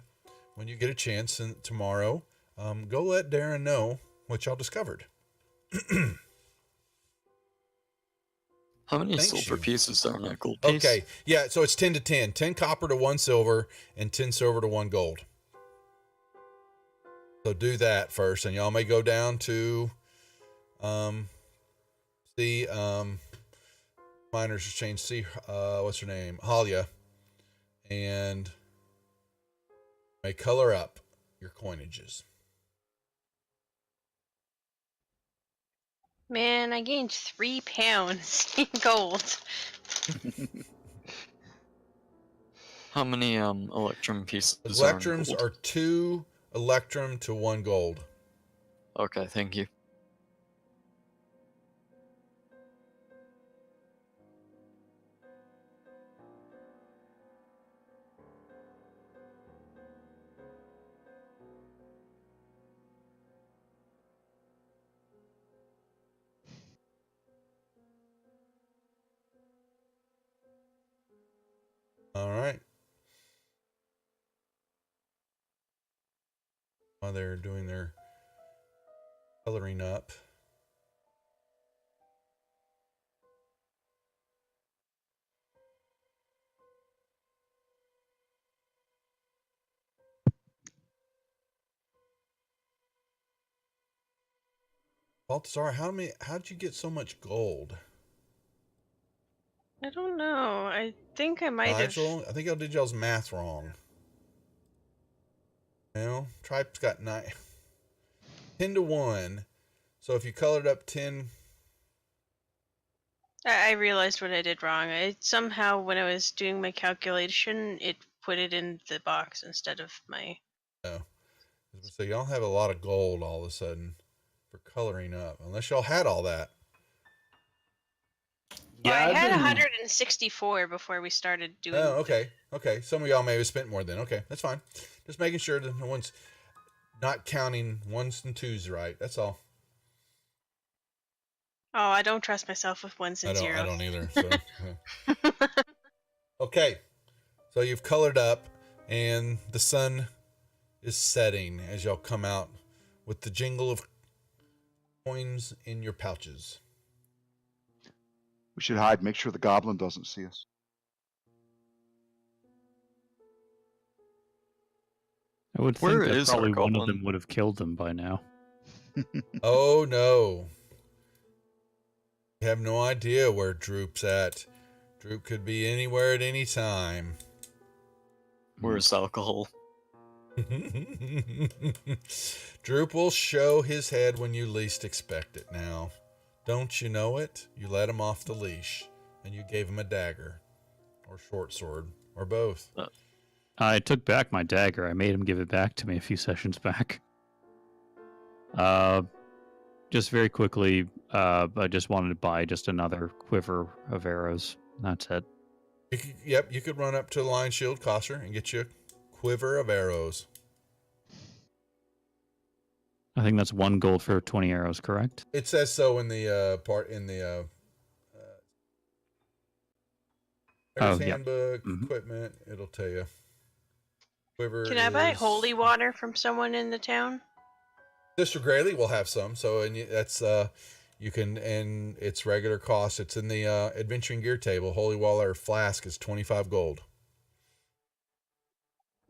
Speaker 1: when you get a chance tomorrow, go let Darren know what y'all discovered.
Speaker 6: How many
Speaker 1: Thanks,
Speaker 6: silver
Speaker 1: you.
Speaker 6: pieces are in a gold piece?
Speaker 1: Okay, yeah, so it's 10 to 10. 10 copper to 1 silver, and 10 silver to 1 gold. So do that first, and y'all may go down to see miners exchange, see what's her name, Halia, and may color up your coinages.
Speaker 4: Man, I gained 3 pounds in gold.
Speaker 6: How many electrum pieces
Speaker 1: Electrums
Speaker 6: are in
Speaker 1: are
Speaker 6: gold?
Speaker 1: 2 electrum to 1 gold.
Speaker 6: Okay, thank you.
Speaker 1: All right. While they're doing their coloring up. Balthazar, how'd you get so much gold?
Speaker 4: I don't know. I think I might have.
Speaker 1: Nigel, I think I did y'all's math wrong. Well, Tripe's got 10 to 1. So if you colored up 10,
Speaker 4: I realized what I did wrong. I somehow, when I was doing my calculation, it put it in the box instead of my.
Speaker 1: no. So y'all have a lot of gold all of a sudden for coloring up, unless y'all had all that.
Speaker 4: Well, I
Speaker 3: I've
Speaker 4: had
Speaker 3: been
Speaker 4: 164 before we started doing.
Speaker 1: Oh, okay. Okay. Some of y'all may have spent more then. Okay. That's fine. Just making sure that no one's not counting ones and twos right. That's all.
Speaker 4: Oh, I don't trust myself with ones and
Speaker 1: I
Speaker 4: zeros.
Speaker 1: don't either. So okay. So you've colored up and the sun is setting as y'all come out with the jingle of coins in your pouches.
Speaker 2: We should hide, make sure the goblin doesn't see us.
Speaker 5: I would think
Speaker 6: Where
Speaker 5: that
Speaker 6: is our
Speaker 5: probably one of
Speaker 6: goblin?
Speaker 5: them would have killed them by now.
Speaker 1: Oh no. You have no idea where Droop's at. Droop could be anywhere at any time.
Speaker 6: Where's alcohol?
Speaker 1: Droop will show his head when you least expect it now. Don't you know it? You let him off the leash, and you gave him a dagger, or short sword, or both.
Speaker 5: I took back my dagger. I made him give it back to me a few sessions back. Just very quickly, I just wanted to buy just another quiver of arrows. That's it.
Speaker 1: You could run up to the Lion Shield Coster and get you a quiver of arrows.
Speaker 5: I think that's 1 gold for 20 arrows, correct?
Speaker 1: It says so in the part in the Player's
Speaker 5: Oh, yeah.
Speaker 1: Handbook,
Speaker 5: Mhm.
Speaker 1: equipment. It'll tell you. Quiver
Speaker 4: Can I buy
Speaker 1: is
Speaker 4: holy water from someone in the town?
Speaker 1: Sister Grayley will have some, so and that's you can, and it's regular cost. It's in the adventuring gear table. Holy water flask is 25 gold.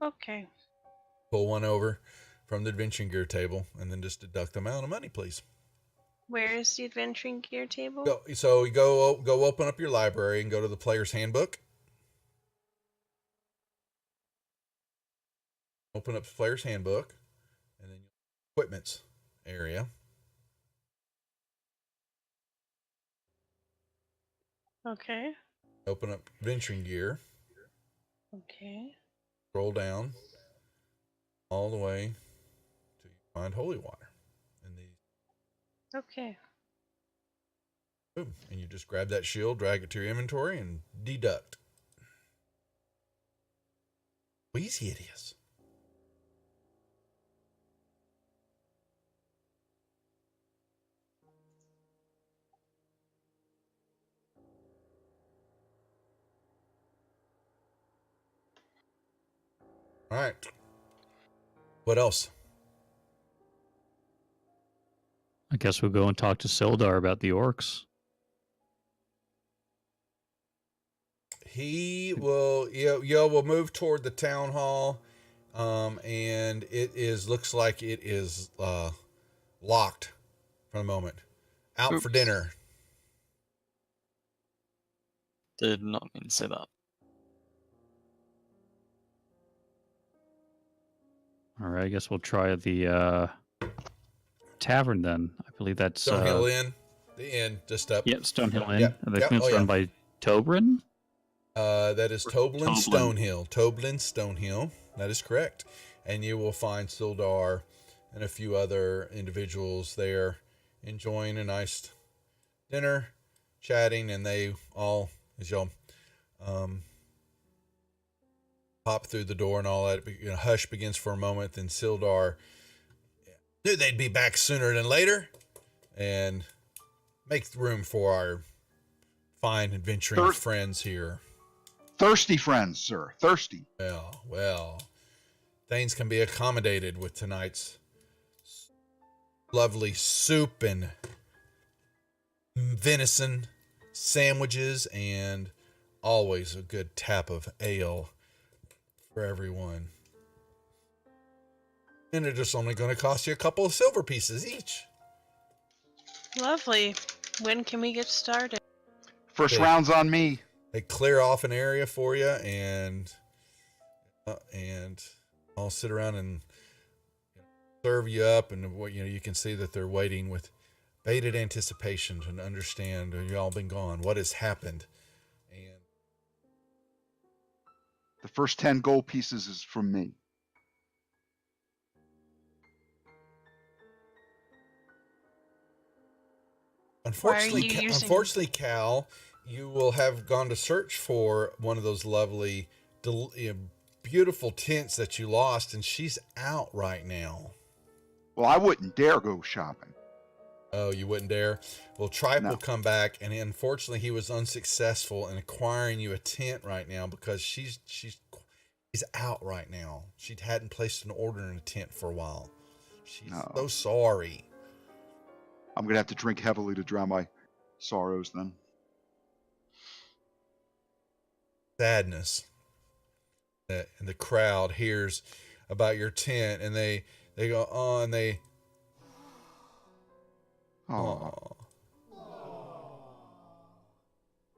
Speaker 4: Okay.
Speaker 1: Pull one over from the adventuring gear table, and then just deduct the amount of money, please.
Speaker 4: Where is the adventuring gear table?
Speaker 1: So you go open up your library and go to the player's handbook. Open up the player's handbook, and then equipments area.
Speaker 4: Okay.
Speaker 1: Open up adventuring gear.
Speaker 4: Okay.
Speaker 1: Scroll down all the way to find holy water, and
Speaker 4: Okay.
Speaker 1: boom, and you just grab that shield, drag it to your inventory, and deduct. How easy it is. All right. What else?
Speaker 5: guess we'll go and talk to Sildar about the orcs.
Speaker 1: He will. Yo will move toward the town hall, and looks like it is locked for the moment. Out for
Speaker 6: Oops.
Speaker 1: dinner.
Speaker 6: Did not mean to say that.
Speaker 5: All right, I guess we'll try the tavern then. I believe that's
Speaker 1: Stonehill Inn. The inn just up.
Speaker 5: Yep, Stonehill Inn.
Speaker 1: Yep,
Speaker 5: I think
Speaker 1: yep,
Speaker 5: it's run by Tobrin.
Speaker 1: That is Toblin
Speaker 5: Toblin.
Speaker 1: Stonehill. Toblin Stonehill. That is correct. And you will find Sildar and a few other individuals there enjoying a nice dinner, chatting, and they all, as y'all pop through the door and all that, hush begins for a moment. Then Sildar knew they'd be back sooner than later, and make room for our fine adventuring friends here.
Speaker 2: Thirsty friends, sir. Thirsty.
Speaker 1: Well, things can be accommodated with tonight's lovely soup and venison sandwiches, and always a good tap of ale for everyone. And it's just only going to cost you a couple of silver pieces each.
Speaker 4: Lovely. When can we get started?
Speaker 2: First
Speaker 1: Okay.
Speaker 2: round's on me.
Speaker 1: They clear off an area for you, and I'll sit around and serve you up, and you can see that they're waiting with bated anticipation to understand. Y'all been gone. What has happened? And
Speaker 2: The first 10 gold pieces is from me.
Speaker 1: unfortunately,
Speaker 4: you using-
Speaker 1: unfortunately, Cal, you will have gone to search for one of those lovely, beautiful tents that you lost, and she's out right now.
Speaker 2: Well, I wouldn't dare go shopping.
Speaker 1: Oh, you wouldn't dare? Well, Tripe
Speaker 2: No.
Speaker 1: will come back, and unfortunately, he was unsuccessful in acquiring you a tent right now because she's out right now. She hadn't placed an order in a tent for a while. She's
Speaker 2: No.
Speaker 1: so sorry.
Speaker 2: I'm going to have to drink heavily to drown my sorrows then.
Speaker 1: Sadness. And the crowd hears about your tent, and they go on. They
Speaker 2: Oh.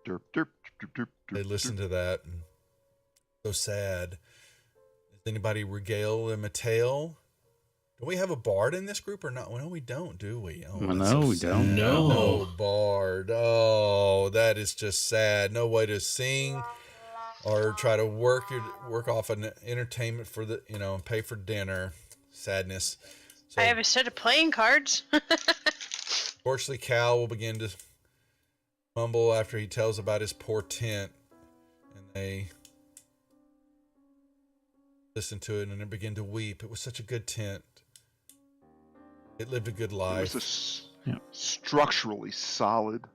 Speaker 2: Derp, derp, derp, derp,
Speaker 1: They
Speaker 2: derp,
Speaker 1: listen
Speaker 2: derp.
Speaker 1: to that, and so sad. Does anybody regale them a tale? Do we have a bard in this group or not? Well, no, we don't, do we? Oh,
Speaker 5: Well,
Speaker 1: that's
Speaker 5: no,
Speaker 1: so
Speaker 5: we
Speaker 1: sad.
Speaker 5: don't.
Speaker 3: No.
Speaker 1: Bard. Oh, that is just sad. No way to sing or try to work off an entertainment for the pay for dinner. Sadness. So,
Speaker 4: I have a set of playing cards.
Speaker 1: fortunately, Cal will begin to mumble after he tells about his poor tent, and they listen to it and then begin to weep. It was such a good tent. It lived a good
Speaker 2: It
Speaker 1: life.
Speaker 2: was
Speaker 5: Yeah.
Speaker 2: structurally solid,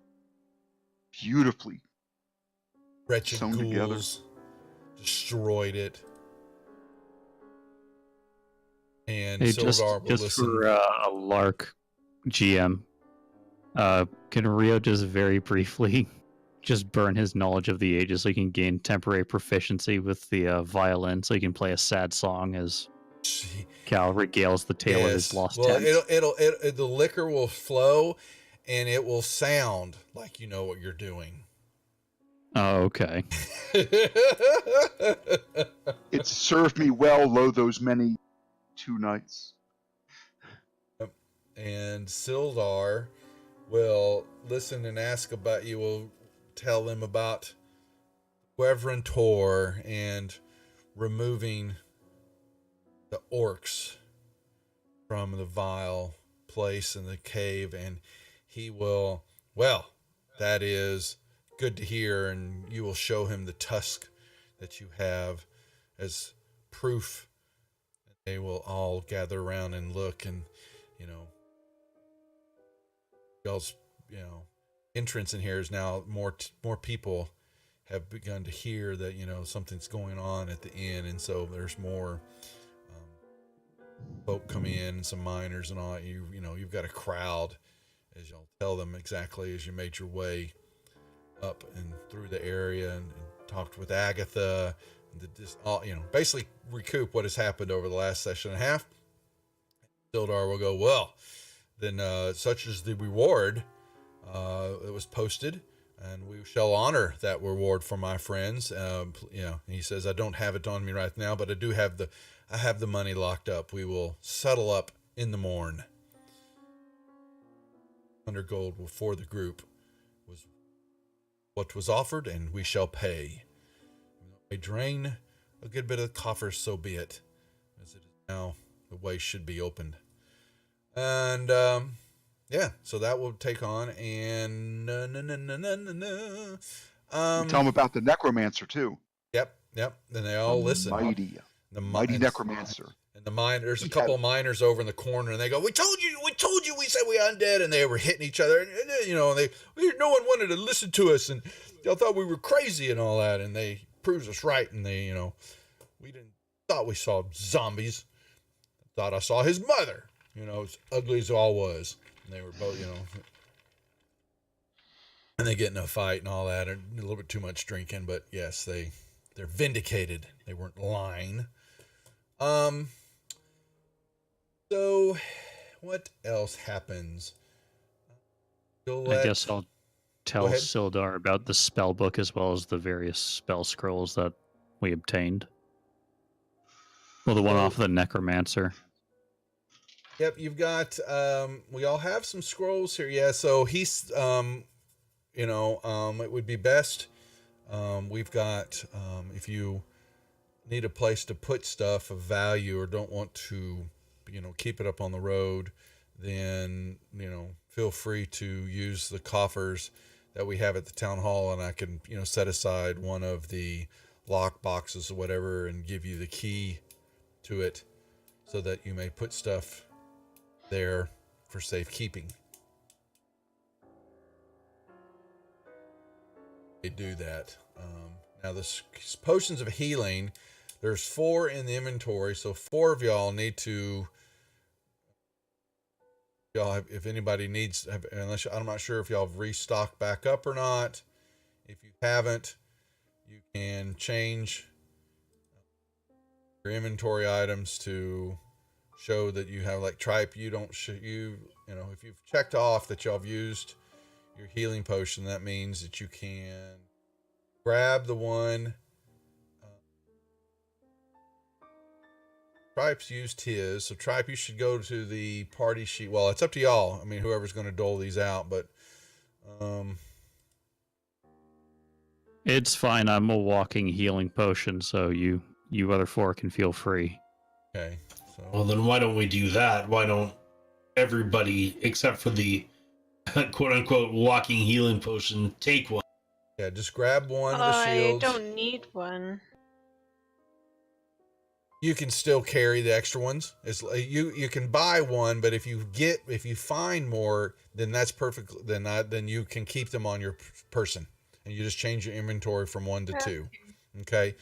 Speaker 2: beautifully.
Speaker 1: Wretched
Speaker 2: sewn together.
Speaker 1: ghouls destroyed it. And
Speaker 5: Hey,
Speaker 1: Sildar will
Speaker 5: just
Speaker 1: listen.
Speaker 5: for a lark, GM, can Rio just very briefly just burn his knowledge of the ages so he can gain temporary proficiency with the violin, so he can play a sad song as Cal regales the tale of his lost
Speaker 1: well,
Speaker 5: tent?
Speaker 1: the liquor will flow, and it will sound like you know what you're doing.
Speaker 5: Oh, okay.
Speaker 2: It served me well, lo those many 2 nights.
Speaker 1: And Sildar will listen and ask about you. Will tell them about Reverend Tor and removing the orcs from the vile place in the cave, and he will, well, that is good to hear, and you will show him the tusk that you have as proof. They will all gather around and look, and y'all's entrance in here is now more people have begun to hear that something's going on at the inn, and so there's more folk come in, and some miners and all. You've got a crowd as y'all tell them exactly as you made your way up and through the area and talked with Agatha. Just all, basically recoup what has happened over the last session and a half. Sildar will go, well, then such is the reward that was posted, and we shall honor that reward for my friends. He says, I don't have it on me right now, but I have the money locked up. We will settle up in the morn. 100 gold for the group was what was offered, and we shall pay. I drain a good bit of the coffers, so be it. As it is now, the way should be opened. And, so that will take on, and
Speaker 2: Tell them about the necromancer too.
Speaker 1: Yep. Then they all listen.
Speaker 2: Mighty necromancer.
Speaker 1: And there's a couple of miners over in the corner, and they go, we told you, we said we undead, and they were hitting each other, and no one wanted to listen to us, and y'all thought we were crazy and all that, and they proves us right, and they, we thought we saw zombies. Thought I saw his mother, as ugly as it all was. And they were both, and they get in a fight and all that, and a little bit too much drinking, but yes, they're vindicated. They weren't lying. So what else happens?
Speaker 5: I guess I'll tell Sildar about the spell book as well as the various spell scrolls that we obtained. Well, the one off of the necromancer.
Speaker 1: Yep, you've got we all have some scrolls here. Yeah, so he's it would be best we've got if you need a place to put stuff of value or don't want to keep it up on the road, then feel free to use the coffers that we have at the town hall, and I can set aside one of the lock boxes or whatever and give you the key to it so that you may put stuff there for safekeeping. They do that. Now the potions of healing, there's 4 in the inventory, so 4 of y'all need to. If anybody needs, unless I'm not sure if y'all have restocked back up or not. If you haven't, you can change your inventory items to show that you have, like tripe. You don't if you've checked off that y'all have used your healing potion, that means that you can grab the one. Tripe's used his, so Tripe, you should go to the party sheet. Well, it's up to y'all. I mean, whoever's going to dole these out, but
Speaker 5: it's fine. I'm a walking healing potion, so you other 4 can feel free.
Speaker 1: Okay. So
Speaker 3: Well, then why don't we do that? Why don't everybody, except for the quote-unquote walking healing potion, take one?
Speaker 1: yeah, just grab one of the shields.
Speaker 4: I don't need one.
Speaker 1: You can still carry the extra ones. It's you can buy one, but if you find more, then that's perfect. Then you can keep them on your person, and you just change your inventory from 1 to 2. Okay.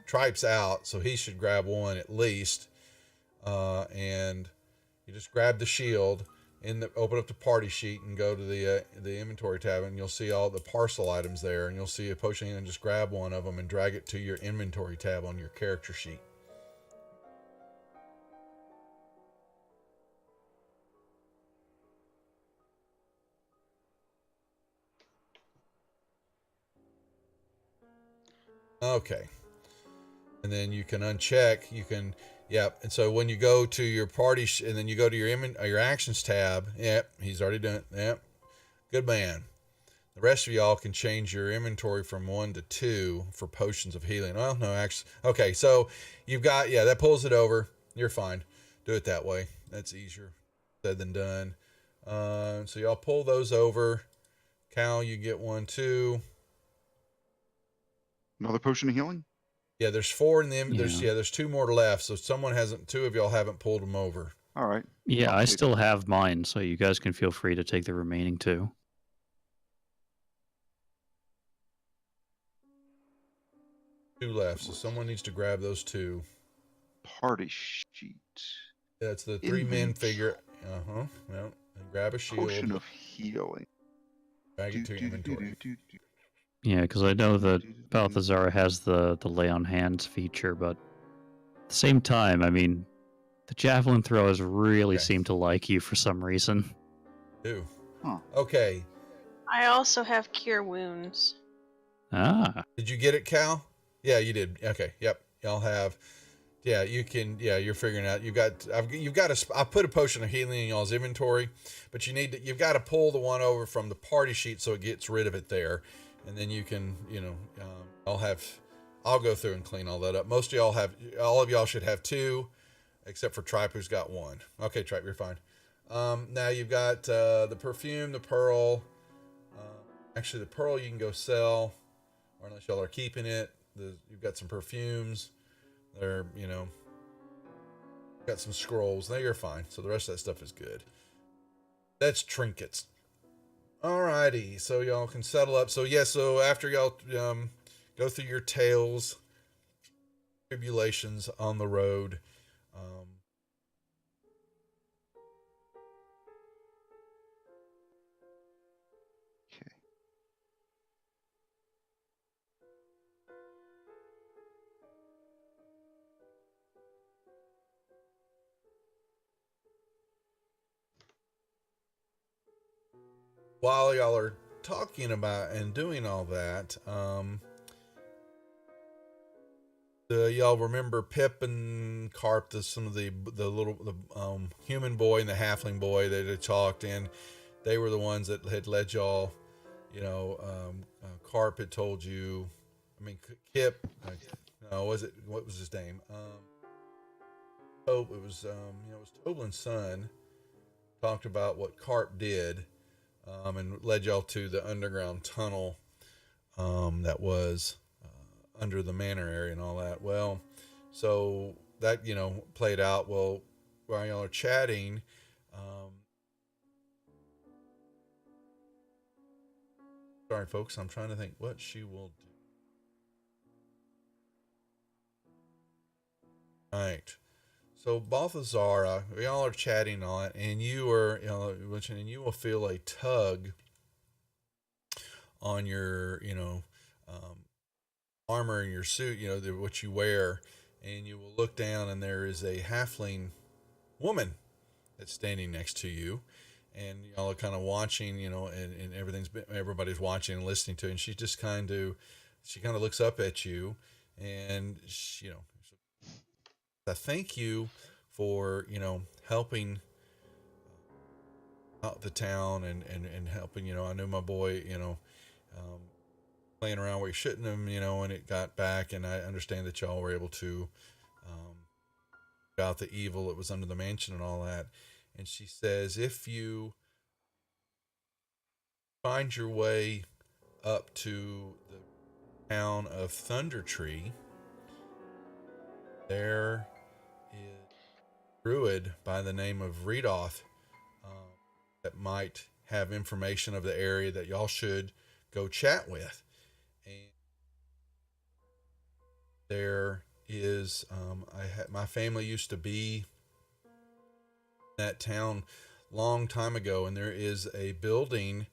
Speaker 1: Tripe's out, so he should grab one at least. And you just grab the shield open up the party sheet and go to the inventory tab, and you'll see all the parcel items there, and you'll see a potion, and just grab one of them and drag it to your inventory tab on your character sheet. Okay. And then you can uncheck, and so when you go to your party, and then you go to your actions tab, he's already done it. Yep, good man. The rest of y'all can change your inventory from 1 to 2 for potions of healing. Well, no, actually, okay, so you've got, that pulls it over. You're fine. Do it that way. That's easier said than done. So y'all pull those over. Cal, you get 1 too.
Speaker 2: Another potion of healing?
Speaker 1: Yeah, there's 4 in the there's 2 more left, so 2 of y'all haven't pulled them over.
Speaker 2: All right.
Speaker 5: Yeah, I still have mine, so you guys can feel free to take the remaining 2.
Speaker 1: 2 left, so someone needs to grab those 2.
Speaker 2: Party sheet.
Speaker 1: That's the 3 men figure. Well, and grab a shield.
Speaker 2: Potion of healing.
Speaker 1: Drag it to your inventory.
Speaker 5: Yeah, because I know that Balthazar has the lay on hands feature, but at the same time, I mean, the javelin throwers really
Speaker 1: Okay.
Speaker 5: seem to like you for some reason.
Speaker 1: Ew.
Speaker 2: Huh.
Speaker 1: Okay.
Speaker 4: I also have cure wounds.
Speaker 5: Ah,
Speaker 1: Did you get it, Cal? Yeah, you did. Okay. Yep. Y'all have. Yeah, you can. Yeah, you're figuring out. You've got a. I put a potion of healing in y'all's inventory, but you've got to pull the one over from the party sheet so it gets rid of it there, and then you can. I'll go through and clean all that up. Most of y'all have. All of y'all should have 2, except for Tripe, who's got 1. Okay, Tripe, you're fine. Now you've got the perfume, the pearl. Actually, the pearl you can go sell, or unless y'all are keeping it. You've got some perfumes. They're, got some scrolls. Now you're fine. So the rest of that stuff is good. That's trinkets. Alrighty. So y'all can settle up. So so after y'all go through your tales, tribulations on the road,
Speaker 2: Okay.
Speaker 1: while y'all are talking about and doing all that, y'all remember Pip and Carp, some of the human boy and the halfling boy that had talked, and they were the ones that had led y'all. Carp had told you. I mean, Kip. No, what was his name? It was it was Toblin's son. Talked about what Carp did, and led y'all to the underground tunnel that was under the manor area and all that. Well, so that played out. Well, while y'all are chatting, sorry folks, I'm trying to think what she will do. Right. So Balthazar, we all are chatting on it, and you are, and you will feel a tug on your, armor and your suit, what you wear, and you will look down, and there is a halfling woman that's standing next to you, and y'all are kind of watching, and everybody's watching and listening to it, and she kind of looks up at you, and I thank you for helping out the town and helping. I knew my boy playing around where he shouldn't have, and it got back, and I understand that y'all were able to out the evil that was under the mansion and all that. And she says, if you find your way up to the town of Thunder Tree, there is a druid by the name of Redoth that might have information of the area that y'all should go chat with. And there is, my family used to be in that town long time ago, and there is a building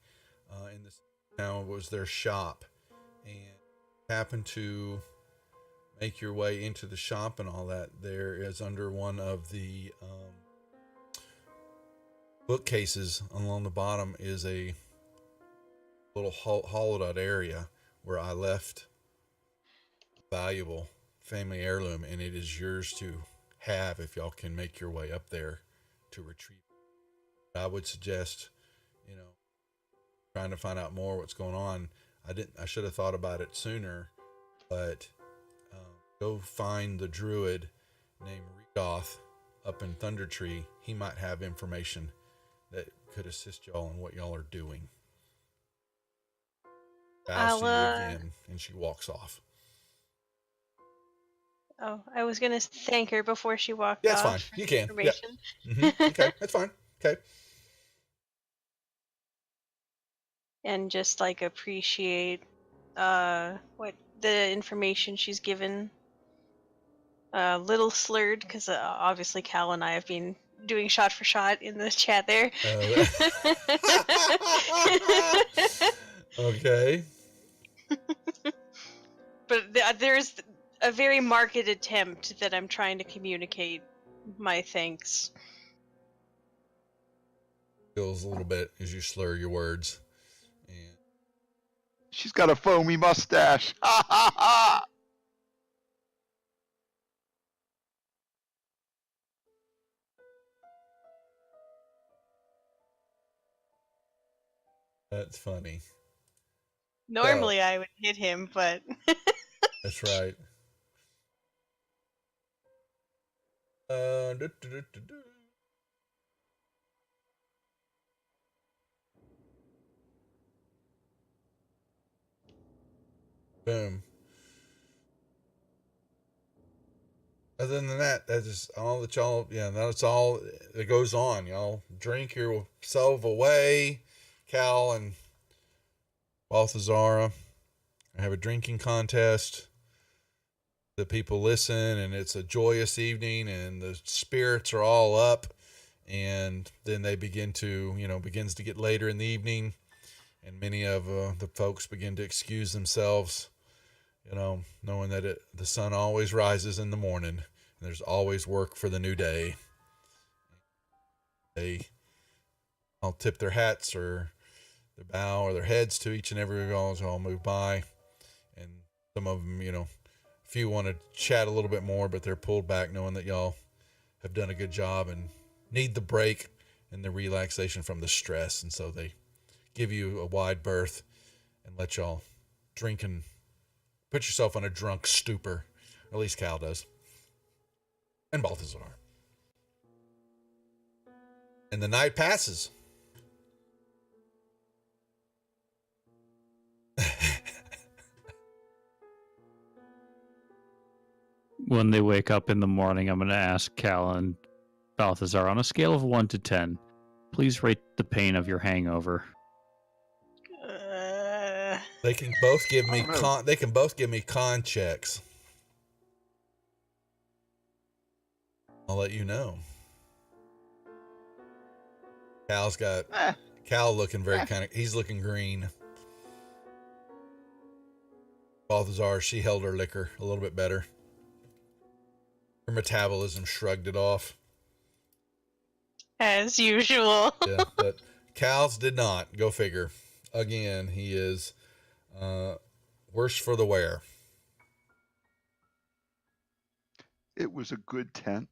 Speaker 1: in this town was their shop, and happened to make your way into the shop and all that. There is under one of the bookcases along the bottom is a little hollowed out area where I left valuable family heirloom, and it is yours to have if y'all can make your way up there to retrieve it. I would suggest, trying to find out more what's going on. I should have thought about it sooner, but go find the druid named Redoth up in Thunder Tree. He might have information that could assist y'all in what y'all are doing. Bows to you again, and she walks off.
Speaker 4: Oh, I was gonna thank her before she walked
Speaker 1: Yeah,
Speaker 4: off.
Speaker 1: that's fine. You can.
Speaker 4: Information.
Speaker 1: Yeah. Okay, that's fine. Okay.
Speaker 4: And just appreciate what the information she's given. A little slurred because obviously Cal and I have been doing shot for shot in the chat there.
Speaker 1: Okay.
Speaker 4: But there's a very marked attempt that I'm trying to communicate my thanks.
Speaker 1: Feels a little bit as you slur your words. And
Speaker 2: She's got a foamy mustache. Ha ha ha!
Speaker 1: that's funny.
Speaker 4: Normally I would hit him, but
Speaker 1: That's right. Do, do, do, do, do. Boom. Other than that, that's just all that y'all, yeah, that's all that goes on. Y'all drink yourself away. Cal and Balthazar have a drinking contest. The people listen, and it's a joyous evening, and the spirits are all up. And then they begins to get later in the evening, and many of the folks begin to excuse themselves, knowing that the sun always rises in the morning, and there's always work for the new day. They all tip their hats or their bow or their heads to each and every one as all move by, and some of them, a few want to chat a little bit more, but they're pulled back knowing that y'all have done a good job and need the break and the relaxation from the stress, and so they give you a wide berth and let y'all drink and put yourself on a drunk stupor. Or at least Cal does. And Balthazar. And the night passes.
Speaker 5: When they wake up in the morning, I'm going to ask Cal and Balthazar, on a scale of 1 to 10, please rate the pain of your hangover.
Speaker 1: They can both give me
Speaker 2: I don't know.
Speaker 1: con checks. I'll let you know. Cal looking he's looking green. Balthazar, she held her liquor a little bit better. Her metabolism shrugged it off.
Speaker 4: as usual.
Speaker 1: Yeah, but Cal's did not. Go figure. Again, he is worse for the wear.
Speaker 2: It was a good tent.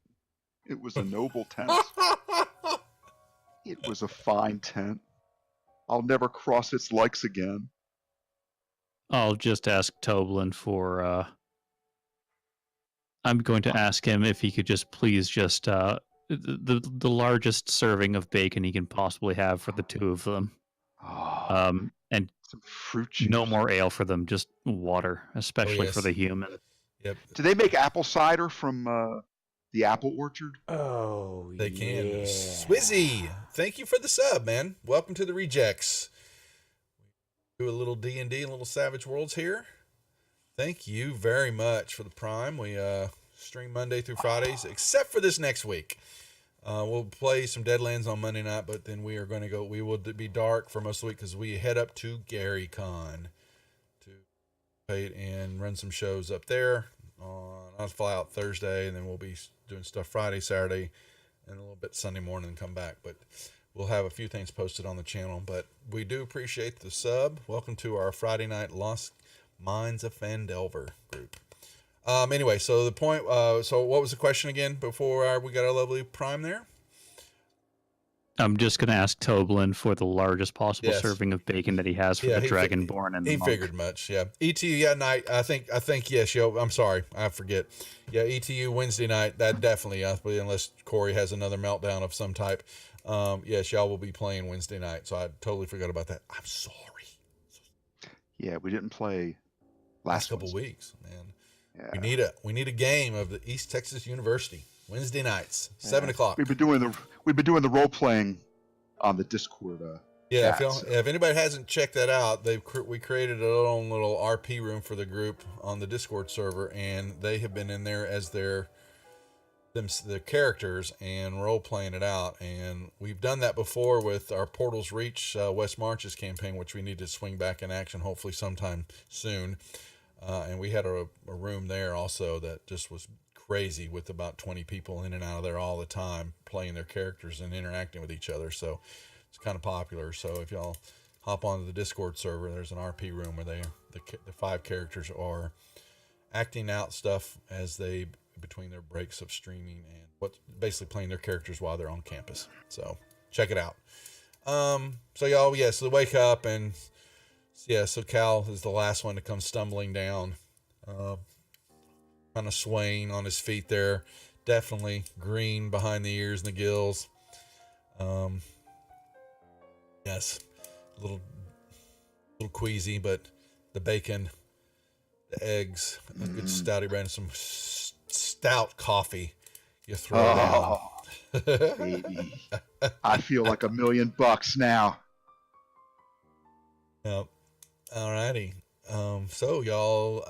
Speaker 2: It was a noble tent. It was a fine tent. I'll never cross its likes again.
Speaker 5: I'll just ask Toblin for... I'm going to ask him if he could just please the largest serving of bacon he can possibly have for the two of them. And
Speaker 2: some fruit juice.
Speaker 5: No more ale for them, just water, especially for the human.
Speaker 1: Yep.
Speaker 2: Do they make apple cider from the apple orchard?
Speaker 7: Oh,
Speaker 1: They can.
Speaker 7: yeah.
Speaker 1: Swizzy, thank you for the sub, man. Welcome to the Rejects. Do a little D&D and little Savage Worlds here. Thank you very much for the Prime. We stream Monday through Fridays, except for this next week. We'll play some Deadlands on Monday night, but then we will be dark for most of the week because we head up to GaryCon to play and run some shows up there. I'll fly out Thursday, and then we'll be doing stuff Friday, Saturday, and a little bit Sunday morning and come back. But we'll have a few things posted on the channel. But we do appreciate the sub. Welcome to our Friday night Lost Minds of Phandelver group. Anyway, so the point, so what was the question again before we got our lovely Prime there?
Speaker 5: I'm just going to ask Toblin for the largest possible
Speaker 1: Yes.
Speaker 5: serving of bacon that he has for the Dragonborn and the
Speaker 1: He
Speaker 5: monk.
Speaker 1: figured much, yeah. ETU, yeah, night, I think, yes, yo, I'm sorry, I forget. Yeah, ETU Wednesday night, that definitely, unless Corey has another meltdown of some type. Yes, y'all will be playing Wednesday night, so I totally forgot about that. I'm sorry.
Speaker 2: Yeah, we didn't play
Speaker 1: Last
Speaker 2: last
Speaker 1: couple
Speaker 2: Wednesday.
Speaker 1: weeks, man.
Speaker 2: Yeah.
Speaker 1: We need a game of the East Texas University Wednesday nights, 7 o'clock.
Speaker 2: We've been doing the role playing on the Discord.
Speaker 1: Yeah,
Speaker 2: chat, so.
Speaker 1: if anybody hasn't checked that out, we created a own little RP room for the group on the Discord server, and they have been in there as their their characters and role playing it out. And we've done that before with our Portals Reach West Marches campaign, which we need to swing back in action hopefully sometime soon. And we had a room there also that just was crazy with about 20 people in and out of there all the time playing their characters and interacting with each other. So it's kind of popular. So if y'all hop onto the Discord server, there's an RP room where the 5 characters are acting out stuff as they between their breaks of streaming and basically playing their characters while they're on campus. So check it out. So y'all, so wake up and so Cal is the last one to come stumbling down, kind of swaying on his feet there, definitely green behind the ears and the gills. Yes, a little queasy, but the bacon, the eggs, a good stouty bread, and some stout coffee. You throw down.
Speaker 2: Baby, I feel like $1 million now.
Speaker 1: Yep. Alrighty. So y'all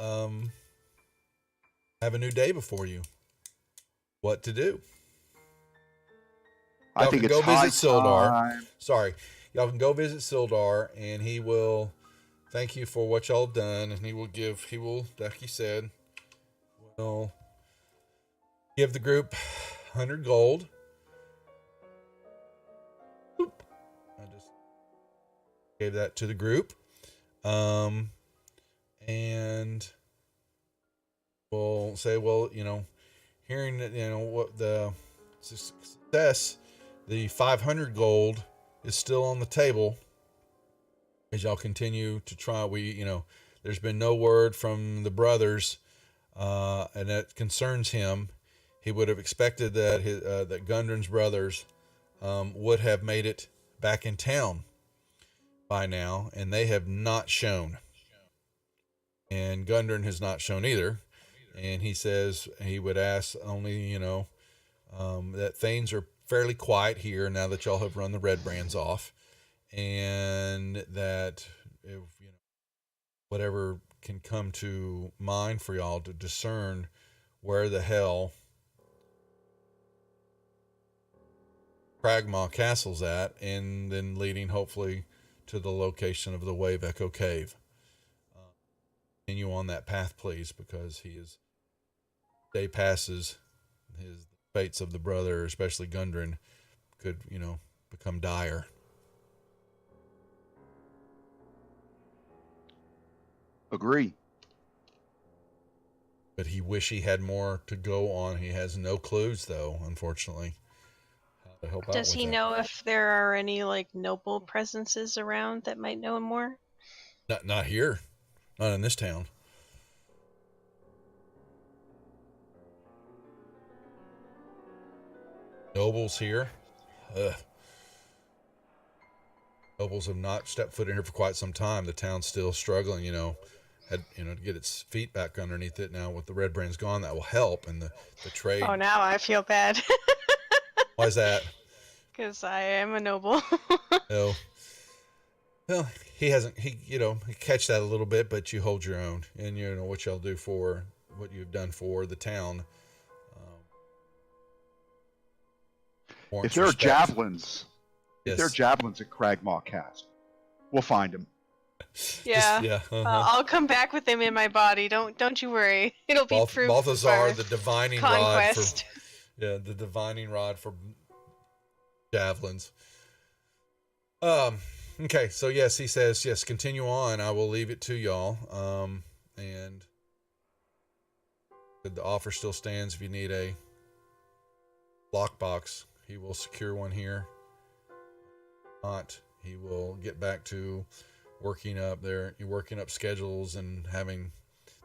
Speaker 1: have a new day before you. What to do?
Speaker 2: I think it's
Speaker 1: go
Speaker 2: high
Speaker 1: visit Sildar.
Speaker 2: time.
Speaker 1: Sorry, y'all can go visit Sildar, and he will thank you for what y'all done, and he will, like he said, will give the group 100 gold. Oop. I just gave that to the group. And we'll say, well, hearing that, what the success, the 500 gold is still on the table as y'all continue to try. There's been no word from the brothers, and that concerns him. He would have expected that that Gundren's brothers would have made it back in town by now, and they have not shown. And Gundren has not shown either. And he says he would ask only, that things are fairly quiet here now that y'all have run the red brands off, and that if whatever can come to mind for y'all to discern where the hell Cragmaw Castle's at, and then leading hopefully to the location of the Wave Echo Cave. Continue on that path, please, because day passes, his fates of the brother, especially Gundren, could, become dire.
Speaker 2: Agree.
Speaker 1: But he wish he had more to go on. He has no clues, though, unfortunately. How to help out
Speaker 4: Does
Speaker 1: with
Speaker 4: he
Speaker 1: that.
Speaker 4: know if there are any noble presences around that might know more?
Speaker 1: Not here. Not in this town. Nobles here. Nobles have not stepped foot in here for quite some time. The town's still struggling, to get its feet back underneath it. Now with the red brands gone, that will help, and the trade.
Speaker 4: Oh, now I feel bad.
Speaker 1: Why is that?
Speaker 4: Because I am a noble.
Speaker 1: No. Well, he catch that a little bit, but you hold your own, and what y'all do for what you've done for the town.
Speaker 2: If there are
Speaker 1: respect.
Speaker 2: javelins,
Speaker 1: Yes.
Speaker 2: if there are javelins at Cragmaw Castle, we'll find them.
Speaker 4: Yeah. I'll come back with them in my body. Don't you worry. It'll be proof.
Speaker 1: Balthazar,
Speaker 4: of
Speaker 1: the divining
Speaker 4: conquest.
Speaker 1: rod for the divining rod for javelins. Okay, so yes, he says, yes, continue on. I will leave it to y'all. And the offer still stands. If you need a lockbox, he will secure one here. Not, he will get back to working up schedules and having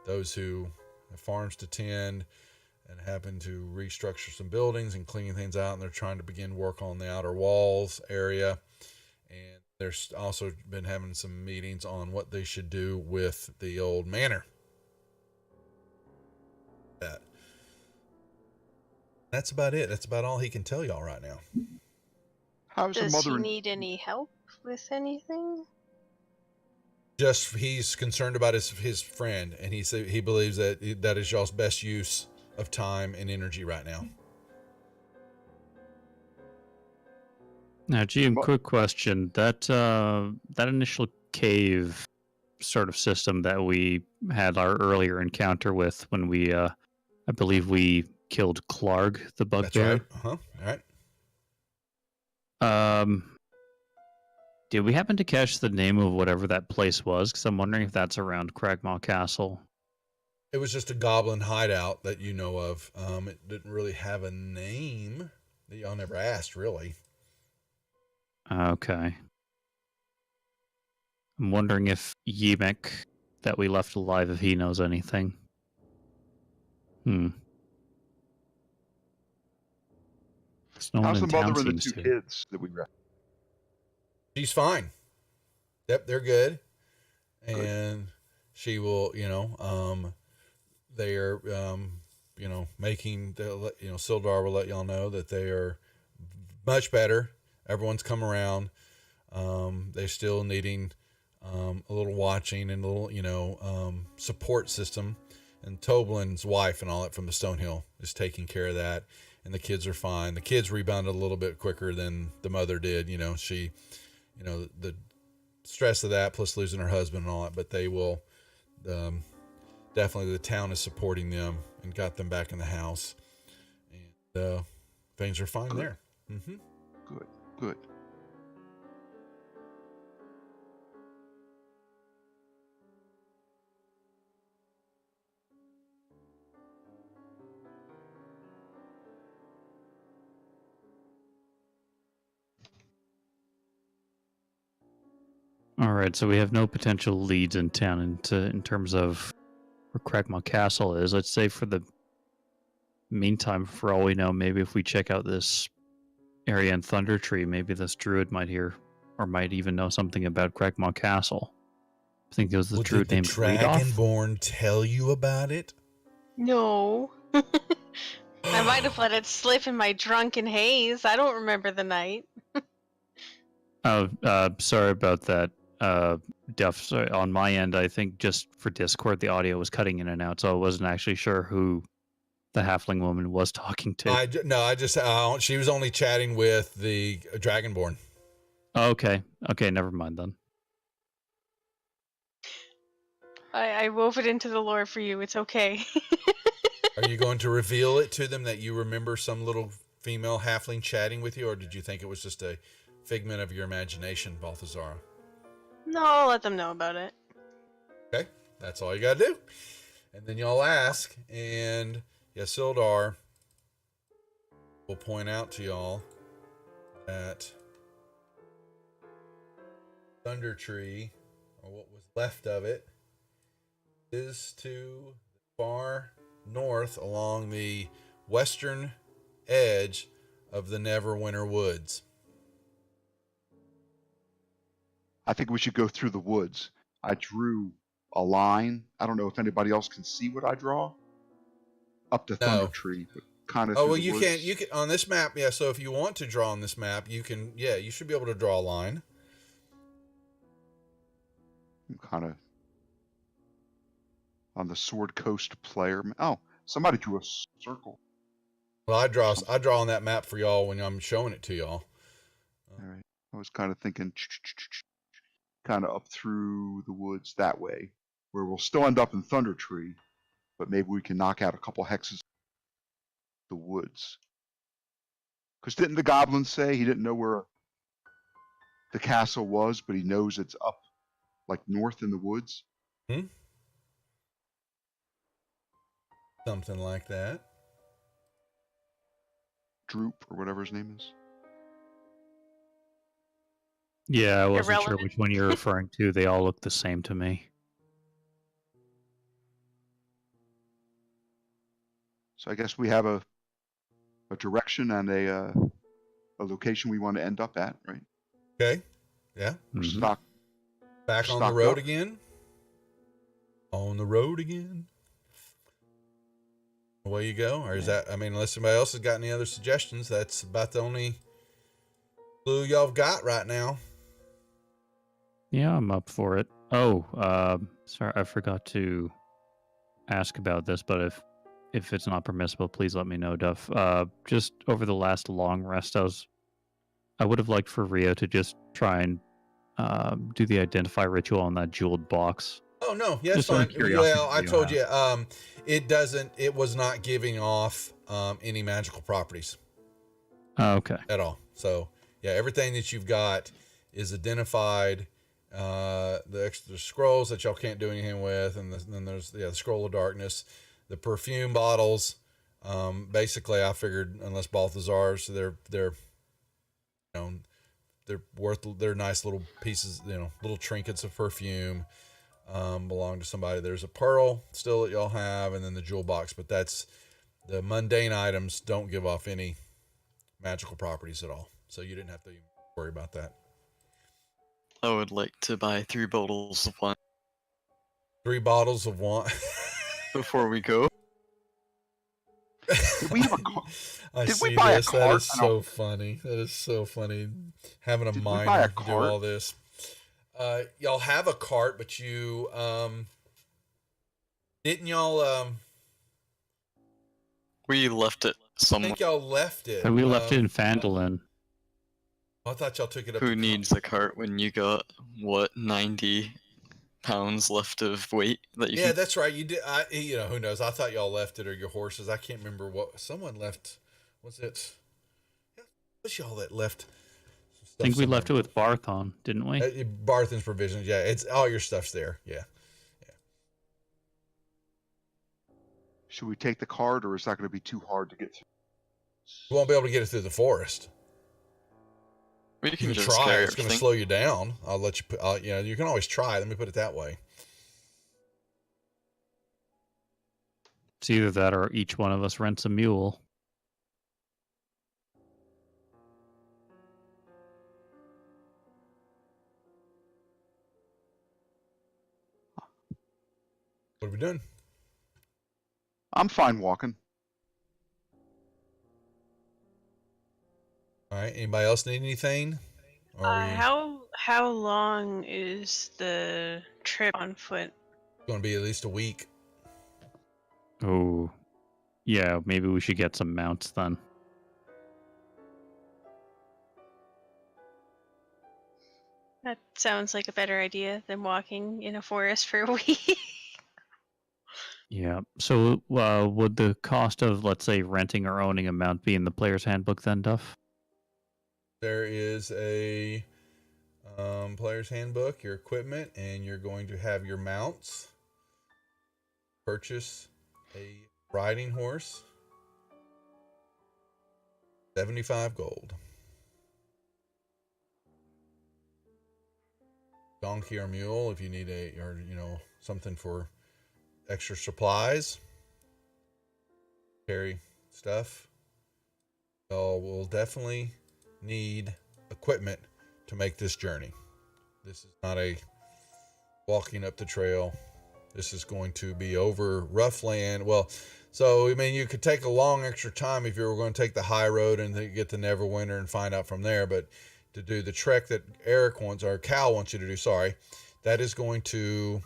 Speaker 1: those who have farms to tend and happen to restructure some buildings and cleaning things out, and they're trying to begin work on the outer walls area. And there's also been having some meetings on what they should do with the old manor. That's about it. That's about all he can tell y'all right now.
Speaker 2: How's the
Speaker 4: Does
Speaker 2: mother
Speaker 4: he
Speaker 2: and
Speaker 4: need any help with anything?
Speaker 1: Just he's concerned about his friend, and he believes that is y'all's best use of time and energy right now.
Speaker 5: Now, GM,
Speaker 2: Mo-
Speaker 5: quick question. That initial cave sort of system that we had our earlier encounter with when we, I believe we killed Clark, the
Speaker 1: That's right.
Speaker 5: bugbear.
Speaker 1: All right.
Speaker 5: Did we happen to catch the name of whatever that place was? Because I'm wondering if that's around Cragmaw Castle.
Speaker 1: It was just a goblin hideout that you know of. It didn't really have a name that y'all never asked, really.
Speaker 5: Okay. I'm wondering if Yemek, that we left alive, if he knows anything. No one
Speaker 2: How's the
Speaker 5: in town
Speaker 2: mother and the
Speaker 5: seems
Speaker 2: two
Speaker 5: to.
Speaker 2: kids that we rescued?
Speaker 1: She's fine. Yep, they're good.
Speaker 2: Good.
Speaker 1: And she will, they are, making, Sildar will let y'all know that they are much better. Everyone's come around. They're still needing a little watching and a little, support system. And Toblin's wife and all that from the Stonehill is taking care of that. And the kids are fine. The kids rebounded a little bit quicker than the mother did. She, the stress of that plus losing her husband and all that, but they will, definitely the town is supporting them and got them back in the house. And things are fine there. Mm-hmm.
Speaker 2: Good.
Speaker 5: All right, so we have no potential leads in town in terms of where Cragmaw Castle is. Let's say for the meantime, for all we know, maybe if we check out this area in Thunder Tree, maybe this druid might hear or might even know something about Cragmaw Castle. I think it was the druid
Speaker 1: did
Speaker 5: named
Speaker 1: the
Speaker 5: Rudolph.
Speaker 1: Dragonborn tell you about it?
Speaker 4: No. I might have let it slip in my drunken haze. I don't remember the night.
Speaker 5: Oh, sorry about that, Duff. Sorry, on my end, I think just for Discord, the audio was cutting in and out, so I wasn't actually sure who the halfling woman was talking to.
Speaker 1: She was only chatting with the Dragonborn.
Speaker 5: Okay, never mind then.
Speaker 4: I wove it into the lore for you. It's okay.
Speaker 1: Are you going to reveal it to them that you remember some little female halfling chatting with you, or did you think it was just a figment of your imagination, Balthazar?
Speaker 4: No, I'll let them know about it.
Speaker 1: Okay, that's all you gotta do. And then y'all ask, and Sildar will point out to y'all that Thunder Tree, or what was left of it, is to the far north along the western edge of the Neverwinter Woods.
Speaker 2: I think we should go through the woods. I drew a line. I don't know if anybody else can see what I draw. Up to Thunder Tree, but kind of.
Speaker 1: Oh well, you can on this map. Yeah, so if you want to draw on this map, you can. Yeah, you should be able to draw a line.
Speaker 2: I'm kind of on the Sword Coast player. Oh, somebody drew a circle.
Speaker 1: Well, I draw on that map for y'all when I'm showing it to y'all.
Speaker 2: All right. I was kind of thinking kind of up through the woods that way, where we'll still end up in Thunder Tree, but maybe we can knock out a couple hexes the woods. Because didn't the goblin say he didn't know where the castle was, but he knows it's up like north in the woods?
Speaker 1: Something like that.
Speaker 2: Droop, or whatever his name is.
Speaker 5: Yeah, I wasn't sure
Speaker 4: Irrelevant.
Speaker 5: which one you're referring to. They all look the same to me.
Speaker 2: So I guess we have a direction and a location we want to end up at, right?
Speaker 1: Okay. Yeah.
Speaker 2: Stock.
Speaker 1: Back on the road again. On the road again. Away you go. Or is that, unless somebody else has got any other suggestions, that's about the only clue y'all have got right now.
Speaker 5: Yeah, I'm up for it. Oh, sorry, I forgot to ask about this, but if it's not permissible, please let me know, Duff. Just over the last long rest, I would have liked for Rio to just try and do the identify ritual on that jeweled box.
Speaker 1: Oh no, yeah, it's
Speaker 5: Just out of
Speaker 1: fine.
Speaker 5: curiosity,
Speaker 1: Well, I
Speaker 5: you
Speaker 1: told
Speaker 5: have.
Speaker 1: you, it was not giving off any magical properties
Speaker 5: Oh, okay.
Speaker 1: at all. So yeah, everything that you've got is identified. The extra scrolls that y'all can't do anything with, and then there's the scroll of darkness, the perfume bottles. Basically, I figured unless Balthazar's, they're they're worth, they're nice little pieces, little trinkets of perfume. Belong to somebody. There's a pearl still that y'all have, and then the jewel box. But that's the mundane items don't give off any magical properties at all. So you didn't have to worry about that.
Speaker 6: I would like to buy 3 bottles of wine
Speaker 1: 3 bottles of wine.
Speaker 6: before we go.
Speaker 2: Did we have a car?
Speaker 1: I
Speaker 2: Did we
Speaker 1: see
Speaker 2: buy a
Speaker 1: this. That
Speaker 2: cart
Speaker 1: is
Speaker 2: and
Speaker 1: so funny. That is so funny. Having a
Speaker 2: Did we buy a
Speaker 1: minor do
Speaker 2: cart?
Speaker 1: all this. Y'all have a cart, but you didn't y'all
Speaker 6: We left it
Speaker 1: I
Speaker 6: somewhere.
Speaker 1: think y'all left it.
Speaker 5: And we left it in Phandelver.
Speaker 1: I thought y'all took it up.
Speaker 6: Who
Speaker 1: to
Speaker 6: needs a cart when you got, 90 pounds left of weight that you
Speaker 1: Yeah,
Speaker 6: can...
Speaker 1: that's right. You did. Who knows? I thought y'all left it, or your horses. I can't remember what someone left. Was it? It was y'all that left?
Speaker 5: I think we left it with Barth on, didn't we?
Speaker 1: Barthen's provisions. Yeah, it's all your stuff's there. Yeah.
Speaker 2: Should we take the cart, or is that going to be too hard to get through?
Speaker 1: You won't be able to get it through the forest.
Speaker 6: We
Speaker 1: You
Speaker 6: can
Speaker 1: can
Speaker 6: just
Speaker 1: try.
Speaker 6: carry
Speaker 1: It's going to
Speaker 6: everything.
Speaker 1: slow you down. I'll let you. You can always try. Let me put it that way.
Speaker 5: It's either that or each one of us rents a mule.
Speaker 1: What are we doing?
Speaker 2: I'm fine walking.
Speaker 1: All right. Anybody else need anything? Or are we
Speaker 4: How long is the trip on foot?
Speaker 1: going to be at least a week?
Speaker 5: Oh, yeah, maybe we should get some mounts then.
Speaker 4: That sounds like a better idea than walking in a forest for a week.
Speaker 5: Yeah. So would the cost of, let's say, renting or owning a mount be in the player's handbook then, Duff?
Speaker 1: There is a player's handbook, your equipment, and you're going to have your mounts. Purchase a riding horse, 75 gold. Donkey or mule if you need something for extra supplies. Carry stuff. So we'll definitely need equipment to make this journey. This is not a walking up the trail. This is going to be over rough land. Well, so I mean, you could take a long extra time if you were going to take the high road and then get to Neverwinter and find out from there. But to do the trek that Cal wants you to do, that is going to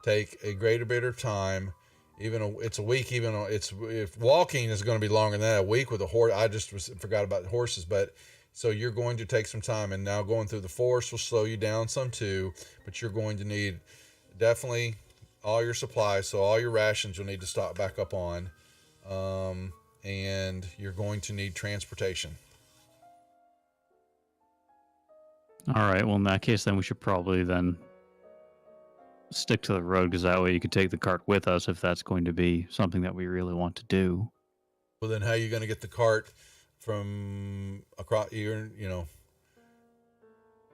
Speaker 1: take a greater bit of time. It's a week. If walking is going to be longer than that, a week with a horse. I just forgot about horses, but so you're going to take some time. And now going through the forest will slow you down some too. But you're going to need definitely all your supplies, so all your rations you'll need to stock back up on, and you're going to need transportation.
Speaker 5: All right. Well, in that case, then we should probably then stick to the road, because that way you could take the cart with us if that's going to be something that we really want to do.
Speaker 1: Well, then how are you going to get the cart from across?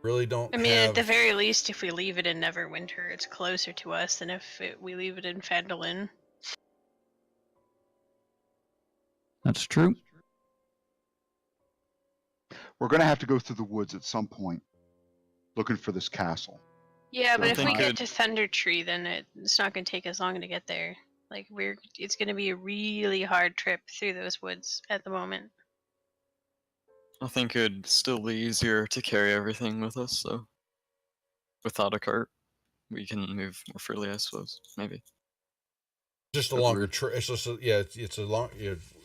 Speaker 1: Really don't.
Speaker 4: I mean,
Speaker 1: have...
Speaker 4: at the very least, if we leave it in Neverwinter, it's closer to us than if we leave it in Phandelver.
Speaker 5: That's true.
Speaker 2: We're going to have to go through the woods at some point, looking for this castle.
Speaker 4: Yeah, but
Speaker 2: So
Speaker 4: if we
Speaker 6: think
Speaker 4: get
Speaker 6: it-
Speaker 4: to Thunder Tree, then it's not going to take us long to get there. Like it's going to be a really hard trip through those woods at the moment.
Speaker 6: I think it'd still be easier to carry everything with us, so without a cart, we can move more freely, I suppose. Maybe.
Speaker 1: Just a longer trip. It's just it's a long.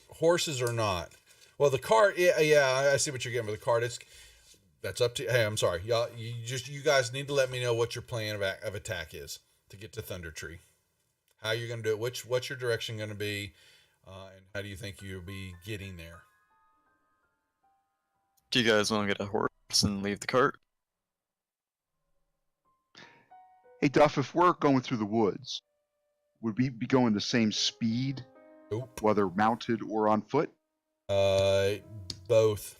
Speaker 1: Horses are not. Well, the cart. Yeah, I see what you're getting with the cart. That's up to. Hey, I'm sorry, y'all. You guys need to let me know what your plan of attack is to get to Thunder Tree. How you're going to do it? What's your direction going to be, and how do you think you'll be getting there?
Speaker 6: Do you guys want to get a horse and leave the cart?
Speaker 2: Hey, Duff, if we're going through the woods, would we be going the same speed,
Speaker 1: Nope.
Speaker 2: whether mounted or on foot?
Speaker 1: Both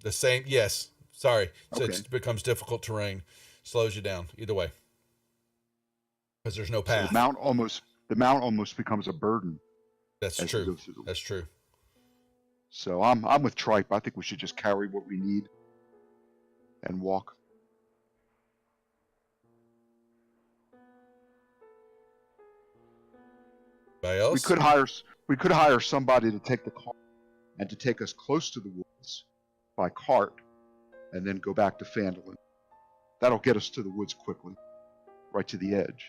Speaker 1: the same. Yes. Sorry. So
Speaker 2: Okay.
Speaker 1: it becomes difficult terrain, slows you down either way because there's no
Speaker 2: So
Speaker 1: path.
Speaker 2: the mount almost becomes a burden.
Speaker 1: That's
Speaker 2: as we
Speaker 1: true.
Speaker 2: go through the
Speaker 1: That's true.
Speaker 2: So I'm with Tripe. I think we should just carry what we need and walk.
Speaker 1: Anybody else?
Speaker 2: We could hire somebody to take the car and to take us close to the woods by cart, and then go back to Phandelver. That'll get us to the woods quickly, right to the edge.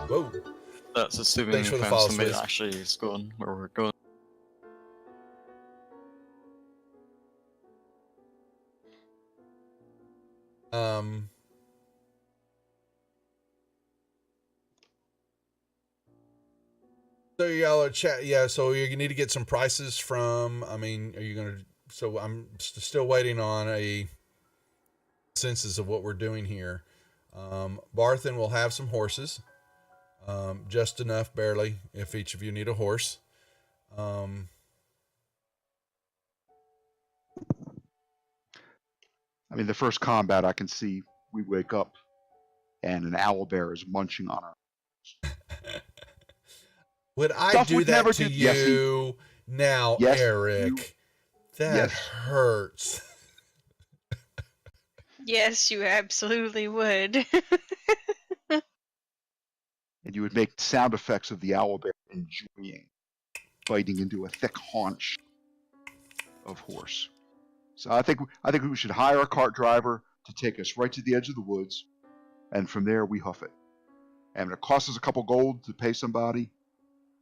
Speaker 1: Whoa.
Speaker 6: That's assuming
Speaker 1: Thanks
Speaker 6: we
Speaker 1: for the
Speaker 6: found
Speaker 1: follow,
Speaker 6: somebody
Speaker 1: Swizz.
Speaker 6: that actually is going where we're going.
Speaker 1: So y'all are chat. Yeah. So you need to get some prices from. I mean, are you gonna? So I'm still waiting on a census of what we're doing here. Barthen will have some horses, just enough, barely, if each of you need a horse.
Speaker 2: I mean, the first combat I can see, we wake up and an owlbear is munching on our.
Speaker 1: Would I
Speaker 2: Stuff
Speaker 1: do
Speaker 2: would
Speaker 1: that
Speaker 2: never
Speaker 1: to
Speaker 2: do- yes, he-
Speaker 1: you now,
Speaker 2: Yes,
Speaker 1: Eric? That
Speaker 2: yes.
Speaker 1: hurts.
Speaker 4: Yes, you absolutely would.
Speaker 2: And you would make sound effects of the owlbear enjoying biting into a thick haunch of horse. So I think we should hire a cart driver to take us right to the edge of the woods, and from there we hoof it. And if it costs us a couple gold to pay somebody,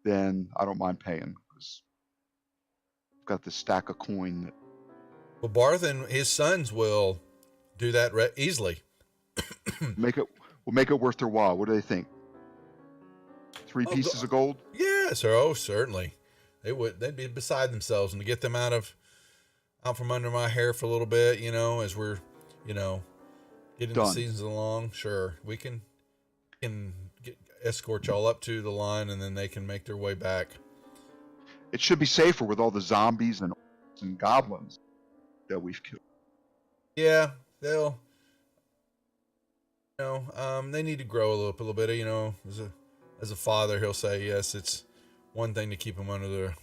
Speaker 2: then I don't mind paying, because I've got this stack of coin that.
Speaker 1: Well, Barth and his sons will do that easily.
Speaker 2: We'll make it worth their while. What do they think? 3 pieces of gold?
Speaker 1: Yeah, sir. Oh, certainly. They'd be beside themselves, and to get them out from under my hair for a little bit, as we're, getting the
Speaker 2: Done.
Speaker 1: seasons along. Sure, we can escort y'all up to the line, and then they can make their way back.
Speaker 2: It should be safer with all the zombies and goblins that we've killed.
Speaker 1: Yeah, they'll. They need to grow up a little bit. As a father, he'll say, yes, it's one thing to keep them under the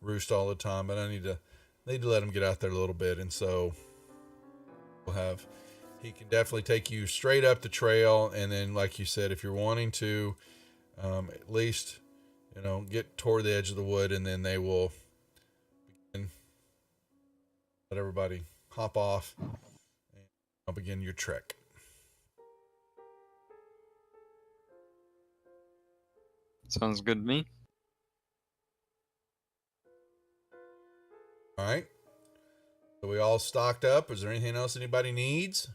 Speaker 1: roost all the time, but I need to let them get out there a little bit. And so he can definitely take you straight up the trail. And then, like you said, if you're wanting to, at least, get toward the edge of the wood, and then they will let everybody hop off and begin your trek.
Speaker 6: Sounds good to me.
Speaker 1: All right. So we all stocked up. Is there anything else anybody needs?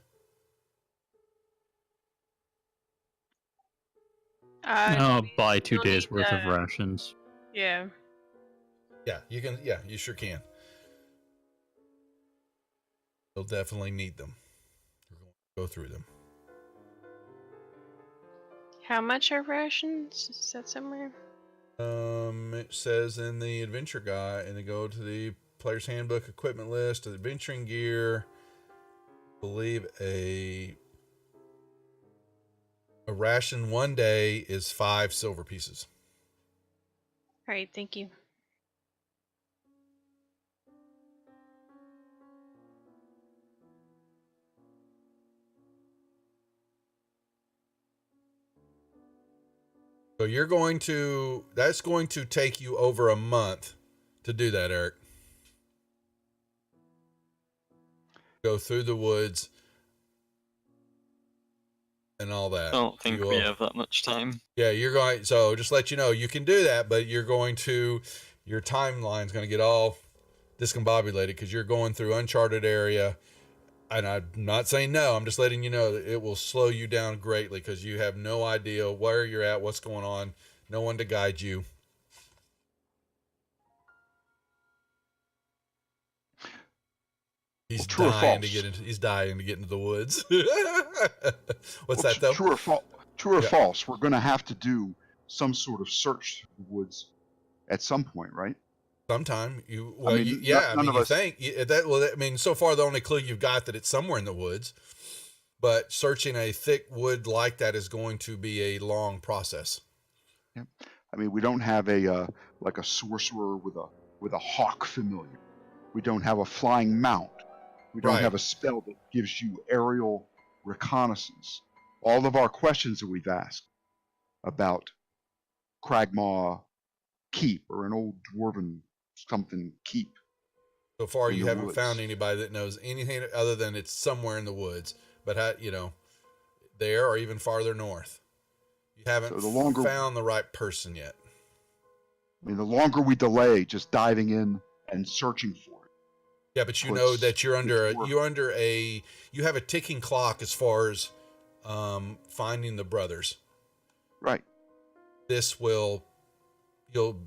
Speaker 5: I'll buy 2
Speaker 4: you'll
Speaker 5: days
Speaker 4: need,
Speaker 5: worth of rations.
Speaker 4: Yeah.
Speaker 1: Yeah, you can. Yeah, you sure can. You'll definitely need them. We're going to go through them.
Speaker 4: How much are rations? Is that somewhere?
Speaker 1: It says in the adventure guide, and they go to the player's handbook equipment list, adventuring gear. I believe a ration 1 day is 5 silver pieces.
Speaker 4: All right, thank you.
Speaker 1: So that's going to take you over a month to do that, Eric. Go through the woods and all that.
Speaker 6: I don't think
Speaker 1: You
Speaker 6: we
Speaker 1: will-
Speaker 6: have that much time.
Speaker 1: Yeah, you're going. So just let you know, you can do that, but your timeline's going to get all discombobulated because you're going through uncharted area. And I'm not saying no. I'm just letting you know that it will slow you down greatly because you have no idea where you're at, what's going on, no one to guide you. He's
Speaker 2: True or
Speaker 1: dying to
Speaker 2: false?
Speaker 1: get into. He's dying to get into the woods. What's
Speaker 2: Well,
Speaker 1: that though?
Speaker 2: true or
Speaker 1: Yeah.
Speaker 2: false? We're going to have to do some sort of search through the woods at some point, right?
Speaker 1: Sometime
Speaker 2: mean,
Speaker 1: I
Speaker 2: none
Speaker 1: mean,
Speaker 2: of
Speaker 1: you
Speaker 2: us.
Speaker 1: think that. Well, I mean, so far the only clue you've got that it's somewhere in the woods, but searching a thick wood like that is going to be a long process.
Speaker 2: Yeah. I mean, we don't have a like a sorcerer with a hawk familiar. We don't have a flying mount. We don't
Speaker 1: Right.
Speaker 2: have a spell that gives you aerial reconnaissance. All of our questions that we've asked about Cragmaw Keep or an old dwarven something keep.
Speaker 1: So far,
Speaker 2: In
Speaker 1: you
Speaker 2: the
Speaker 1: haven't
Speaker 2: woods.
Speaker 1: found anybody that knows anything other than it's somewhere in the woods, but there or even farther north. You haven't
Speaker 2: So the longer-
Speaker 1: found the right person yet.
Speaker 2: I mean, the longer we delay just diving in and searching for it.
Speaker 1: Yeah, but you know
Speaker 2: puts
Speaker 1: that you're under
Speaker 2: its work.
Speaker 1: you have a ticking clock as far as finding the brothers.
Speaker 2: Right.
Speaker 1: This will you'll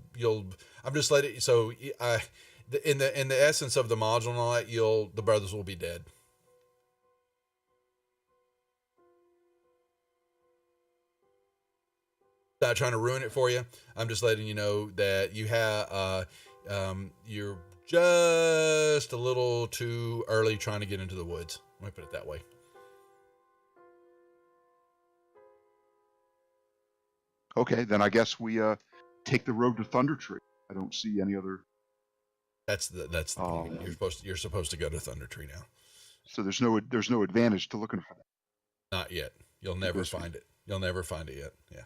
Speaker 1: I'm just letting so in the essence of the module and all that, the brothers will be dead. Not trying to ruin it for you. I'm just letting you know that you have you're just a little too early trying to get into the woods. Let me put it that way.
Speaker 2: Okay, then I guess we take the road to Thunder Tree. I don't see any other.
Speaker 1: That's the
Speaker 2: Oh.
Speaker 1: you're supposed to go to Thunder Tree now.
Speaker 2: So there's no advantage to looking for that.
Speaker 1: Not yet. You'll never
Speaker 2: Because-
Speaker 1: find it. You'll never find it yet. Yeah.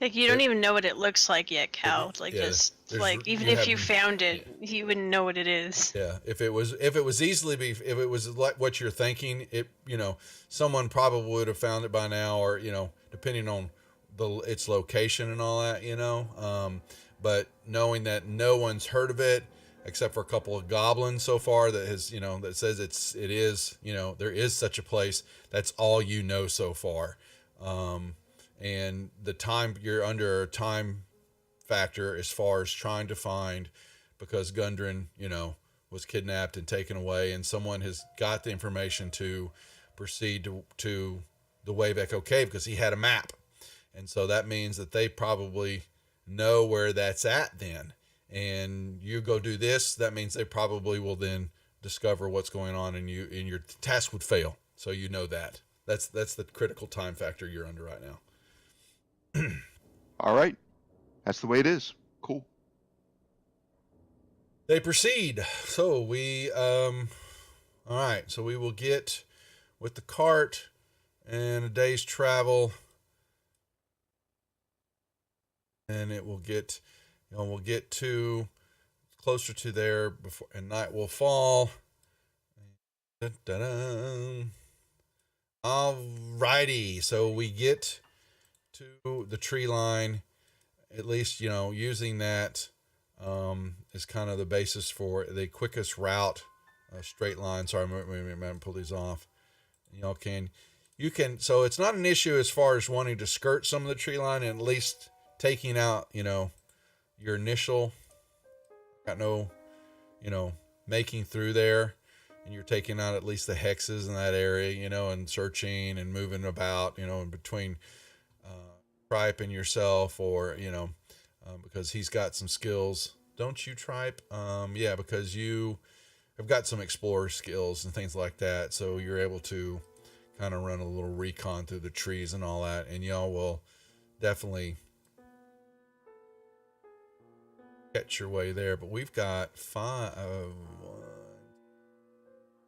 Speaker 4: Like you don't even know what it looks like yet, Cal. Like
Speaker 1: Yeah,
Speaker 4: just
Speaker 1: there's-
Speaker 4: like even
Speaker 1: you
Speaker 4: if you
Speaker 1: haven't-
Speaker 4: found it, you wouldn't know what it is.
Speaker 1: Yeah, if it was like what you're thinking, someone probably would have found it by now, or depending on its location and all that, but knowing that no one's heard of it except for a couple of goblins so far that has that says it is there is such a place. That's all you know so far, and the time you're under a time factor as far as trying to find, because Gundren, was kidnapped and taken away, and someone has got the information to proceed to the Wave Echo Cave because he had a map. And so that means that they probably know where that's at then. And you go do this, that means they probably will then discover what's going on, and your task would fail. So you know that. That's the critical time factor you're under right now.
Speaker 2: All right, that's the way it is. Cool.
Speaker 1: They proceed. So all right. So we will get with the cart and a day's travel, and it will get, we'll get to closer to there before, and night will fall. Dun-dun-dun. All righty. So we get to the tree line, at least, using that is kind of the basis for the quickest route, straight line. Sorry, I'm going to pull these off. You can, so it's not an issue as far as wanting to skirt some of the tree line and at least taking out, your initial, making through there, and you're taking out at least the hexes in that area, and searching and moving about, in between Tripe and yourself, or, because he's got some skills. Don't you, Tripe? Yeah, because you have got some explorer skills and things like that. So you're able to kind of run a little recon through the trees and all that. And y'all will definitely catch your way there. But we've got 5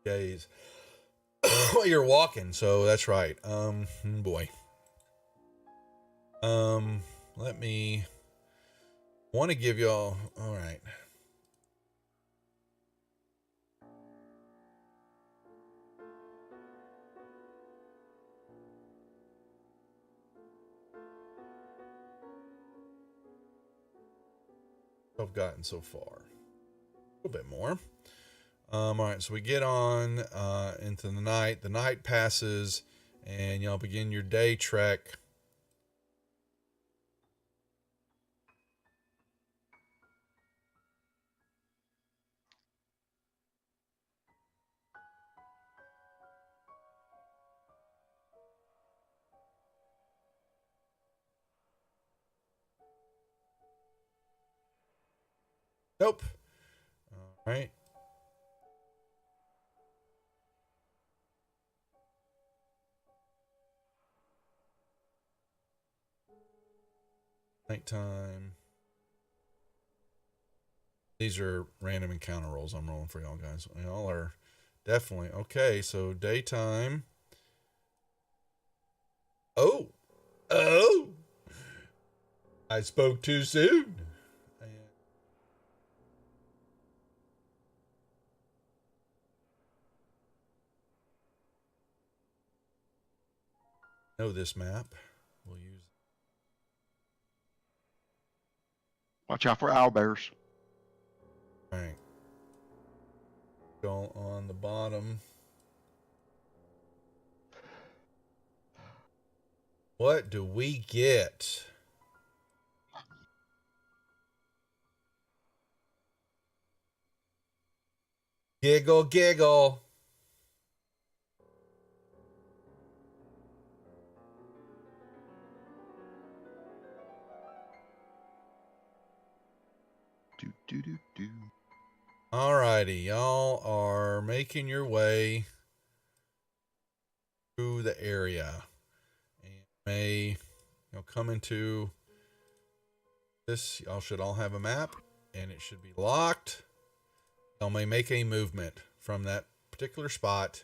Speaker 1: days while you're walking. So that's right. Boy. Let me want to give y'all. All right. I've gotten so far. A little bit more. All right, so we get on into the night. The night passes, and y'all begin your day trek. Nope. All right. Nighttime. These are random encounter rolls I'm rolling for y'all guys. Y'all are definitely okay. So daytime. Oh, oh! I spoke too soon. Know this map. We'll use.
Speaker 2: Watch out for owlbears.
Speaker 1: All right. Go on the bottom. What do we get? Giggle, giggle.
Speaker 2: Do, do, do, do.
Speaker 1: Alrighty, y'all are making your way through the area. And may come into this. Y'all should all have a map, and it should be locked. Y'all may make a movement from that particular spot,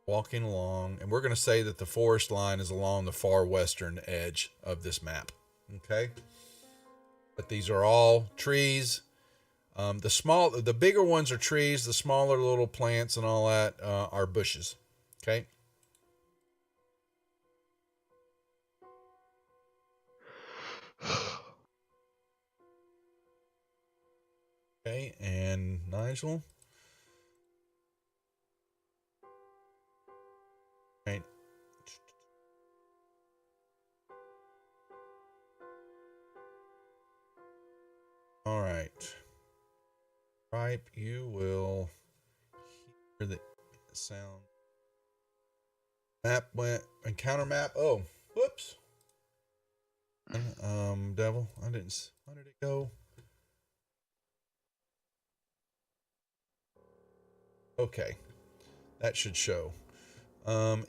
Speaker 1: walking along, and we're going to say that the forest line is along the far western edge of this map. Okay, but these are all trees. The bigger ones are trees. The smaller little plants and all that are bushes. Okay. Okay, and Nigel. Right. All right. Tripe, you will hear the sound. Map went encounter map. Oh, whoops. Devil, I didn't. How did it go? Okay, that should show.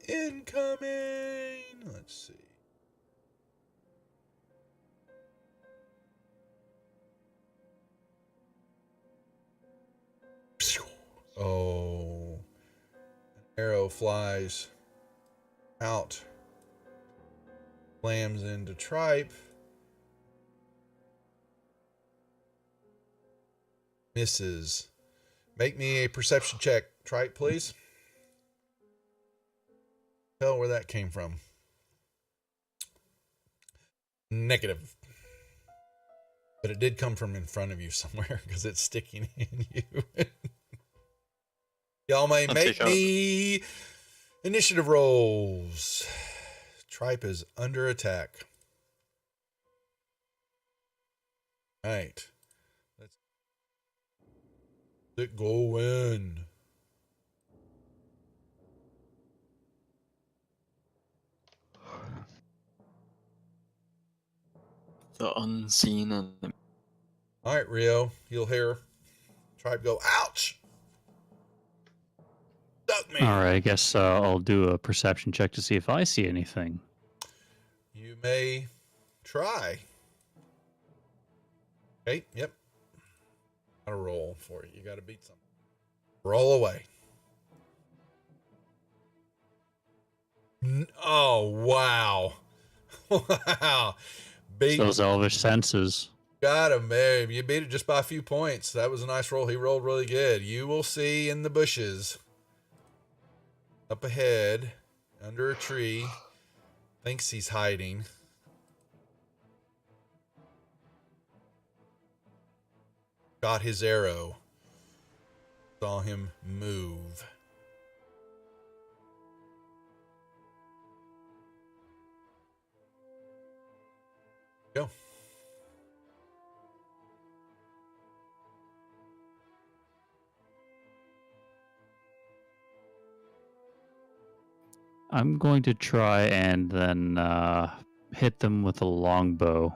Speaker 1: Incoming. Let's see. Oh, an arrow flies out, slams into Tripe, misses. Make me a perception check, Tripe, please. Tell where that came from. Negative. But it did come from in front of you somewhere because it's sticking in you. Y'all may make me initiative rolls. Tripe is under attack. All right. Let's get going.
Speaker 6: The unseen enemy.
Speaker 1: All right, Rio, you'll hear Tripe go, ouch! Stuck me.
Speaker 5: All right, I guess I'll do a perception check to see if I see anything.
Speaker 1: You may try. Okay, yep. Got to roll for it. You got to beat something. Roll away. Oh, wow. Wow. Beat.
Speaker 5: Those elvish senses.
Speaker 1: Got him, man. You beat it just by a few points. That was a nice roll. He rolled really good. You will see in the bushes up ahead under a tree. Thinks he's hiding. Got his arrow. Saw him move. Go.
Speaker 5: I'm going to try and then hit them with a longbow,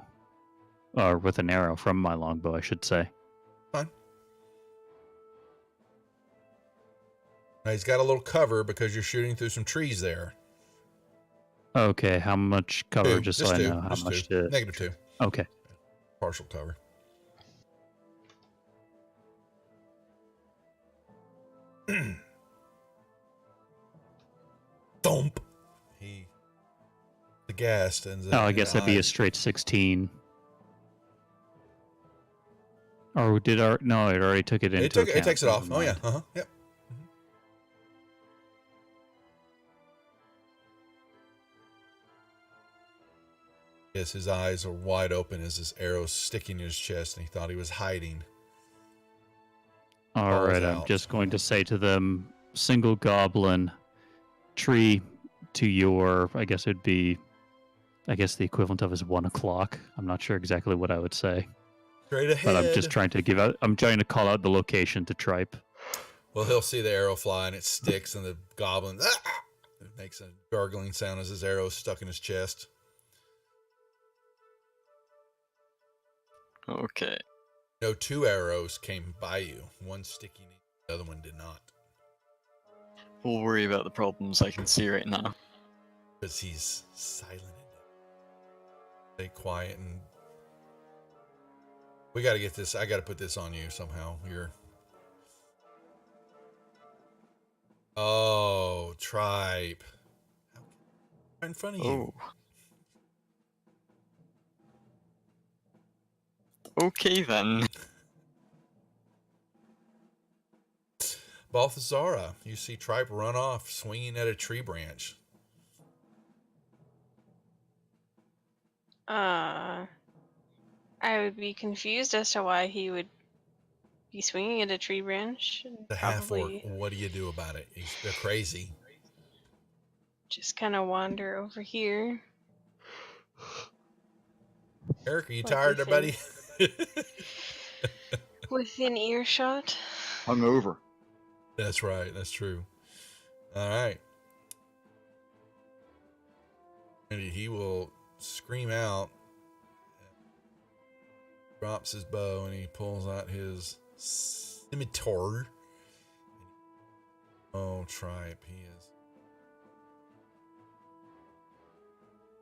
Speaker 5: or with an arrow from my longbow, I should say.
Speaker 1: Fine. Now he's got a little cover because you're shooting through some trees there.
Speaker 5: Okay, how much cover?
Speaker 1: Two.
Speaker 5: Just
Speaker 1: Just
Speaker 5: so I
Speaker 1: two.
Speaker 5: know how
Speaker 1: Just
Speaker 5: much
Speaker 1: two.
Speaker 5: to.
Speaker 1: -2.
Speaker 5: Okay.
Speaker 1: Partial cover. Thump. He aghast and
Speaker 5: Oh, I guess that'd be a straight 16. Or did our no? It already took it into account.
Speaker 1: it takes it off.
Speaker 5: Never
Speaker 1: Oh yeah.
Speaker 5: mind.
Speaker 1: Yep. Yes, his eyes are wide open as this arrow sticking in his chest, and he thought he was hiding.
Speaker 5: All
Speaker 1: Falls
Speaker 5: right, I'm
Speaker 1: out.
Speaker 5: just going to say to them, single goblin tree to your. I guess it'd be. I guess the equivalent of is 1 o'clock. I'm not sure exactly what I would say,
Speaker 1: Straight ahead.
Speaker 5: but I'm just trying to give out. I'm trying to call out the location to Tripe.
Speaker 1: Well, he'll see the arrow fly, and it sticks, and the goblin it makes a gargling sound as his arrow is stuck in his chest.
Speaker 6: Okay.
Speaker 1: No, 2 arrows came by you. One sticking, the other one did not.
Speaker 6: We'll worry about the problems I can see right now.
Speaker 1: Because he's silent. Stay quiet, and we got to get this. I got to put this on you somehow. Oh, Tripe. Right in front of you.
Speaker 6: Oh. Okay then.
Speaker 1: Balthazara, you see Tripe run off, swinging at a tree branch.
Speaker 4: I would be confused as to why he would be swinging at a tree branch.
Speaker 1: The half orc. What do you do about it? They're crazy.
Speaker 4: Just kind of wander over here.
Speaker 1: Eric, are you
Speaker 4: What
Speaker 1: tired
Speaker 4: do
Speaker 1: there,
Speaker 4: you
Speaker 1: buddy?
Speaker 4: Within earshot.
Speaker 2: Hungover.
Speaker 1: That's right. That's true. All right. And he will scream out, drops his bow, and he pulls out his scimitar. Oh, Tripe, he is.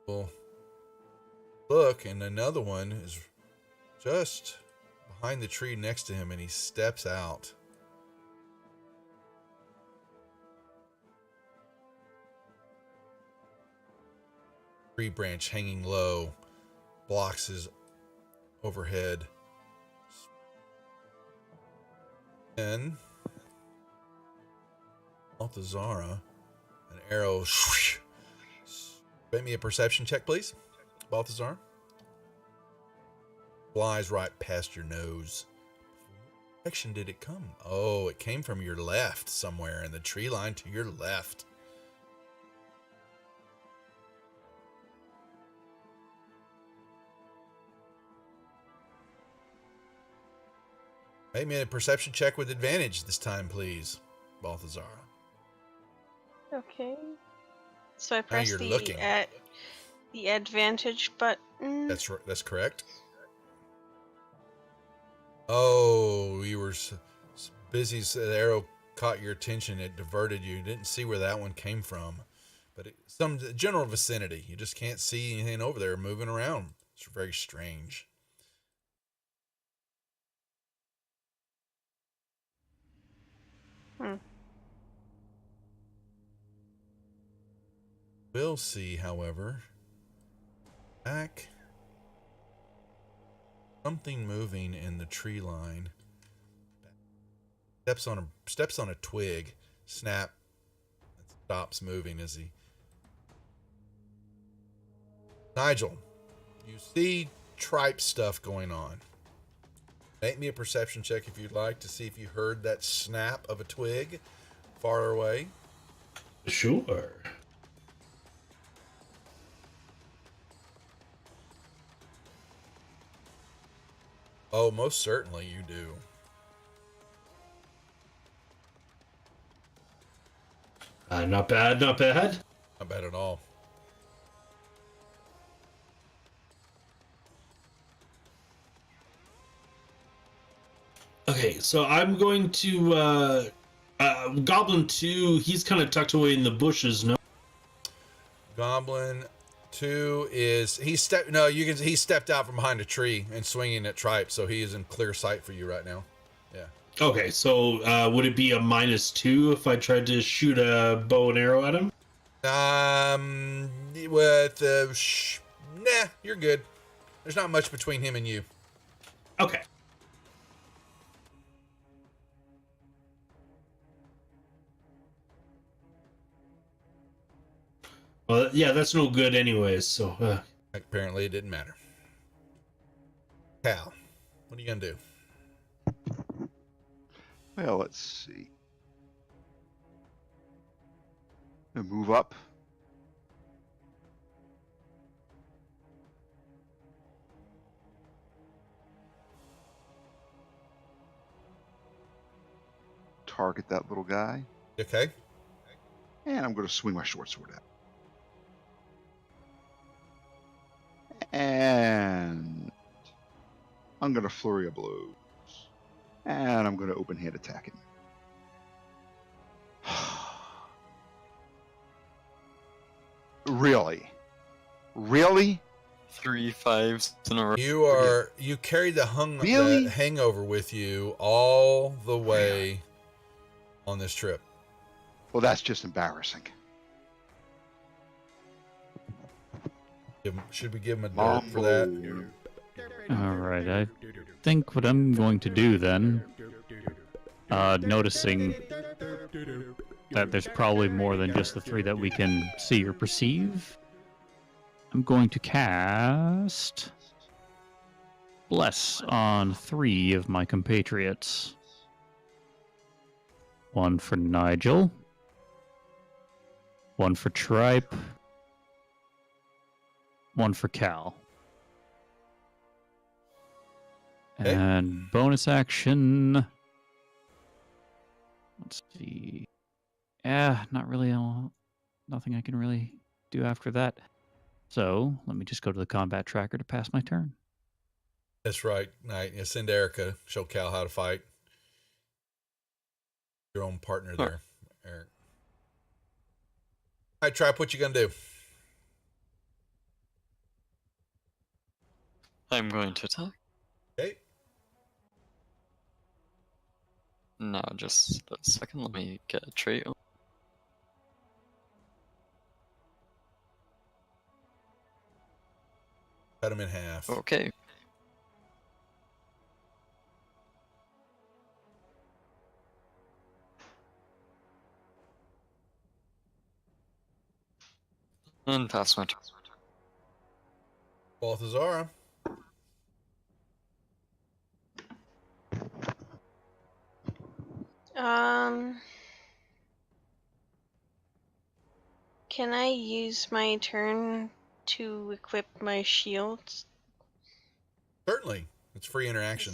Speaker 1: Well, look, and another one is just behind the tree next to him, and he steps out. Tree branch hanging low blocks his overhead. Then Balthazara, an arrow. Make me a perception check, please. Balthazar. Flies right past your nose. What direction did it come? Oh, it came from your left somewhere in the tree line to your left. Make me a perception check with advantage this time, please, Balthazar.
Speaker 4: Okay. So I press
Speaker 1: you're
Speaker 4: the
Speaker 1: looking.
Speaker 4: the advantage button.
Speaker 1: That's correct. Oh, you were busy. So the arrow caught your attention. It diverted you. You didn't see where that one came from, but some general vicinity. You just can't see anything over there moving around. It's very strange. We'll see, however, back something moving in the tree line. Steps on a twig, snap, and stops moving as he. Nigel, you see Tripe stuff going on. Make me a perception check if you'd like to see if you heard that snap of a twig far away.
Speaker 3: Sure.
Speaker 1: Oh, most certainly you do.
Speaker 3: Not bad, not bad.
Speaker 1: Not bad at all.
Speaker 3: Okay, so I'm going to Goblin 2, he's kind of tucked away in the bushes, no?
Speaker 1: Goblin 2 is he stepped out from behind a tree and swinging at Tripe, so he is in clear sight for you right now. Yeah.
Speaker 3: Okay, so would it be a -2 if I tried to shoot a bow and arrow at him?
Speaker 1: Nah, you're good. There's not much between him and you.
Speaker 3: Okay. Well, yeah, that's no good anyways, so...
Speaker 1: Apparently it didn't matter. Cal, what are you gonna do?
Speaker 2: Well, let's see. Gonna move up. Target that little guy.
Speaker 1: Okay.
Speaker 2: And I'm going to swing my short sword at him. And I'm going to flurry of blows. And I'm going to open hand attack him. Really? Really?
Speaker 6: 3 5s in a row.
Speaker 1: You carried the
Speaker 2: Really?
Speaker 1: hangover with you all the way on this trip.
Speaker 2: Well, that's just embarrassing.
Speaker 1: Should we give him a dirt for that?
Speaker 5: All right, I think what I'm going to do then, noticing that there's probably more than just the 3 that we can see or perceive, I'm going to cast Bless on 3 of my compatriots. 1 for Nigel, 1 for Tripe, 1 for Cal.
Speaker 1: Okay.
Speaker 5: And bonus action. Let's see. Not really. Nothing I can really do after that. So let me just go to the combat tracker to pass my turn.
Speaker 1: That's right, Knight. Yeah, send Erica. Show Cal how to fight. Your own partner there, Eric. All right, Tripe, what you gonna do?
Speaker 6: I'm going to attack.
Speaker 1: Okay.
Speaker 6: No, just a second. Let me get a trait.
Speaker 1: Cut him in half.
Speaker 6: Okay. And pass my turn.
Speaker 1: Balthazar.
Speaker 4: Can I use my turn to equip my shields?
Speaker 1: Certainly. It's free interaction.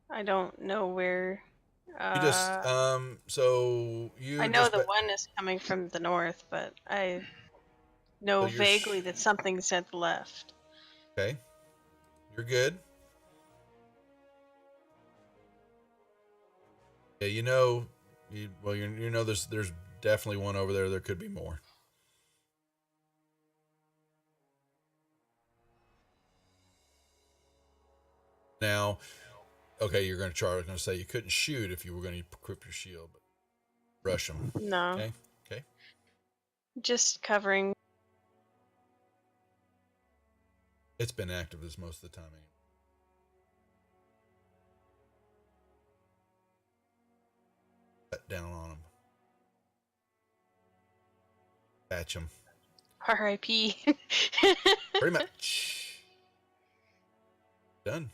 Speaker 4: I don't know where.
Speaker 1: You just so you
Speaker 4: I know
Speaker 1: just
Speaker 4: the one is coming from the north, but I know
Speaker 1: So you're
Speaker 4: vaguely that something's at the left.
Speaker 1: Okay. You're good. Yeah, you know there's definitely one over there. There could be more. Now, okay, you're going to charge. I was going to say you couldn't shoot if you were going to equip your shield, but rush them.
Speaker 4: No.
Speaker 1: Okay. Okay.
Speaker 4: Just covering.
Speaker 1: It's been active this most of the time. Anyway. Cut down on them. Patch them.
Speaker 4: R.I.P.
Speaker 1: Pretty much. Done.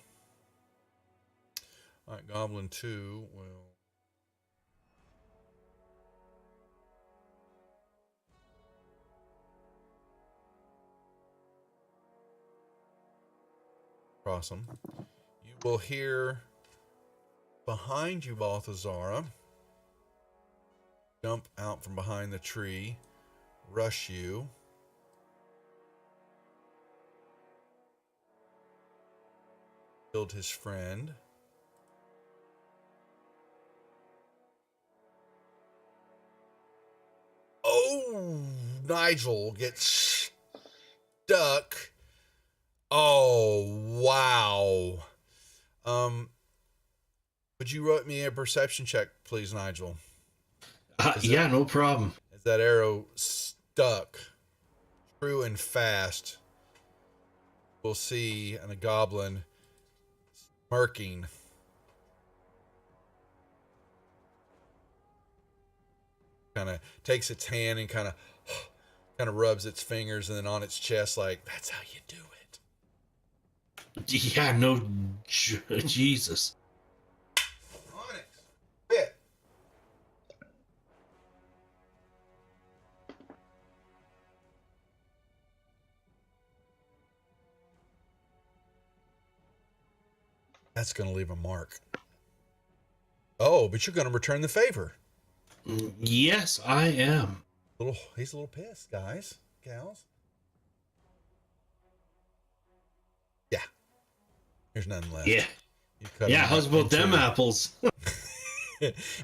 Speaker 1: All right, Goblin 2 will. Cross them. You will hear behind you, Balthazara, jump out from behind the tree, rush you. Killed his friend. Oh, Nigel gets stuck. Oh, wow. Would you write me a perception check, please, Nigel?
Speaker 3: Yeah, no problem.
Speaker 1: As that arrow stuck true and fast, we'll see a goblin smirking. Kind of takes its hand and kind of rubs its fingers and then on its chest, like, that's how you do it.
Speaker 3: Yeah, no, Jesus.
Speaker 1: Onyx, bit. That's going to leave a mark. Oh, but you're going to return the favor.
Speaker 3: Yes, I am.
Speaker 1: He's a little pissed, guys, gals. Yeah. There's nothing left.
Speaker 3: Yeah.
Speaker 1: You cut
Speaker 3: Yeah,
Speaker 1: him
Speaker 3: how's
Speaker 1: up
Speaker 3: about
Speaker 1: into-
Speaker 3: them apples?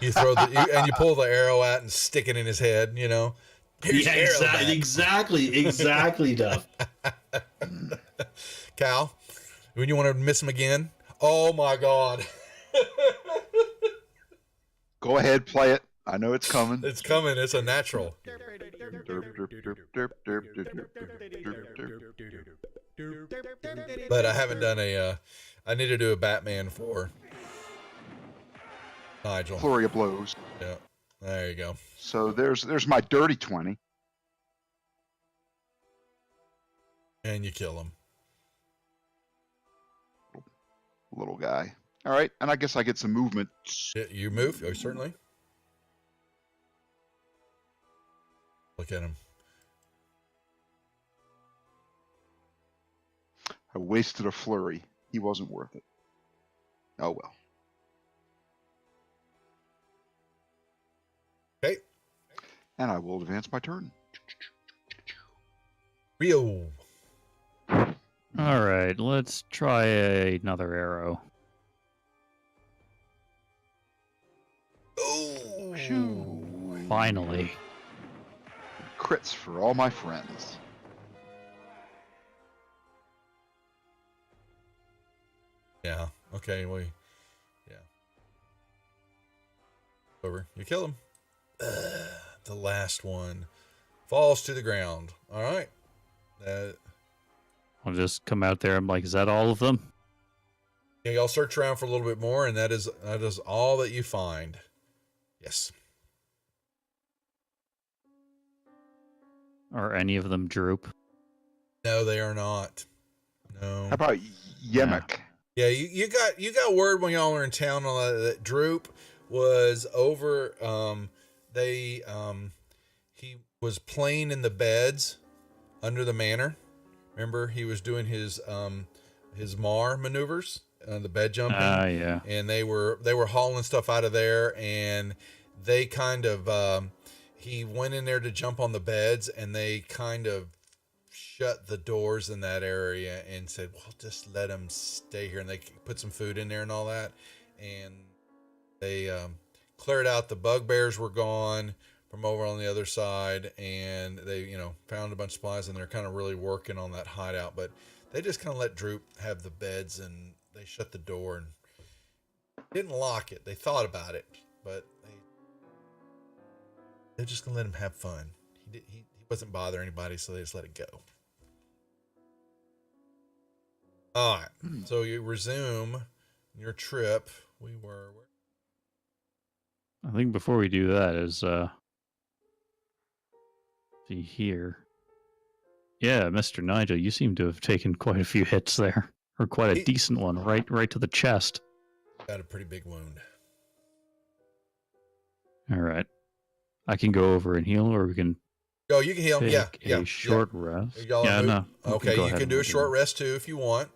Speaker 1: You throw and you pull the arrow out and stick it in his head, you know. Here's
Speaker 3: Yeah,
Speaker 1: your arrow back.
Speaker 3: exactly, Duff.
Speaker 1: Cal, when you want to miss him again? Oh my God.
Speaker 2: Go ahead, play it. I know it's coming.
Speaker 1: It's coming. It's a natural. But I haven't done I need to do a Batman for Nigel.
Speaker 2: Flurry of blows.
Speaker 1: Yeah. There you go.
Speaker 2: So there's my dirty 20.
Speaker 1: And you kill him.
Speaker 2: Little guy. All right, and I guess I get some movement.
Speaker 1: You move? Oh, certainly. Look at him.
Speaker 2: I wasted a flurry. He wasn't worth it. Oh well.
Speaker 1: Okay.
Speaker 2: And I will advance my turn.
Speaker 1: Rio.
Speaker 5: All right, let's try another arrow.
Speaker 1: Oh.
Speaker 2: Phew.
Speaker 5: Finally.
Speaker 2: Crits for all my friends.
Speaker 1: Yeah. Okay. Yeah. Over. You kill him. The last one falls to the ground. All right.
Speaker 5: I'll just come out there. I'm like, is that all of them?
Speaker 1: Yeah, y'all search around for a little bit more, and that is all that you find. Yes.
Speaker 5: Are any of them droop?
Speaker 1: No, they are not. No.
Speaker 2: How about Yemek?
Speaker 1: Yeah, you got word when y'all were in town that Droop was over. He was playing in the beds under the manor. Remember, he was doing his Mar maneuvers, the bed jumping.
Speaker 5: Yeah.
Speaker 1: And they were hauling stuff out of there, and they kind of he went in there to jump on the beds, and they kind of shut the doors in that area and said, well, just let him stay here. And they put some food in there and all that. And they cleared out. The bugbears were gone from over on the other side. And they, found a bunch of supplies, and they're kind of really working on that hideout. But they just kind of let Droop have the beds, and they shut the door and didn't lock it. They thought about it, but they're just going to let him have fun. He wasn't bothering anybody, so they just let it go. All right, so you resume your trip. We were.
Speaker 5: I think before we do that is see here. Yeah, Mr. Nigel, you seem to have taken quite a few hits there, or quite a decent one, right to the chest.
Speaker 1: Got a pretty big wound.
Speaker 5: All right. I can go over and heal, or we can
Speaker 1: Oh, you can heal.
Speaker 5: take
Speaker 1: Yeah,
Speaker 5: a
Speaker 1: yeah,
Speaker 5: short rest.
Speaker 1: Y'all
Speaker 5: Yeah,
Speaker 1: move.
Speaker 5: no. we
Speaker 1: Okay,
Speaker 5: go
Speaker 1: you
Speaker 5: ahead
Speaker 1: can
Speaker 5: and
Speaker 1: do a
Speaker 5: move
Speaker 1: short
Speaker 5: in.
Speaker 1: rest too if you want.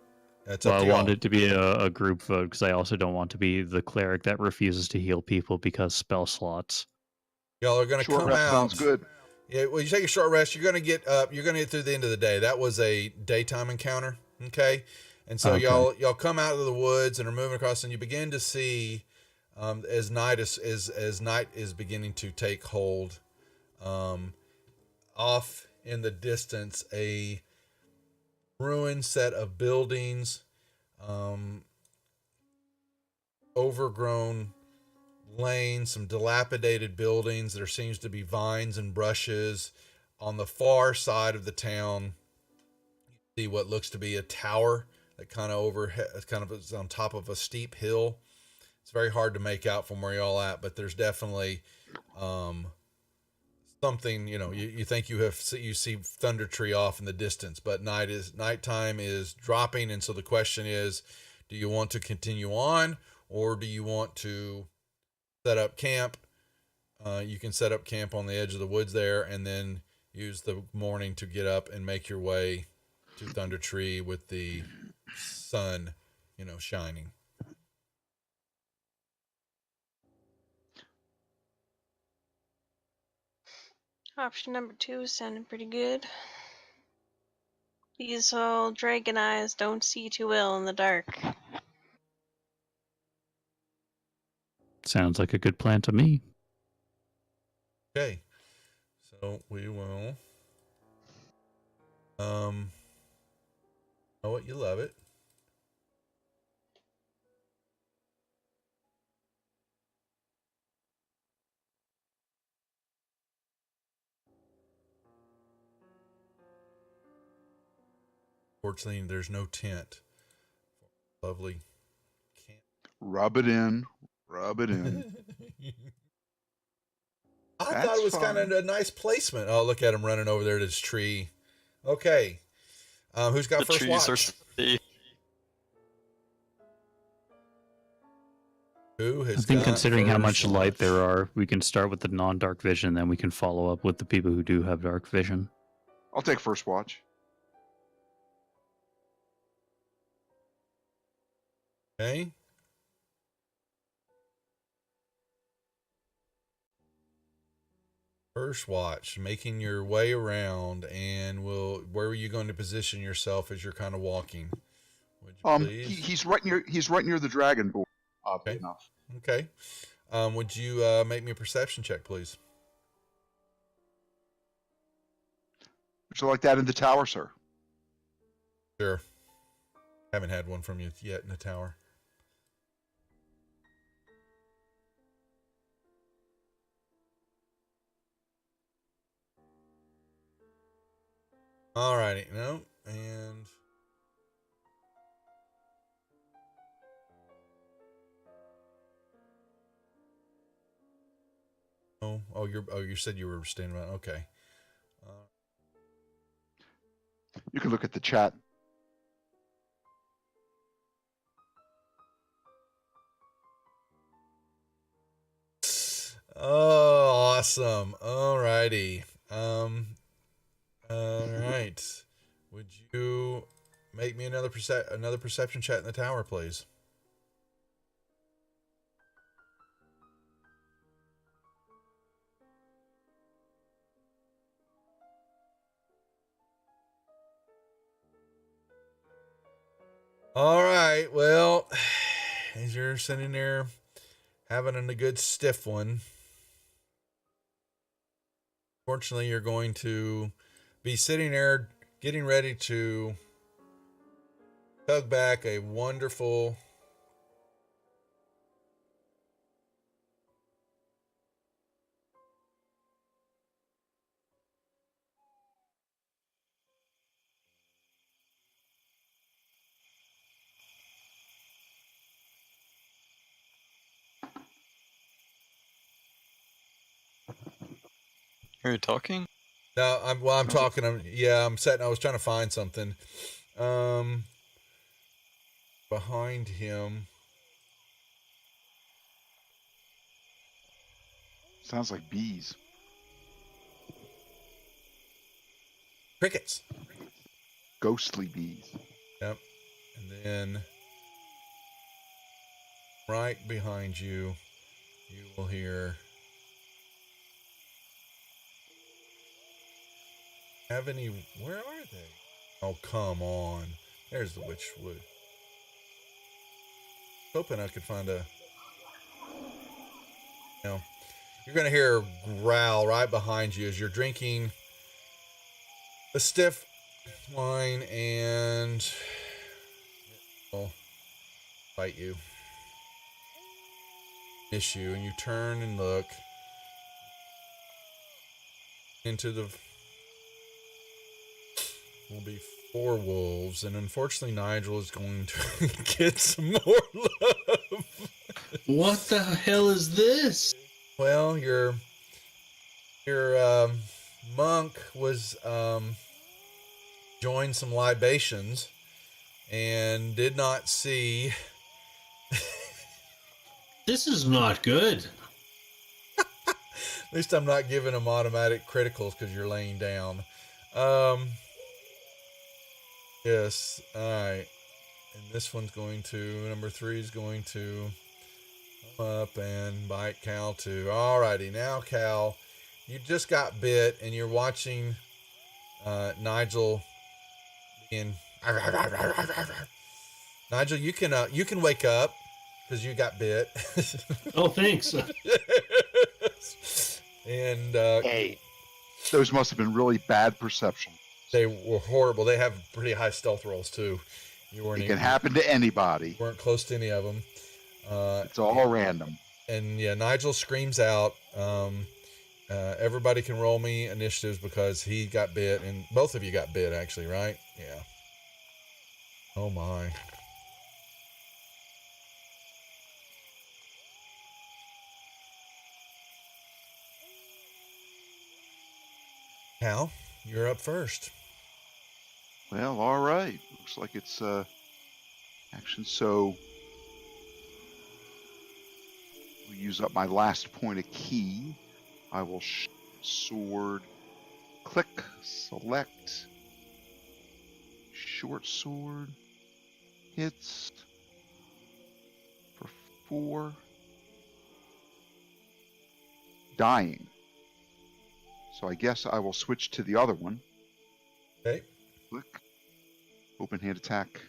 Speaker 1: That's
Speaker 5: Well,
Speaker 1: up
Speaker 5: I
Speaker 1: to y'all.
Speaker 5: want it to be a group vote because I also don't want to be the cleric that refuses to heal people because spell slots.
Speaker 1: Y'all are going to
Speaker 2: Short
Speaker 1: come
Speaker 2: rest
Speaker 1: out.
Speaker 2: sounds good.
Speaker 1: Yeah, when you take a short rest, you're going to get up. You're going to get through the end of the day. That was a daytime encounter. Okay, and so
Speaker 5: Okay.
Speaker 1: y'all come out of the woods and are moving across, and you begin to see as night is beginning to take hold. Off in the distance, a ruined set of buildings, overgrown lane, some dilapidated buildings. There seems to be vines and brushes. On the far side of the town, you see what looks to be a tower that kind of is on top of a steep hill. It's very hard to make out from where y'all at, but there's definitely something. You think you see Thunder Tree off in the distance, but nighttime is dropping, and so the question is, do you want to continue on, or do you want to set up camp? You can set up camp on the edge of the woods there, and then use the morning to get up and make your way to Thunder Tree with the sun, shining.
Speaker 4: Option number 2 is sounding pretty good. These old dragon eyes don't see too well in the dark.
Speaker 5: Sounds like a good plan to me.
Speaker 1: Okay, so we will. Know what, you love it. Fortunately, there's no tent. Lovely.
Speaker 2: Rub it in. Rub it in.
Speaker 1: I thought
Speaker 2: That's
Speaker 1: it was kind of
Speaker 2: fine.
Speaker 1: a nice placement. Oh, look at him running over there to this tree. Okay. Who's got
Speaker 6: The
Speaker 1: first
Speaker 6: trees are
Speaker 1: watch?
Speaker 6: safe.
Speaker 1: Who
Speaker 5: I
Speaker 1: has
Speaker 5: think
Speaker 1: got
Speaker 5: considering how much
Speaker 1: first
Speaker 5: light
Speaker 1: watch?
Speaker 5: there are, we can start with the non-dark vision, then we can follow up with the people who do have dark vision.
Speaker 2: I'll take first watch.
Speaker 1: Okay. First watch, making your way around, and where are you going to position yourself as you're kind of walking? Would you please?
Speaker 2: He's right near the dragon door, oddly
Speaker 1: Okay.
Speaker 2: enough.
Speaker 1: Okay. Would you make me a perception check, please?
Speaker 2: Would you like that in the tower, sir?
Speaker 1: Sure. Haven't had one from you yet in the tower. Alrighty. No. And you said you were standing around. Okay.
Speaker 2: You can look at the chat.
Speaker 1: Oh, awesome. Alrighty. All right. Would you make me another perception check in the tower, please? All right. Well, as you're sitting there having a good stiff one, fortunately, you're going to be sitting there getting ready to tug back a wonderful
Speaker 6: Are you talking?
Speaker 1: No, I'm
Speaker 2: Sounds like-
Speaker 1: talking. I'm setting. I was trying to find something. Behind him.
Speaker 2: Sounds like bees.
Speaker 1: Crickets.
Speaker 2: Ghostly bees.
Speaker 1: Yep. And then right behind you, you will hear. Have any? Where are they? Oh, come on. There's the witchwood. Hoping I could find a. You know, you're gonna hear a growl right behind you as you're drinking a stiff wine, and will bite you, miss you, and you turn and look into the. Will be 4 wolves, and unfortunately, Nigel is going to get some more love.
Speaker 3: What the hell is this?
Speaker 1: Well, your monk was joined some libations and did not see.
Speaker 3: This is not good.
Speaker 1: At least I'm not giving them automatic criticals because you're laying down. Yes. All right. And this one's going to, number 3 is going to come up and bite Cal too. All righty. Now, Cal, you just got bit and you're watching Nigel being. Nigel, you can wake up because you got bit.
Speaker 3: Oh, thanks.
Speaker 1: And
Speaker 2: Hey, those must have been really bad perception.
Speaker 1: they were horrible. They have pretty high stealth rolls too. You weren't
Speaker 2: It can happen to anybody.
Speaker 1: weren't close to any of them.
Speaker 2: It's all random.
Speaker 1: And yeah, Nigel screams out. Everybody can roll me initiatives because he got bit, and both of you got bit actually, right? Yeah. Oh my. Cal, you're up first.
Speaker 2: Well, all right. Looks like it's action. So we'll use up my last point of key. I will sword, click, select, short sword, hits for 4, dying. So I guess I will switch to the other one.
Speaker 1: Okay.
Speaker 2: Click, open hand attack,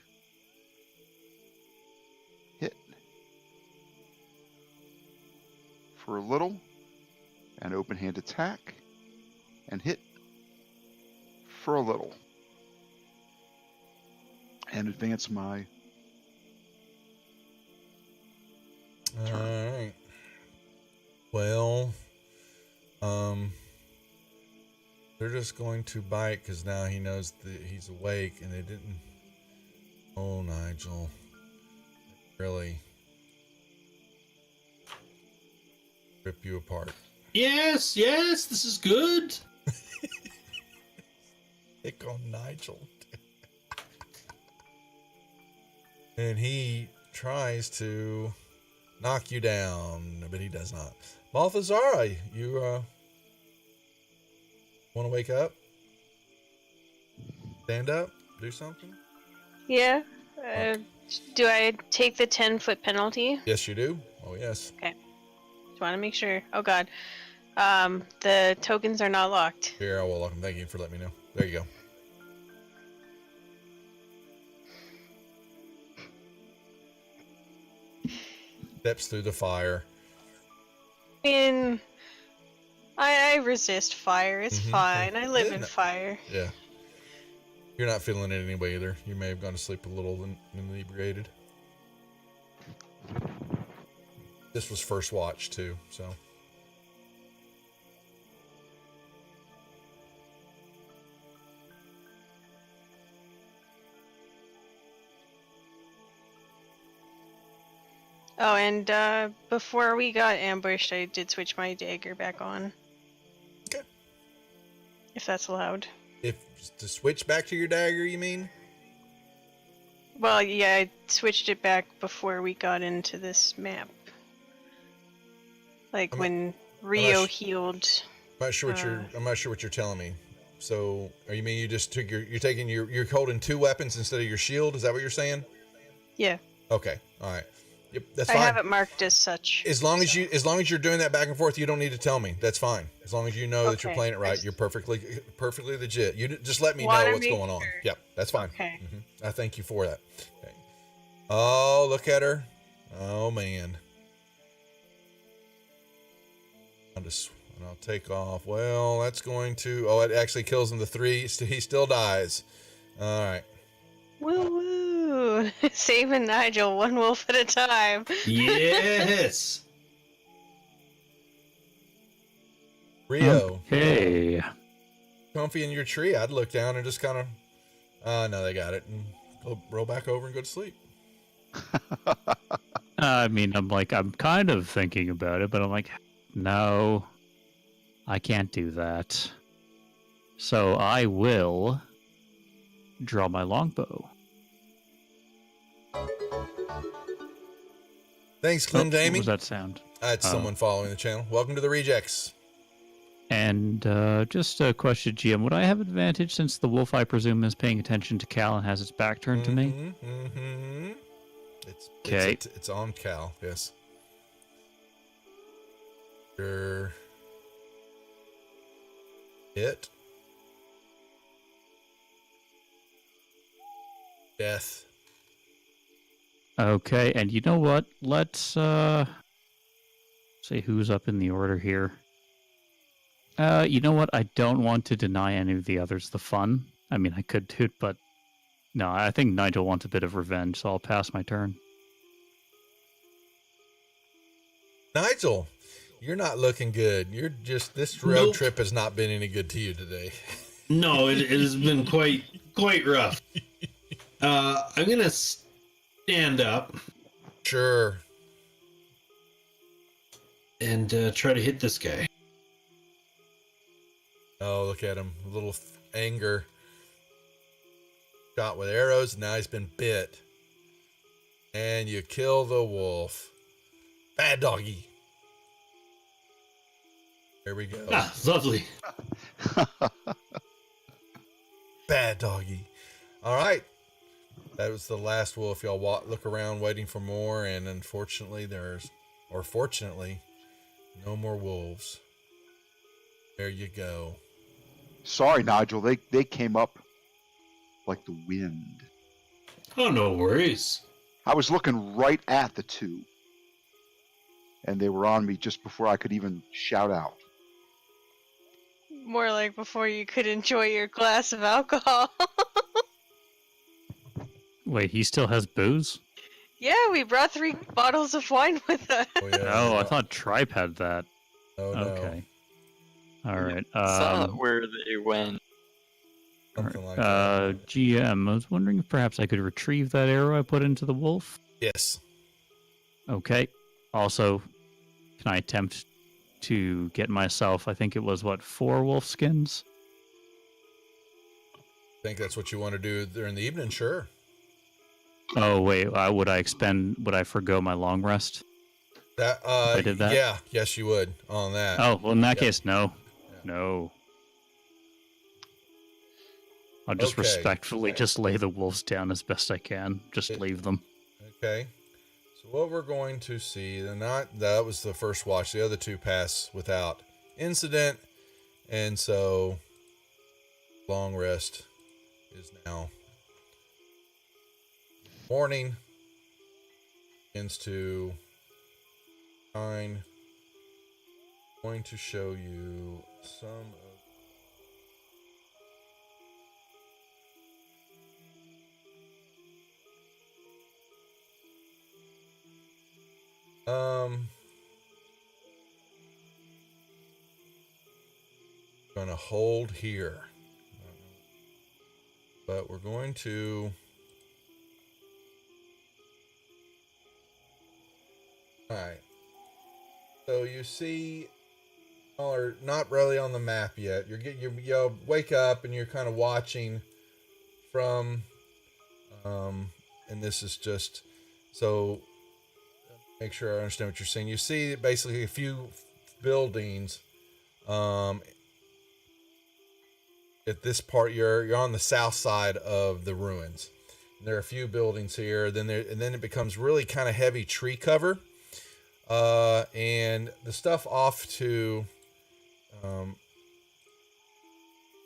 Speaker 2: hit for a little, and open hand attack, and hit for a little, and advance my
Speaker 1: All right. Well, they're just going to bite because now he knows that he's awake, and they didn't. Oh, Nigel, really rip you apart.
Speaker 3: Yes, this is good.
Speaker 1: Pick on Nigel. And he tries to knock you down, but he does not. Balthazar, you want to wake up? Stand up? Do something?
Speaker 4: Yeah. Do I take the 10-foot penalty?
Speaker 1: Yes, you do. Oh, yes.
Speaker 4: Just want to make sure. Oh God. The tokens are not locked.
Speaker 1: Here, I will lock him. Thank you for letting me know. There you go. Steps through the fire.
Speaker 4: I mean, I resist fire. It's
Speaker 1: Mhm.
Speaker 4: fine. I live
Speaker 1: Yeah,
Speaker 4: in
Speaker 1: no-
Speaker 4: fire.
Speaker 1: Yeah. You're not feeling it anyway either. You may have gone to sleep a little inebriated. This was first watch too, so.
Speaker 4: Oh, and before we got ambushed, I did switch my dagger back on.
Speaker 1: Okay.
Speaker 4: If that's allowed.
Speaker 1: If to switch back to your dagger, you mean?
Speaker 4: Well, yeah, I switched it back before we got into this map. Like
Speaker 1: I'm-
Speaker 4: when Rio healed.
Speaker 1: I'm not sure what you're telling me. So, are you mean you just took you're holding 2 weapons instead of your shield? Is that what you're saying?
Speaker 4: Yeah.
Speaker 1: Okay. All right. Yep, that's
Speaker 4: I
Speaker 1: fine.
Speaker 4: have it marked as such.
Speaker 1: As long as you're doing that back and forth, you don't need to tell me. That's fine. As long as you know that you're
Speaker 4: Okay.
Speaker 1: playing it right, you're perfectly legit. You just let me know
Speaker 4: Wanna
Speaker 1: what's
Speaker 4: make
Speaker 1: going on.
Speaker 4: sure.
Speaker 1: Yep, that's fine.
Speaker 4: Okay.
Speaker 1: I thank you for that. Okay. Oh, look at her. Oh man. I'll take off. Well, that's going to. Oh, it actually kills him to 3. He still dies. All right.
Speaker 4: Woo woo! Saving Nigel one wolf at a time.
Speaker 3: Yes.
Speaker 1: Rio,
Speaker 5: Okay.
Speaker 1: comfy in your tree. I'd look down and just kind of. No, they got it, and roll back over and go to sleep.
Speaker 5: I mean, I'm kind of thinking about it, but I'm like, no, I can't do that. So I will draw my longbow.
Speaker 1: Thanks, Glenn
Speaker 5: What
Speaker 1: Damie.
Speaker 5: was that sound?
Speaker 1: That's someone following the channel. Welcome to the Rejects.
Speaker 5: And just a question, GM. Would I have advantage since the wolf, I presume, is paying attention to Cal and has its back turned to me?
Speaker 1: Mm-hmm.
Speaker 5: Okay.
Speaker 1: It's on Cal. Yes. Sure. Hit. Death.
Speaker 5: Okay, and you know what? Let's see who's up in the order here. You know what? I don't want to deny any of the others the fun. I mean, I could do it, but no, I think Nigel wants a bit of revenge, so I'll pass my turn.
Speaker 1: Nigel, you're not looking good. This road
Speaker 3: Nope.
Speaker 1: trip has not been any good to you today.
Speaker 3: No, it has been quite rough. I'm gonna stand up
Speaker 1: Sure.
Speaker 3: and try to hit this guy.
Speaker 1: Oh, look at him. A little anger. Shot with arrows. Now he's been bit. And you kill the wolf. Bad doggy. There we go.
Speaker 3: Ah, lovely.
Speaker 1: Bad doggy. All right. That was the last wolf. Y'all look around waiting for more, and unfortunately fortunately, no more wolves. There you go.
Speaker 2: Sorry, Nigel. They came up like the wind.
Speaker 3: Oh, no worries.
Speaker 2: I was looking right at the 2, and they were on me just before I could even shout out.
Speaker 4: More like before you could enjoy your glass of alcohol.
Speaker 5: Wait, he still has booze?
Speaker 4: Yeah, we brought 3 bottles of wine with us.
Speaker 1: Oh, yeah.
Speaker 5: Oh, I thought Tripe had that.
Speaker 1: Oh, no.
Speaker 5: Okay. All right.
Speaker 6: Saw where they went.
Speaker 1: Something like that.
Speaker 5: GM, I was wondering if perhaps I could retrieve that arrow I put into the wolf.
Speaker 1: Yes.
Speaker 5: Okay. Also, can I attempt to get myself, I think it was, 4 wolf skins?
Speaker 1: Think that's what you want to do during the evening? Sure.
Speaker 5: Oh, wait. Would I forgo my long rest?
Speaker 1: That
Speaker 5: I did that?
Speaker 1: Yeah. Yes, you would on that.
Speaker 5: Oh, well, in that
Speaker 1: Yep.
Speaker 5: case, no.
Speaker 1: Yeah.
Speaker 5: No. I'll just
Speaker 1: Okay.
Speaker 5: respectfully just lay the wolves down as best I can. Just leave them.
Speaker 1: Okay. So what we're going to see, that was the first watch. The other 2 pass without incident. And so long rest is now morning. Begins to shine. I'm going to show you some of gonna hold here, but we're going to all right. So you see, or not really on the map yet. You wake up and you're kind of watching from, and this is just so make sure I understand what you're saying. You see basically a few buildings. At this part, you're on the south side of the ruins. There are a few buildings here. And then it becomes really kind of heavy tree cover. And the stuff off to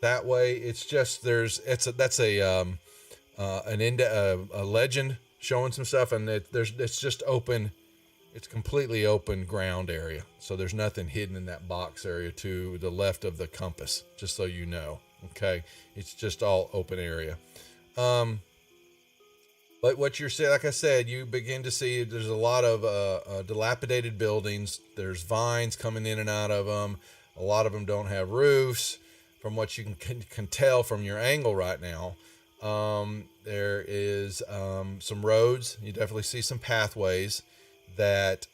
Speaker 1: that way, it's just that's a legend showing some stuff, and it's just open. It's completely open ground area, so there's nothing hidden in that box area to the left of the compass. Just so you know, okay, it's just all open area. But what you're saying, like I said, you begin to see there's a lot of dilapidated buildings. There's vines coming in and out of them. A lot of them don't have roofs, from what you can tell from your angle right now. There is some roads. You definitely see some pathways that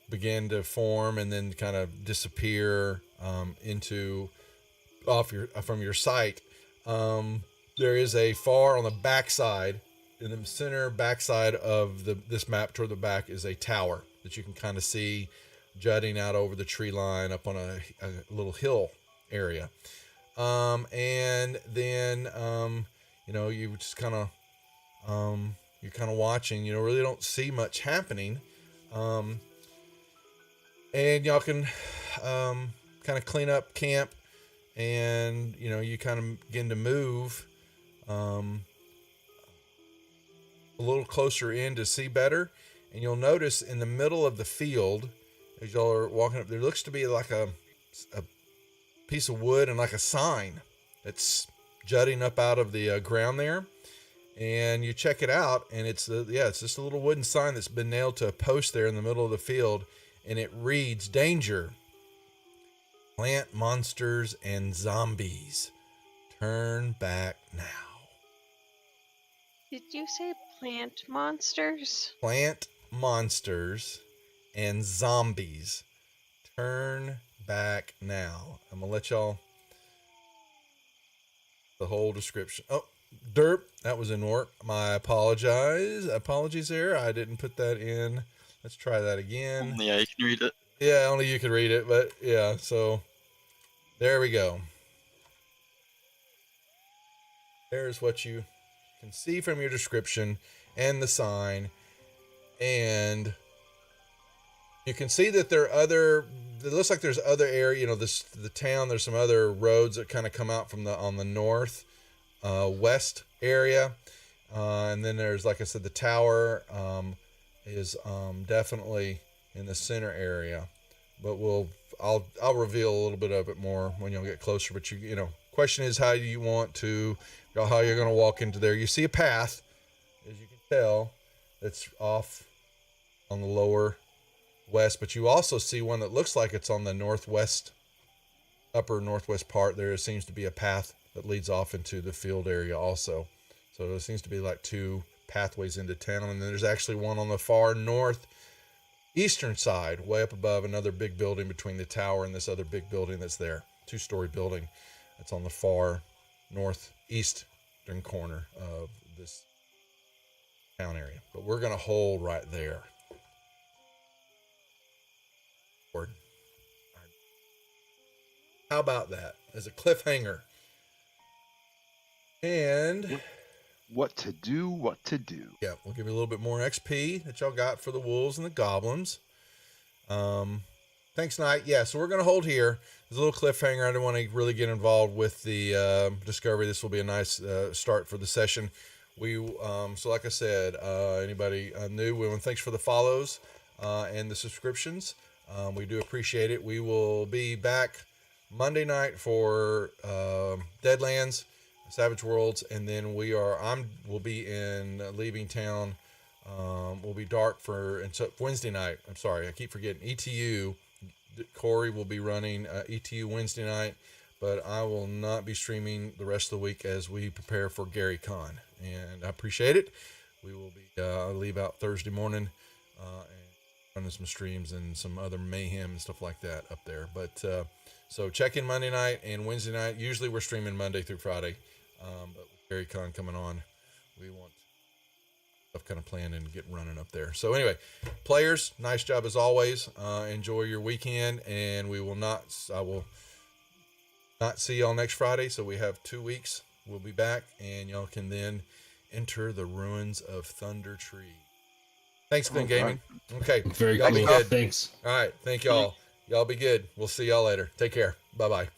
Speaker 1: begin to form and then kind of disappear from your sight. There is a far on the backside, in the center backside of this map toward the back, is a tower that you can kind of see jutting out over the tree line up on a little hill area. And then you just kind of you're kind of watching. Really don't see much happening. And y'all can kind of clean up camp, and you kind of begin to move a little closer in to see better. And you'll notice in the middle of the field, as y'all are walking up, there looks to be like a piece of wood and like a sign that's jutting up out of the ground there. And you check it out, and it's just a little wooden sign that's been nailed to a post there in the middle of the field, and it reads, "Danger. Plant monsters and zombies. Turn back now."
Speaker 4: Did you say plant monsters?
Speaker 1: Plant monsters and zombies. Turn back now. I'm going to let y'all the whole description. Oh, derp, that was in work. Apologies there. I didn't put that in. Let's try that again.
Speaker 6: Yeah, you can read it.
Speaker 1: Yeah, only you can read it, but yeah, so there we go. There's what you can see from your description and the sign. And you can see that it looks like there's other area, the town, there's some other roads that kind of come out on the north west area. And then there's, like I said, the tower is definitely in the center area. But I'll reveal a little bit of it more when y'all get closer. But question is how you're going to walk into there. You see a path, as you can tell, that's off on the lower west, but you also see one that looks like it's on the upper northwest part. There seems to be a path that leads off into the field area also. So there seems to be like two pathways into town, and then there's actually one on the far northeastern side, way up above, another big building between the tower and this other big building that's there, 2-story building that's on the far northeastern corner of this town area. But we're going to hold right there. How about that as a cliffhanger? And
Speaker 2: what to do.
Speaker 1: Yeah, we'll give you a little bit more XP that y'all got for the wolves and the goblins. Thanks, Knight. Yeah, so we're going to hold here. There's a little cliffhanger. I don't want to really get involved with the discovery. This will be a nice start for the session. So like I said, anybody new, thanks for the follows and the subscriptions. We do appreciate it. We will be back Monday night for Deadlands, Savage Worlds, and then we'll be leaving town. We'll be dark for Wednesday night. I'm sorry, I keep forgetting. ETU. Corey will be running ETU Wednesday night, but I will not be streaming the rest of the week as we prepare for Gary Con, and I appreciate it. We will be I'll leave out Thursday morning and running some streams and some other mayhem and stuff like that up there. But so check in Monday night and Wednesday night. Usually we're streaming Monday through Friday, but with Gary Con coming on, we want stuff kind of planned and get running up there. So anyway, players, nice job as always. Enjoy your weekend, and I will not see y'all next Friday. So we have 2 weeks. We'll be back, and y'all can then enter the ruins of Thunder Tree. Thanks, Glenn
Speaker 2: All
Speaker 1: Gaming. Okay,
Speaker 3: Very
Speaker 1: y'all be
Speaker 3: cool.
Speaker 1: good.
Speaker 3: Thanks.
Speaker 1: All right, thank y'all. Y'all be good. We'll see y'all later. Take care. Bye bye.